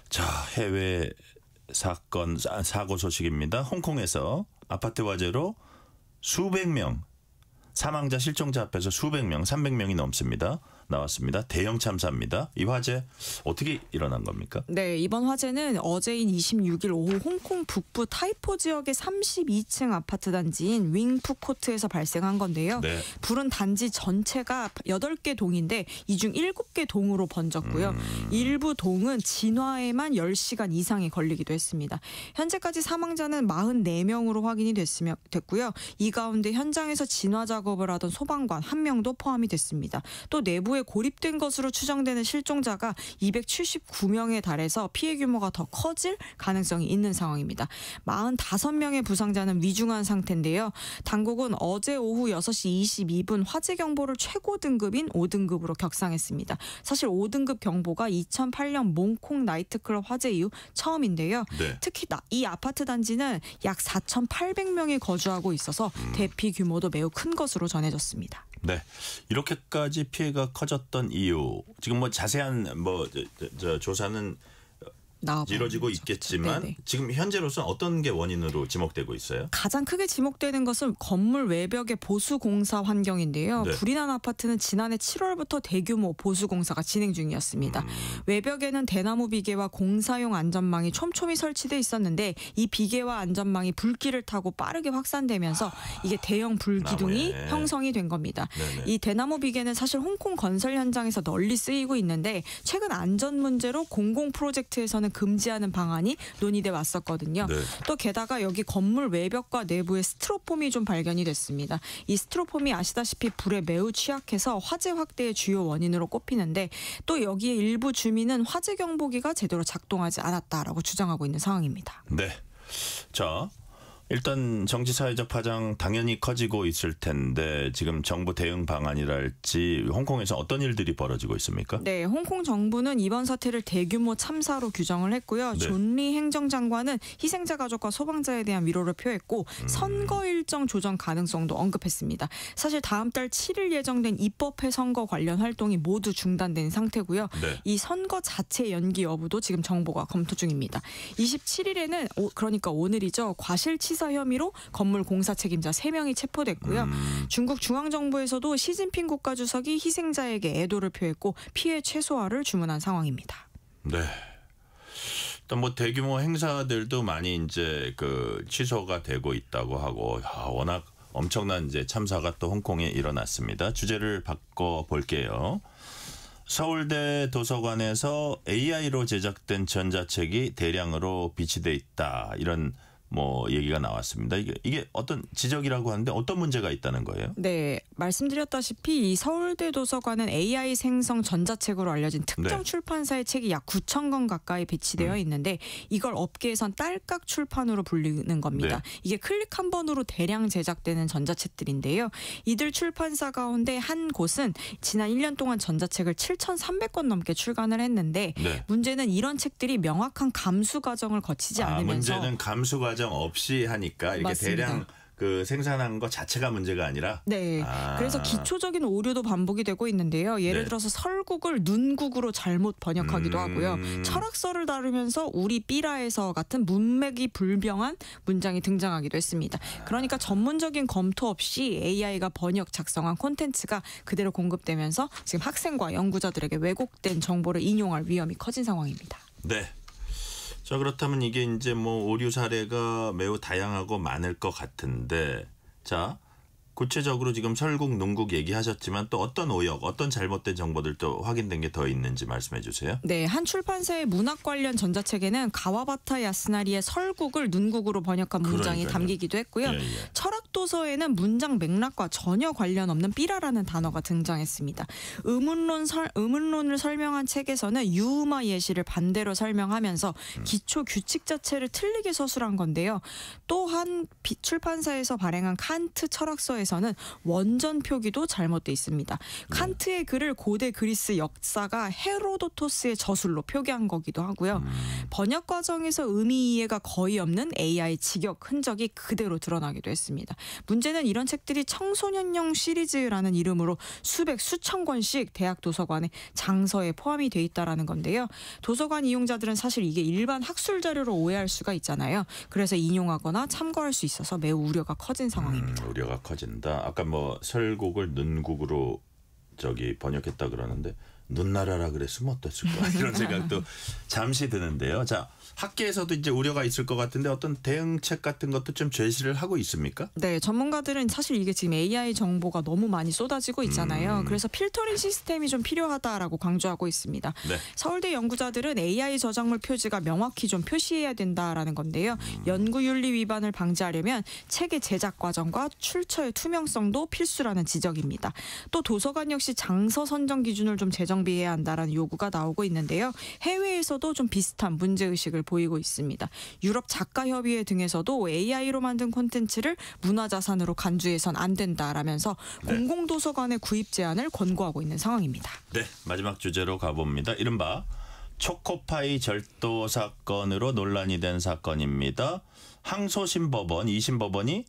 자, 해외 사고 소식입니다. 홍콩에서 아파트 화재로 수백 명, 사망자 실종자 합해서 수백 명, 300명이 넘습니다. 나왔습니다. 대형 참사입니다. 이 화재 어떻게 일어난 겁니까? 네, 이번 화재는 어제인 26일 오후 홍콩 북부 타이포 지역의 32층 아파트 단지인 윙푸코트에서 발생한 건데요. 네. 불은 단지 전체가 8개 동인데 이 중 7개 동으로 번졌고요. 일부 동은 진화에만 10시간 이상이 걸리기도 했습니다. 현재까지 사망자는 44명으로 확인이 됐고요. 이 가운데 현장에서 진화 작업을 하던 소방관 1명도 포함이 됐습니다. 또 내부에 고립된 것으로 추정되는 실종자가 279명에 달해서 피해 규모가 더 커질 가능성이 있는 상황입니다. 45명의 부상자는 위중한 상태인데요. 당국은 어제 오후 6시 22분 화재 경보를 최고 등급인 5등급으로 격상했습니다. 사실 5등급 경보가 2008년 몽콩 나이트클럽 화재 이후 처음인데요. 네. 특히 이 아파트 단지는 약 4,800명이 거주하고 있어서 대피 규모도 매우 큰 것으로 전해졌습니다. 네, 이렇게까지 피해가 커졌던 이유 지금 뭐 자세한 조사는 이루어지고 있겠지만 네네. 지금 현재로서는 어떤 게 원인으로 지목되고 있어요? 가장 크게 지목되는 것은 건물 외벽의 보수 공사 환경인데요. 네. 불이 난 아파트는 지난해 7월부터 대규모 보수 공사가 진행 중이었습니다. 외벽에는 대나무 비계와 공사용 안전망이 촘촘히 설치돼 있었는데 이 비계와 안전망이 불길을 타고 빠르게 확산되면서 이게 대형 불기둥이 나무에. 형성이 된 겁니다. 네네. 이 대나무 비계는 사실 홍콩 건설 현장에서 널리 쓰이고 있는데 최근 안전 문제로 공공 프로젝트에서는 금지하는 방안이 논의돼 왔었거든요. 네. 또 게다가 여기 건물 외벽과 내부에 스티로폼이 좀 발견이 됐습니다. 이 스티로폼이 아시다시피 불에 매우 취약해서 화재 확대의 주요 원인으로 꼽히는데 또 여기에 일부 주민은 화재 경보기가 제대로 작동하지 않았다라고 주장하고 있는 상황입니다. 네. 자, 일단 정치 사회적 파장 당연히 커지고 있을 텐데 지금 정부 대응 방안이랄지 홍콩에서 어떤 일들이 벌어지고 있습니까? 네, 홍콩 정부는 이번 사태를 대규모 참사로 규정을 했고요. 네. 존 리 행정장관은 희생자 가족과 소방자에 대한 위로를 표했고 선거 일정 조정 가능성도 언급했습니다. 사실 다음 달 7일 예정된 입법회 선거 관련 활동이 모두 중단된 상태고요. 네. 이 선거 자체 연기 여부도 지금 정부가 검토 중입니다. 27일에는 그러니까 오늘이죠. 과실치사 혐의로 건물 공사 책임자 3명이 체포됐고요. 중국 중앙정부에서도 시진핑 국가주석이 희생자에게 애도를 표했고 피해 최소화를 주문한 상황입니다. 네. 일단 뭐 대규모 행사들도 많이 이제 취소가 되고 있다고 하고 워낙 엄청난 이제 참사가 또 홍콩에 일어났습니다. 주제를 바꿔 볼게요. 서울대 도서관에서 AI로 제작된 전자책이 대량으로 비치돼 있다. 이런 얘기가 나왔습니다. 이게 어떤 지적이라고 하는데 어떤 문제가 있다는 거예요? 네, 말씀드렸다시피 이 서울대 도서관은 AI 생성 전자책으로 알려진 특정 출판사의 책이 약 9,000권 가까이 배치되어 있는데 이걸 업계에선 딸깍 출판으로 불리는 겁니다. 이게 클릭 한 번으로 대량 제작되는 전자책들인데요. 이들 출판사 가운데 한 곳은 지난 1년 동안 전자책을 7,300권 넘게 출간을 했는데 문제는 이런 책들이 명확한 감수 과정을 거치지 않으면서 문제는 감수 과정 없이 하니까 이렇게 맞습니다. 대량 생산한 것 자체가 문제가 아니라 그래서 기초적인 오류도 반복이 되고 있는데요. 예를 들어서 설국을 눈국으로 잘못 번역하기도 하고요. 철학서를 다루면서 우리 삐라에서 같은 문맥이 불명한 문장이 등장하기도 했습니다. 그러니까 전문적인 검토 없이 AI가 번역 작성한 콘텐츠가 그대로 공급되면서 지금 학생과 연구자들에게 왜곡된 정보를 인용할 위험이 커진 상황입니다. 네. 자, 그렇다면 이게 이제 오류 사례가 매우 다양하고 많을 것 같은데, 자, 구체적으로 지금 설국, 눈국 얘기하셨지만 또 어떤 오역, 어떤 잘못된 정보들도 확인된 게 더 있는지 말씀해 주세요. 네, 한 출판사의 문학 관련 전자책에는 가와바타 야스나리의 설국을 눈국으로 번역한 문장이 담기기도 했고요. 철학 도서에는 문장 맥락과 전혀 관련 없는 삐라라는 단어가 등장했습니다. 의문론을 설명한 책에서는 유음화 예시를 반대로 설명하면서 기초 규칙 자체를 틀리게 서술한 건데요. 또한 출판사에서 발행한 칸트 철학서에서는 원전 표기도 잘못돼 있습니다. 칸트의 글을 고대 그리스 역사가 헤로도토스의 저술로 표기한 거기도 하고요. 번역 과정에서 의미 이해가 거의 없는 AI 직역 흔적이 그대로 드러나기도 했습니다. 문제는 이런 책들이 청소년용 시리즈라는 이름으로 수천 권씩 대학 도서관에 장서에 포함이 돼 있다라는 건데요. 도서관 이용자들은 사실 이게 일반 학술 자료로 오해할 수가 있잖아요. 그래서 인용하거나 참고할 수 있어서 매우 우려가 커진 상황입니다. 우려가 커진다. 아까 눈국을 눈국으로 번역했다 그러는데 눈나라라 그랬으면 어땠을까 이런 생각도 잠시 드는데요. 자, 학계에서도 이제 우려가 있을 것 같은데 어떤 대응책 같은 것도 좀 제시를 하고 있습니까? 네, 전문가들은 사실 이게 지금 AI 정보가 너무 많이 쏟아지고 있잖아요. 그래서 필터링 시스템이 좀 필요하다라고 강조하고 있습니다. 서울대 연구자들은 AI 저작물 표지가 명확히 좀 표시해야 된다라는 건데요. 연구윤리 위반을 방지하려면 책의 제작 과정과 출처의 투명성도 필수라는 지적입니다. 또 도서관 역시 장서 선정 기준을 좀 재정비해야 한다라는 요구가 나오고 있는데요. 해외에서도 좀 비슷한 문제의식을 보이고 있습니다. 유럽 작가협의회 등에서도 AI로 만든 콘텐츠를 문화자산으로 간주해선 안 된다라면서 공공도서관의 구입 제한을 권고하고 있는 상황입니다. 네, 마지막 주제로 가봅니다. 이른바 초코파이 절도 사건으로 논란이 된 사건입니다. 항소심 법원, 2심 법원이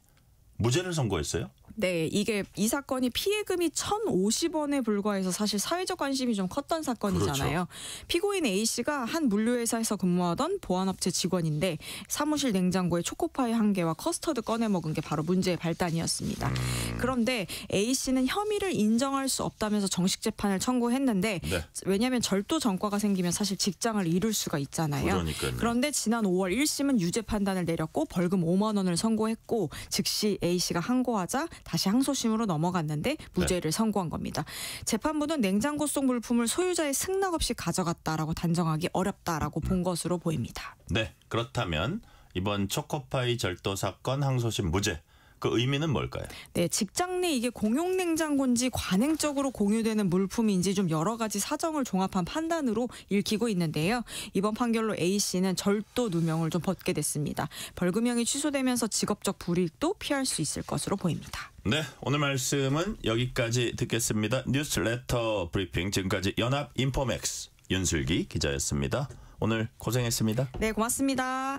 무죄를 선고했어요? 네, 이 사건이 피해금이 1,050원에 불과해서 사실 사회적 관심이 좀 컸던 사건이잖아요. 피고인 A씨가 한 물류회사에서 근무하던 보안업체 직원인데 사무실 냉장고에 초코파이 1개와 커스터드 꺼내 먹은 게 바로 문제의 발단이었습니다. 그런데 A씨는 혐의를 인정할 수 없다면서 정식 재판을 청구했는데 왜냐하면 절도 전과가 생기면 사실 직장을 잃을 수가 있잖아요. 그러니까요. 그런데 지난 5월 1심은 유죄 판단을 내렸고 벌금 5만 원을 선고했고 즉시 A씨가 항고하자 다시 항소심으로 넘어갔는데 무죄를 선고한 겁니다. 재판부는 냉장고 속 물품을 소유자의 승낙 없이 가져갔다라고 단정하기 어렵다라고 본 것으로 보입니다. 네, 그렇다면 이번 초코파이 절도 사건 항소심 무죄. 그 의미는 뭘까요? 네, 직장 내 이게 공용 냉장고인지 관행적으로 공유되는 물품인지 좀 여러 가지 사정을 종합한 판단으로 읽히고 있는데요. 이번 판결로 A씨는 절도 누명을 좀 벗게 됐습니다. 벌금형이 취소되면서 직업적 불이익도 피할 수 있을 것으로 보입니다. 네, 오늘 말씀은 여기까지 듣겠습니다. 뉴스레터 브리핑 지금까지 연합 인포맥스 윤슬기 기자였습니다. 오늘 고생했습니다. 네, 고맙습니다.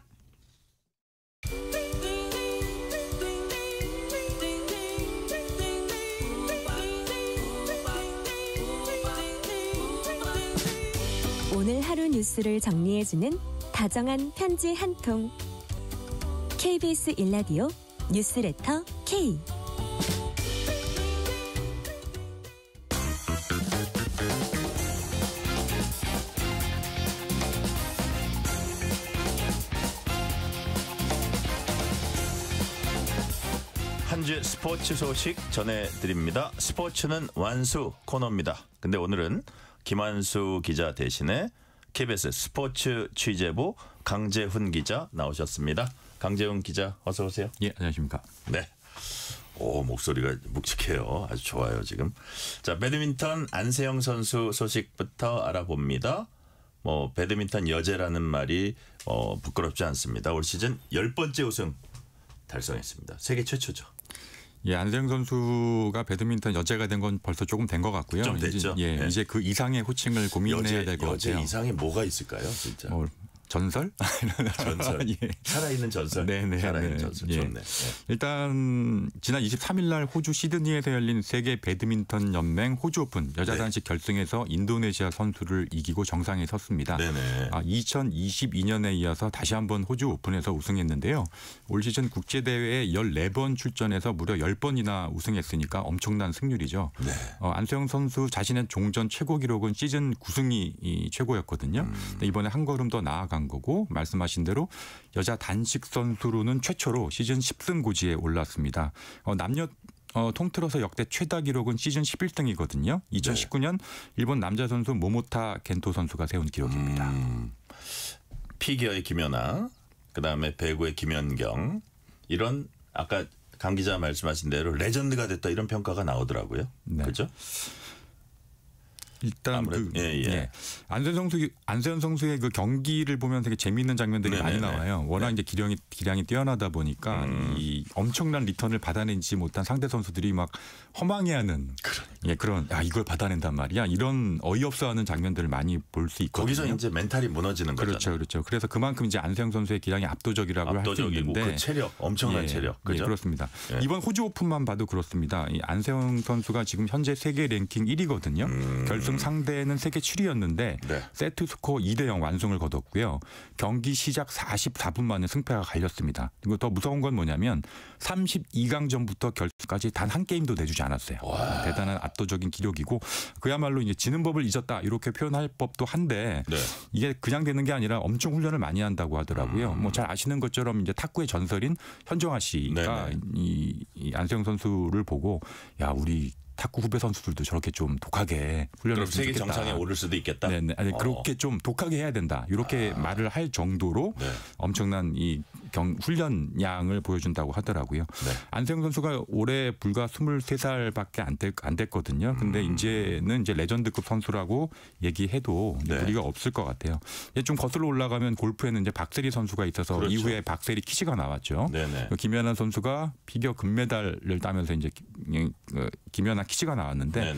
오늘 하루 뉴스를 정리해주는 다정한 편지 한 통. KBS 일라디오 뉴스레터 K. 한 주 스포츠 소식 전해드립니다. 스포츠는 완수 코너입니다. 근데 오늘은 김한수 기자 대신에 KBS 스포츠 취재부 강재훈 기자 나오셨습니다. 강재훈 기자 어서 오세요. 예, 안녕하십니까. 네. 오, 목소리가 묵직해요. 아주 좋아요, 지금. 자, 배드민턴 안세영 선수 소식부터 알아봅니다. 배드민턴 여제라는 말이 부끄럽지 않습니다. 올 시즌 10번째 우승 달성했습니다. 세계 최초죠. 예, 안세영 선수가 배드민턴 여제가 된 건 벌써 조금 된 것 같고요. 좀 됐죠. 이제 그 이상의 호칭을 고민해야 될 것 같아요. 여제 이상이 뭐가 있을까요, 진짜? 전설? 전설. 예. 살아있는 전설. 네네. 살아있는 전설. 예. 좋네. 일단 지난 23일 날 호주 시드니에서 열린 세계 배드민턴 연맹 호주 오픈 여자 단식 결승에서 인도네시아 선수를 이기고 정상에 섰습니다. 네네. 2022년에 이어서 다시 한번 호주 오픈에서 우승했는데요. 올 시즌 국제대회에 14번 출전해서 무려 10번이나 우승했으니까 엄청난 승률이죠. 네. 안세영 선수 자신의 종전 최고 기록은 시즌 9승이 최고였거든요. 이번에 한 걸음 더 나아간 거고 말씀하신 대로 여자 단식 선수로는 최초로 시즌 10승 고지에 올랐습니다. 남녀 통틀어서 역대 최다 기록은 시즌 11등이거든요. 2019년 일본 남자 선수 모모타 겐토 선수가 세운 기록입니다. 피겨의 김연아, 그다음에 배구의 김연경 이런 아까 강 기자 말씀하신 대로 레전드가 됐다 이런 평가가 나오더라고요. 네. 그렇죠? 일단 안세영 선수의 그 경기를 보면 되게 재미있는 장면들이 많이 나와요. 워낙 이제 기량이 뛰어나다 보니까 이 엄청난 리턴을 받아내지 못한 상대 선수들이 막 허망해하는 그런 이걸 받아낸단 말이야 이런 어이없어하는 장면들을 많이 볼 수 있거든요. 거기서 이제 멘탈이 무너지는 거죠. 그렇죠. 그래서 그만큼 이제 안세영 선수의 기량이 압도적이라고 할 수 있는데 그 체력 엄청난 체력. 그죠? 그렇습니다. 이번 호주 오픈만 봐도 그렇습니다. 이 안세영 선수가 지금 현재 세계 랭킹 1위거든요. 결승 상대는 세계 7위였는데 세트 스코어 2대0 완승을 거뒀고요. 경기 시작 44분 만에 승패가 갈렸습니다. 그리고 더 무서운 건 뭐냐면 32강 전부터 결승까지 단 한 게임도 내주지 않았어요. 대단한 압도적인 기록이고 그야말로 이제 지는 법을 잊었다 이렇게 표현할 법도 한데 이게 그냥 되는 게 아니라 엄청 훈련을 많이 한다고 하더라고요. 잘 아시는 것처럼 이제 탁구의 전설인 현정아 씨가 이 안세영 선수를 보고 우리 탁구 후배 선수들도 저렇게 좀 독하게 훈련을 그럼 세계 정상에 오를 수도 있겠다. 그렇게 좀 독하게 해야 된다. 이렇게 말을 할 정도로 엄청난 이 훈련량을 보여준다고 하더라고요. 안세영 선수가 올해 불과 23살밖에 안 됐거든요. 근데 이제는 이제 레전드급 선수라고 얘기해도 무리가 없을 것 같아요. 좀 거슬러 올라가면 골프에는 이제 박세리 선수가 있어서 이후에 박세리 퀴즈가 나왔죠. 김연아 선수가 피겨 금메달을 따면서 이제 김연아 퀴즈가 나왔는데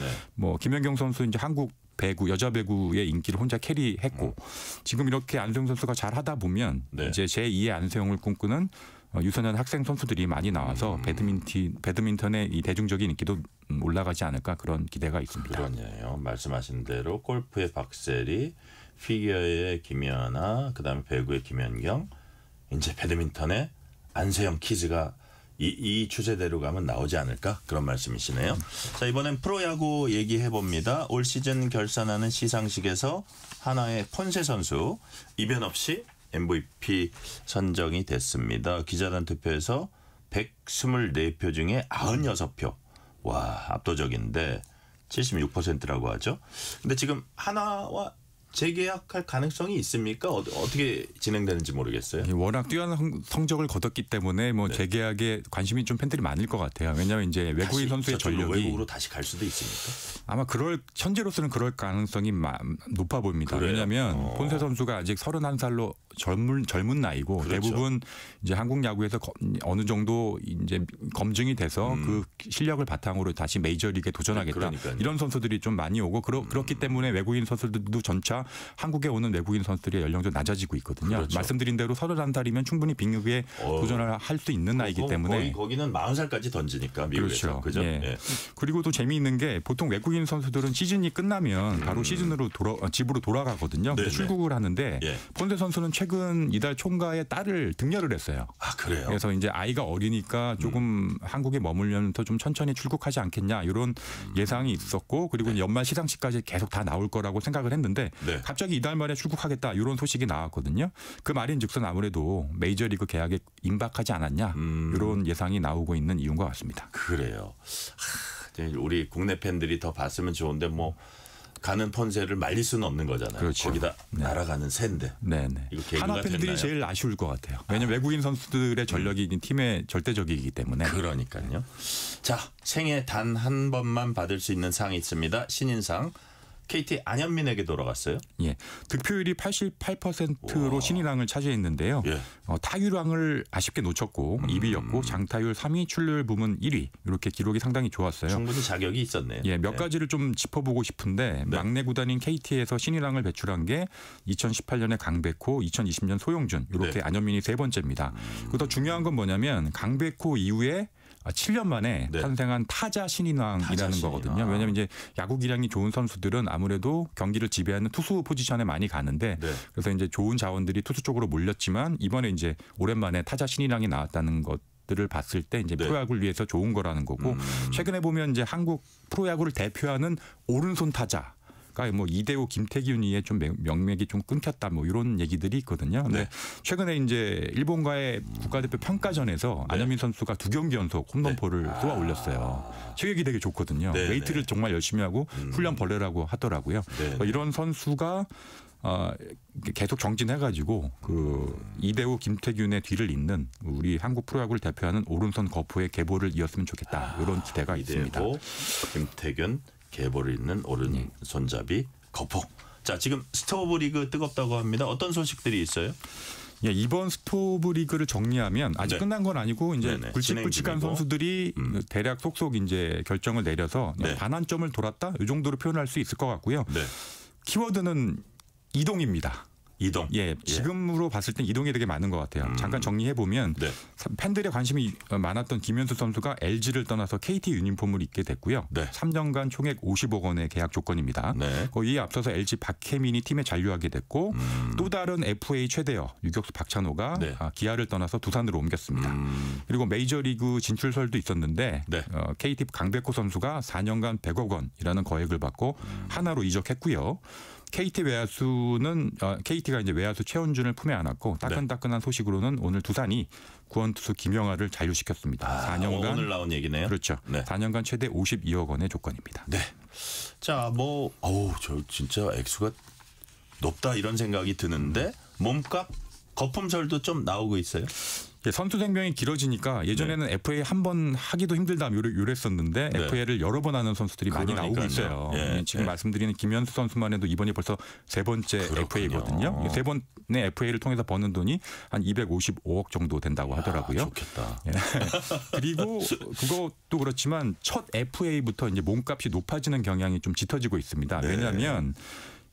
김연경 선수 이제 한국 배구 여자 배구의 인기를 혼자 캐리했고 지금 이렇게 안세영 선수가 잘 하다 보면 이제 제2의 안세영을 꿈꾸는 유소년 학생 선수들이 많이 나와서 배드민턴의 이 대중적인 인기도 올라가지 않을까 그런 기대가 있습니다. 그러네요. 말씀하신 대로 골프의 박세리, 피겨의 김연아, 그다음에 배구의 김연경, 이제 배드민턴의 안세영 퀴즈가 이 추세대로 가면 나오지 않을까 그런 말씀이시네요. 자, 이번엔 프로야구 얘기해 봅니다. 올 시즌 결산하는 시상식에서 하나의 폰세 선수 이변 없이 MVP 선정이 됐습니다. 기자단 투표에서 124표 중에 96표. 와, 압도적인데 76%라고 하죠. 근데 지금 하나와 재계약할 가능성이 있습니까? 어떻게 진행되는지 모르겠어요. 워낙 뛰어난 성적을 거뒀기 때문에 재계약에 관심이 좀 팬들이 많을 것 같아요. 왜냐하면 이제 외국인 선수의 전력이 외국으로 다시 갈 수도 있습니까? 아마 현재로서는 그럴 가능성이 높아 보입니다. 왜냐하면 폰세 선수가 아직 31살로 젊은 나이고 대부분 이제 한국 야구에서 어느 정도 이제 검증이 돼서 그 실력을 바탕으로 다시 메이저리그에 도전하겠다. 이런 선수들이 좀 많이 오고 그렇기 때문에 외국인 선수들도 점차 한국에 오는 외국인 선수들의 연령도 낮아지고 있거든요. 말씀드린 대로 31살이면 충분히 빅리그에 도전을 할 수 있는 나이기 때문에 거기는 40살까지 던지니까 미국에서. 그죠? 그리고 또 재미있는 게 보통 외국인 선수들은 시즌이 끝나면 바로 시즌으로 집으로 돌아가거든요. 출국을 하는데 폰세 선수는 최근 이달 총가에 딸을 등려를 했어요. 아, 그래요? 그래서 이제 아이가 어리니까 조금 한국에 머물면서 좀 천천히 출국하지 않겠냐 이런 예상이 있었고 그리고 연말 시상식까지 계속 다 나올 거라고 생각을 했는데 갑자기 이달 말에 출국하겠다 이런 소식이 나왔거든요. 그 말인즉슨 아무래도 메이저리그 계약에 임박하지 않았냐 이런 예상이 나오고 있는 이유인 것 같습니다. 그래요. 우리 국내 팬들이 더 봤으면 좋은데 가는 폰세를 말릴 수는 없는 거잖아요. 그렇죠. 거기다 날아가는 새인데. 네네. 이거 계기가 하나 팬들이 됐나요? 제일 아쉬울 것 같아요. 왜냐하면 외국인 선수들의 전력이 팀의 절대적이기 때문에. 그러니까요. 자, 생애 단 한 번만 받을 수 있는 상이 있습니다. 신인상. KT 안현민에게 돌아갔어요. 예, 득표율이 88%로 신인왕을 차지했는데요. 예. 타율왕을 아쉽게 놓쳤고 2위였고 장타율 3위, 출루율 부문 1위 이렇게 기록이 상당히 좋았어요. 충분히 자격이 있었네요. 예, 몇 가지를 좀 짚어보고 싶은데 막내 구단인 KT에서 신인왕을 배출한 게 2018년에 강백호, 2020년 소용준 이렇게 안현민이 세 번째입니다. 그리고 더 중요한 건 뭐냐면 강백호 이후에 7년 만에 탄생한 타자 신인왕이라는 거거든요. 왜냐하면 이제 야구 기량이 좋은 선수들은 아무래도 경기를 지배하는 투수 포지션에 많이 가는데 그래서 이제 좋은 자원들이 투수 쪽으로 몰렸지만 이번에 이제 오랜만에 타자 신인왕이 나왔다는 것들을 봤을 때 이제 프로야구를 위해서 좋은 거라는 거고 최근에 보면 이제 한국 프로야구를 대표하는 오른손 타자. 뭐 이대호, 김태균이의 좀 명맥이 좀 끊겼다 뭐 이런 얘기들이 있거든요. 근데 최근에 이제 일본과의 국가대표 평가전에서 안현민 선수가 2경기 연속 홈런포를 쏘아 올렸어요. 체격이 되게 좋거든요. 웨이트를 정말 열심히 하고 훈련 벌레라고 하더라고요. 이런 선수가 계속 정진해가지고 그 이대호, 김태균의 뒤를 잇는 우리 한국 프로야구를 대표하는 오른손 거포의 계보를 이었으면 좋겠다. 이런 기대가 있습니다. 이대호, 김태균. 계보를 잇는 오른손잡이 거포. 자, 지금 스토브 리그 뜨겁다고 합니다. 어떤 소식들이 있어요? 예, 이번 스토브 리그를 정리하면 아직 끝난 건 아니고 이제 굵직굵직한 선수들이 대략 속속 이제 결정을 내려서 반환점을 돌았다 이 정도로 표현할 수 있을 것 같고요. 키워드는 이동입니다. 이동. 예, 지금으로 봤을 땐 이동이 되게 많은 것 같아요. 잠깐 정리해 보면 팬들의 관심이 많았던 김현수 선수가 LG를 떠나서 KT 유니폼을 입게 됐고요. 3년간 총액 50억 원의 계약 조건입니다. 이에 앞서서 LG 박혜민이 팀에 잔류하게 됐고 또 다른 FA 최대어 유격수 박찬호가 기아를 떠나서 두산으로 옮겼습니다. 그리고 메이저리그 진출설도 있었는데 KT 강백호 선수가 4년간 100억 원이라는 거액을 받고 하나로 이적했고요. KT 외야수는 KT가 이제 외야수 최원준을 품에 안았고 따끈따끈한 소식으로는 오늘 두산이 구원투수 김영하를 잔류시켰습니다. 4년간 오늘 나온 얘기네요. 그렇죠. 4년간 최대 52억 원의 조건입니다. 네. 자, 뭐 저 진짜 액수가 높다 이런 생각이 드는데 몸값 거품설도 좀 나오고 있어요. 선수 생명이 길어지니까 예전에는 FA 한 번 하기도 힘들다 요랬었는데 FA를 여러 번 하는 선수들이 많이 나오고 있어요. 지금 말씀드리는 김현수 선수만 해도 이번이 벌써 세 번째 FA거든요. 세 번의 FA를 통해서 버는 돈이 한 255억 정도 된다고 하더라고요. 좋겠다. 그리고 그것도 그렇지만 첫 FA부터 이제 몸값이 높아지는 경향이 좀 짙어지고 있습니다. 왜냐하면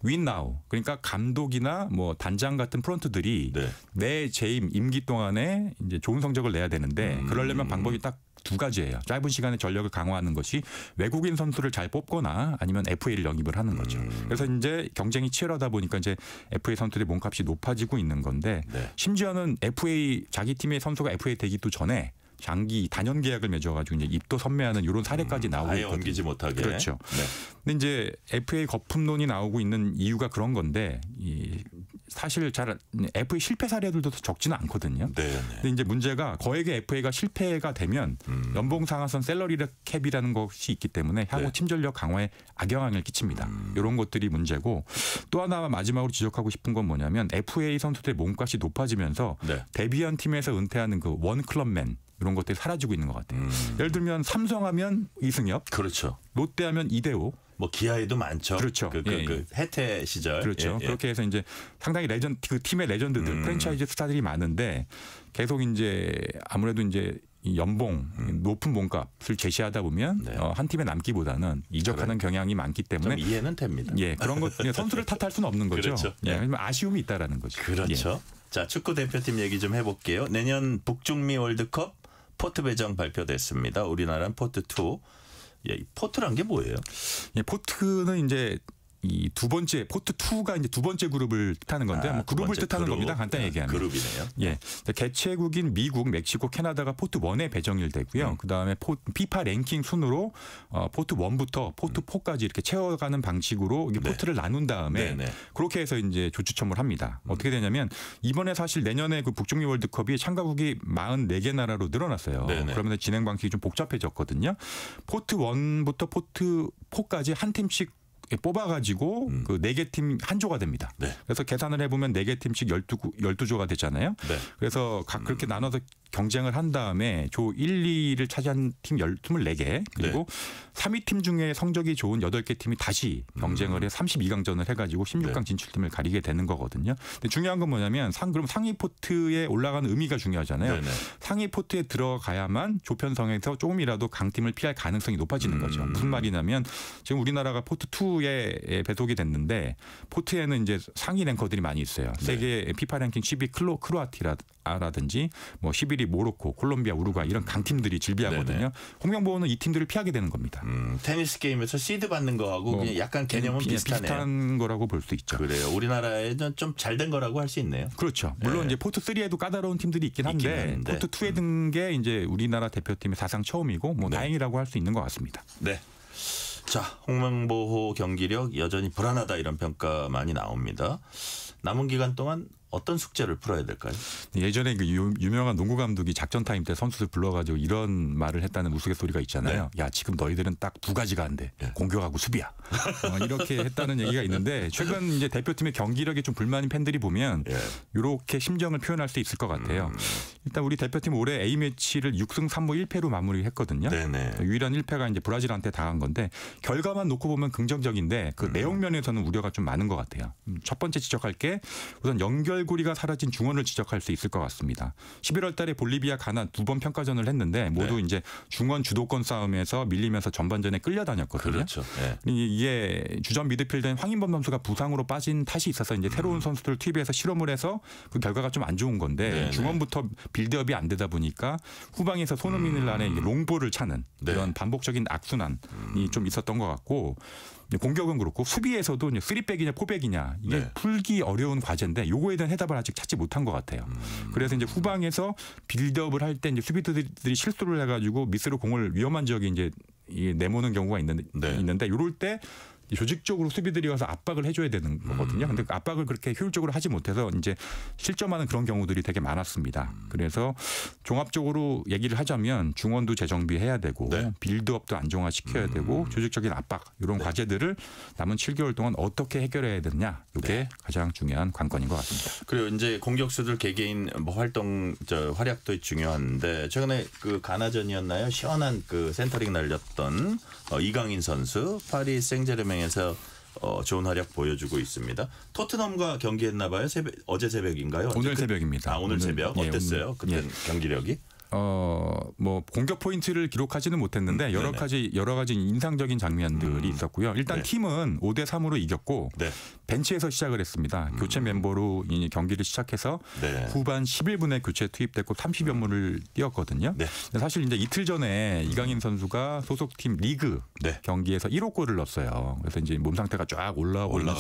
윈나우 그러니까 감독이나 뭐 단장 같은 프런트들이 내 재임 임기 동안에 이제 좋은 성적을 내야 되는데 그러려면 방법이 딱 두 가지예요. 짧은 시간에 전력을 강화하는 것이 외국인 선수를 잘 뽑거나 아니면 FA를 영입을 하는 거죠. 그래서 이제 경쟁이 치열하다 보니까 이제 FA 선수들의 몸값이 높아지고 있는 건데 심지어는 FA 자기 팀의 선수가 FA 되기도 전에 장기 단연 계약을 맺어가지고 이제 입도 선매하는 이런 사례까지 나오고 아예 있거든요. 옮기지 못하게. 그렇죠. 근데 이제 FA 거품론이 나오고 있는 이유가 그런 건데 사실 잘 FA 실패 사례들도 적지는 않거든요. 근데 이제 문제가 거액의 FA가 실패가 되면 연봉 상한선 셀러리 캡이라는 것이 있기 때문에 향후 팀 전력 강화에 악영향을 끼칩니다. 이런 것들이 문제고 또 하나 마지막으로 지적하고 싶은 건 뭐냐면 FA 선수들의 몸값이 높아지면서 데뷔한 팀에서 은퇴하는 그 원클럽맨 이런 것들이 사라지고 있는 것 같아요. 예를 들면 삼성하면 이승엽, 그렇죠. 롯데하면 이대호, 뭐 기아에도 많죠. 그렇죠. 그 해태 시절. 그렇죠. 그렇게 해서 이제 상당히 그 팀의 레전드들, 프랜차이즈 스타들이 많은데 계속 이제 아무래도 이제 이 연봉 높은 몸값을 제시하다 보면 한 팀에 남기보다는 이적하는 경향이 많기 때문에 좀 이해는 됩니다. 예, 그런 것 선수를 탓할 수는 없는 거죠. 그렇죠. 예, 아쉬움이 있다라는 거죠. 그렇죠. 자, 축구 대표팀 얘기 좀 해볼게요. 내년 북중미 월드컵 포트 배정 발표됐습니다. 우리나라는 포트 2. 예, 포트란 게 뭐예요? 예, 포트는 이제 이 두 번째 포트 2가 이제 두 번째 그룹을 뜻하는 건데 뭐 그룹을 뜻하는 겁니다. 간단히 얘기하면. 그룹이네요. 예. 개최국인 미국, 멕시코, 캐나다가 포트 1에 배정이 되고요. 그다음에 피파 랭킹 순으로 포트 1부터 포트 4까지 이렇게 채워가는 방식으로 이게 포트를 나눈 다음에 그렇게 해서 이제 조추첨을 합니다. 어떻게 되냐면 이번에 사실 내년에 그 북중미 월드컵이 참가국이 44개 나라로 늘어났어요. 그러면서 진행 방식이 좀 복잡해졌거든요. 포트 1부터 포트 4까지 한 팀씩 뽑아가지고 그 4개 팀 한 조가 됩니다. 네. 그래서 계산을 해보면 4개 팀씩 12조가 되잖아요. 네. 그래서 각 그렇게 나눠서 경쟁을 한 다음에 조 1, 2를 차지한 팀 24개 그리고 3위 팀 중에 성적이 좋은 8개 팀이 다시 경쟁을 해 32강전을 해가지고 16강 진출팀을 가리게 되는 거거든요. 근데 중요한 건 뭐냐면 그럼 상위 포트에 올라가는 의미가 중요하잖아요. 네네. 상위 포트에 들어가야만 조편성에서 조금이라도 강팀을 피할 가능성이 높아지는 거죠. 무슨 말이냐면 지금 우리나라가 포트 2에 배속이 됐는데 포트에는 이제 상위 랭커들이 많이 있어요. 세계 피파 랭킹 10위 크로아티아라든지 뭐 11위 모로코, 콜롬비아, 우루과이 이런 강팀들이 질비하거든요. 네네. 홍명보는 이 팀들을 피하게 되는 겁니다. 테니스 게임에서 시드 받는 거하고 그냥 약간 개념은 비슷하네요. 비슷한 거라고 볼 수 있죠. 그래요. 우리나라에는 좀 잘 된 거라고 할 수 있네요. 그렇죠. 물론 이제 포트 3에도 까다로운 팀들이 있긴 한데 포트 2에 든 게 이제 우리나라 대표팀의 사상 처음이고 뭐 다행이라고 할 수 있는 것 같습니다. 네. 자, 홍명보 경기력 여전히 불안하다 이런 평가 많이 나옵니다. 남은 기간 동안 어떤 숙제를 풀어야 될까요? 예전에 그 유명한 농구 감독이 작전 타임 때 선수들 불러가지고 이런 말을 했다는 우스갯소리가 있잖아요. 야, 지금 너희들은 딱 2가지가 안 돼. 공격하고 수비야. 이렇게 했다는 얘기가 있는데 최근 이제 대표팀의 경기력에 좀 불만인 팬들이 보면 이렇게 심정을 표현할 수 있을 것 같아요. 일단 우리 대표팀 올해 A매치를 6승 3무 1패로 마무리했거든요. 유일한 1패가 이제 브라질한테 당한 건데 결과만 놓고 보면 긍정적인데 그 내용 면에서는 우려가 좀 많은 것 같아요. 첫 번째 지적할 게 우선 연결고리가 사라진 중원을 지적할 수 있을 것 같습니다. 11월 달에 볼리비아, 가나 2번 평가전을 했는데 모두 이제 중원 주도권 싸움에서 밀리면서 전반전에 끌려다녔거든요. 그렇죠. 이게 주전 미드필더인 황인범 선수가 부상으로 빠진 탓이 있어서 이제 새로운 선수들 투입해서 실험을 해서 그 결과가 좀 안 좋은 건데 중원부터 빌드업이 안 되다 보니까 후방에서 손흥민을 안에 롱볼을 차는 그런 반복적인 악순환이 좀 있었던 것 같고 공격은 그렇고 수비에서도 3백이냐 4백이냐 이게 풀기 어려운 과제인데 요거에 대한 해답을 아직 찾지 못한 것 같아요. 그래서 이제 후방에서 빌드업을 할 때 이제 수비들이 실수를 해가지고 미스로 공을 위험한 지역에 이제 내모는 경우가 있는데 요럴 때 조직적으로 수비들이 와서 압박을 해줘야 되는 거거든요. 근데 그 압박을 그렇게 효율적으로 하지 못해서 이제 실점하는 그런 경우들이 되게 많았습니다. 그래서 종합적으로 얘기를 하자면 중원도 재정비해야 되고 빌드업도 안정화시켜야 되고 조직적인 압박 이런 과제들을 남은 7개월 동안 어떻게 해결해야 되느냐 이게 가장 중요한 관건인 것 같습니다. 그리고 이제 공격수들 개개인 활동 활약도 중요한데 최근에 그 가나전이었나요? 시원한 그 센터링 날렸던 이강인 선수 파리 생제르맹 에서 좋은 활약 보여주고 있습니다. 토트넘과 경기했나 봐요. 어제 새벽인가요? 오늘 새벽입니다. 오늘 새벽 어땠어요? 그때 경기력이? 뭐 공격 포인트를 기록하지는 못했는데 여러 가지 인상적인 장면들이 있었고요. 일단 팀은 5대3으로 이겼고 벤치에서 시작을 했습니다. 교체 멤버로 이 경기를 시작해서 후반 11분에 교체 투입됐고 30여 분을 뛰었거든요. 사실 이제 이틀 전에 이강인 선수가 소속팀 리그 경기에서 1호 골을 넣었어요. 그래서 이제 몸 상태가 쫙 올라오고 있는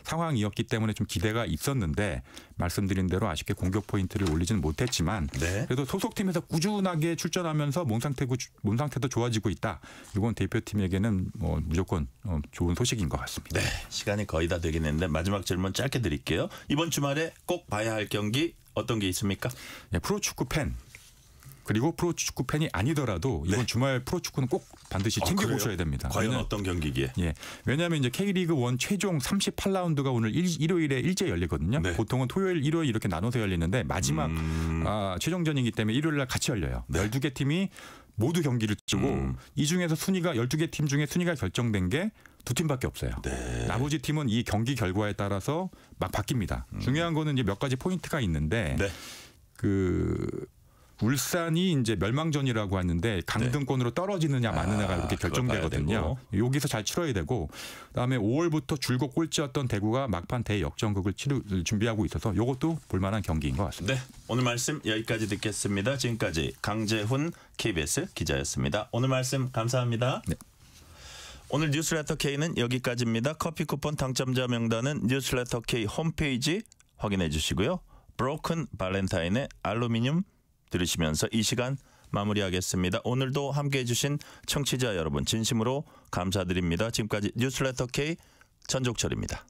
상황이었기 때문에 좀 기대가 있었는데 말씀드린 대로 아쉽게 공격 포인트를 올리지는 못했지만 그래도 소속팀에서 꾸준하게 출전하면서 몸 상태도 좋아지고 있다. 이건 대표팀에게는 뭐 무조건 좋은 소식인 것 같습니다. 네, 시간이 거의 다 되긴 했는데 마지막 질문 짧게 드릴게요. 이번 주말에 꼭 봐야 할 경기 어떤 게 있습니까? 프로축구 팬. 그리고 프로축구 팬이 아니더라도 이번 주말 프로축구는 꼭 반드시 챙겨보셔야 됩니다. 과연 어떤 경기기에? 왜냐하면 이제 K리그 1 최종 38라운드가 오늘 일요일에 일제 열리거든요. 보통은 토요일, 일요일 이렇게 나눠서 열리는데 마지막 최종전이기 때문에 일요일 날 같이 열려요. 12개 팀이 모두 경기를 치고 이 중에서 12개 팀 중에 순위가 결정된 게 2팀밖에 없어요. 나머지 팀은 이 경기 결과에 따라서 막 바뀝니다. 중요한 거는 이제 몇 가지 포인트가 있는데 울산이 이제 멸망전이라고 하는데 강등권으로 떨어지느냐 마느냐가 이렇게 결정되거든요. 여기서 잘 치러야 되고 그다음에 5월부터 줄곧 꼴찌였던 대구가 막판 대역전극을 준비하고 있어서 이것도 볼만한 경기인 것 같습니다. 오늘 말씀 여기까지 듣겠습니다. 지금까지 강재훈 KBS 기자였습니다. 오늘 말씀 감사합니다. 오늘 뉴스레터 K는 여기까지입니다. 커피 쿠폰 당첨자 명단은 뉴스레터 K 홈페이지 확인해 주시고요. 브로큰 발렌타인의 알루미늄 들으시면서 이 시간 마무리하겠습니다. 오늘도 함께해 주신 청취자 여러분 진심으로 감사드립니다. 지금까지 뉴스레터 K 전종철입니다.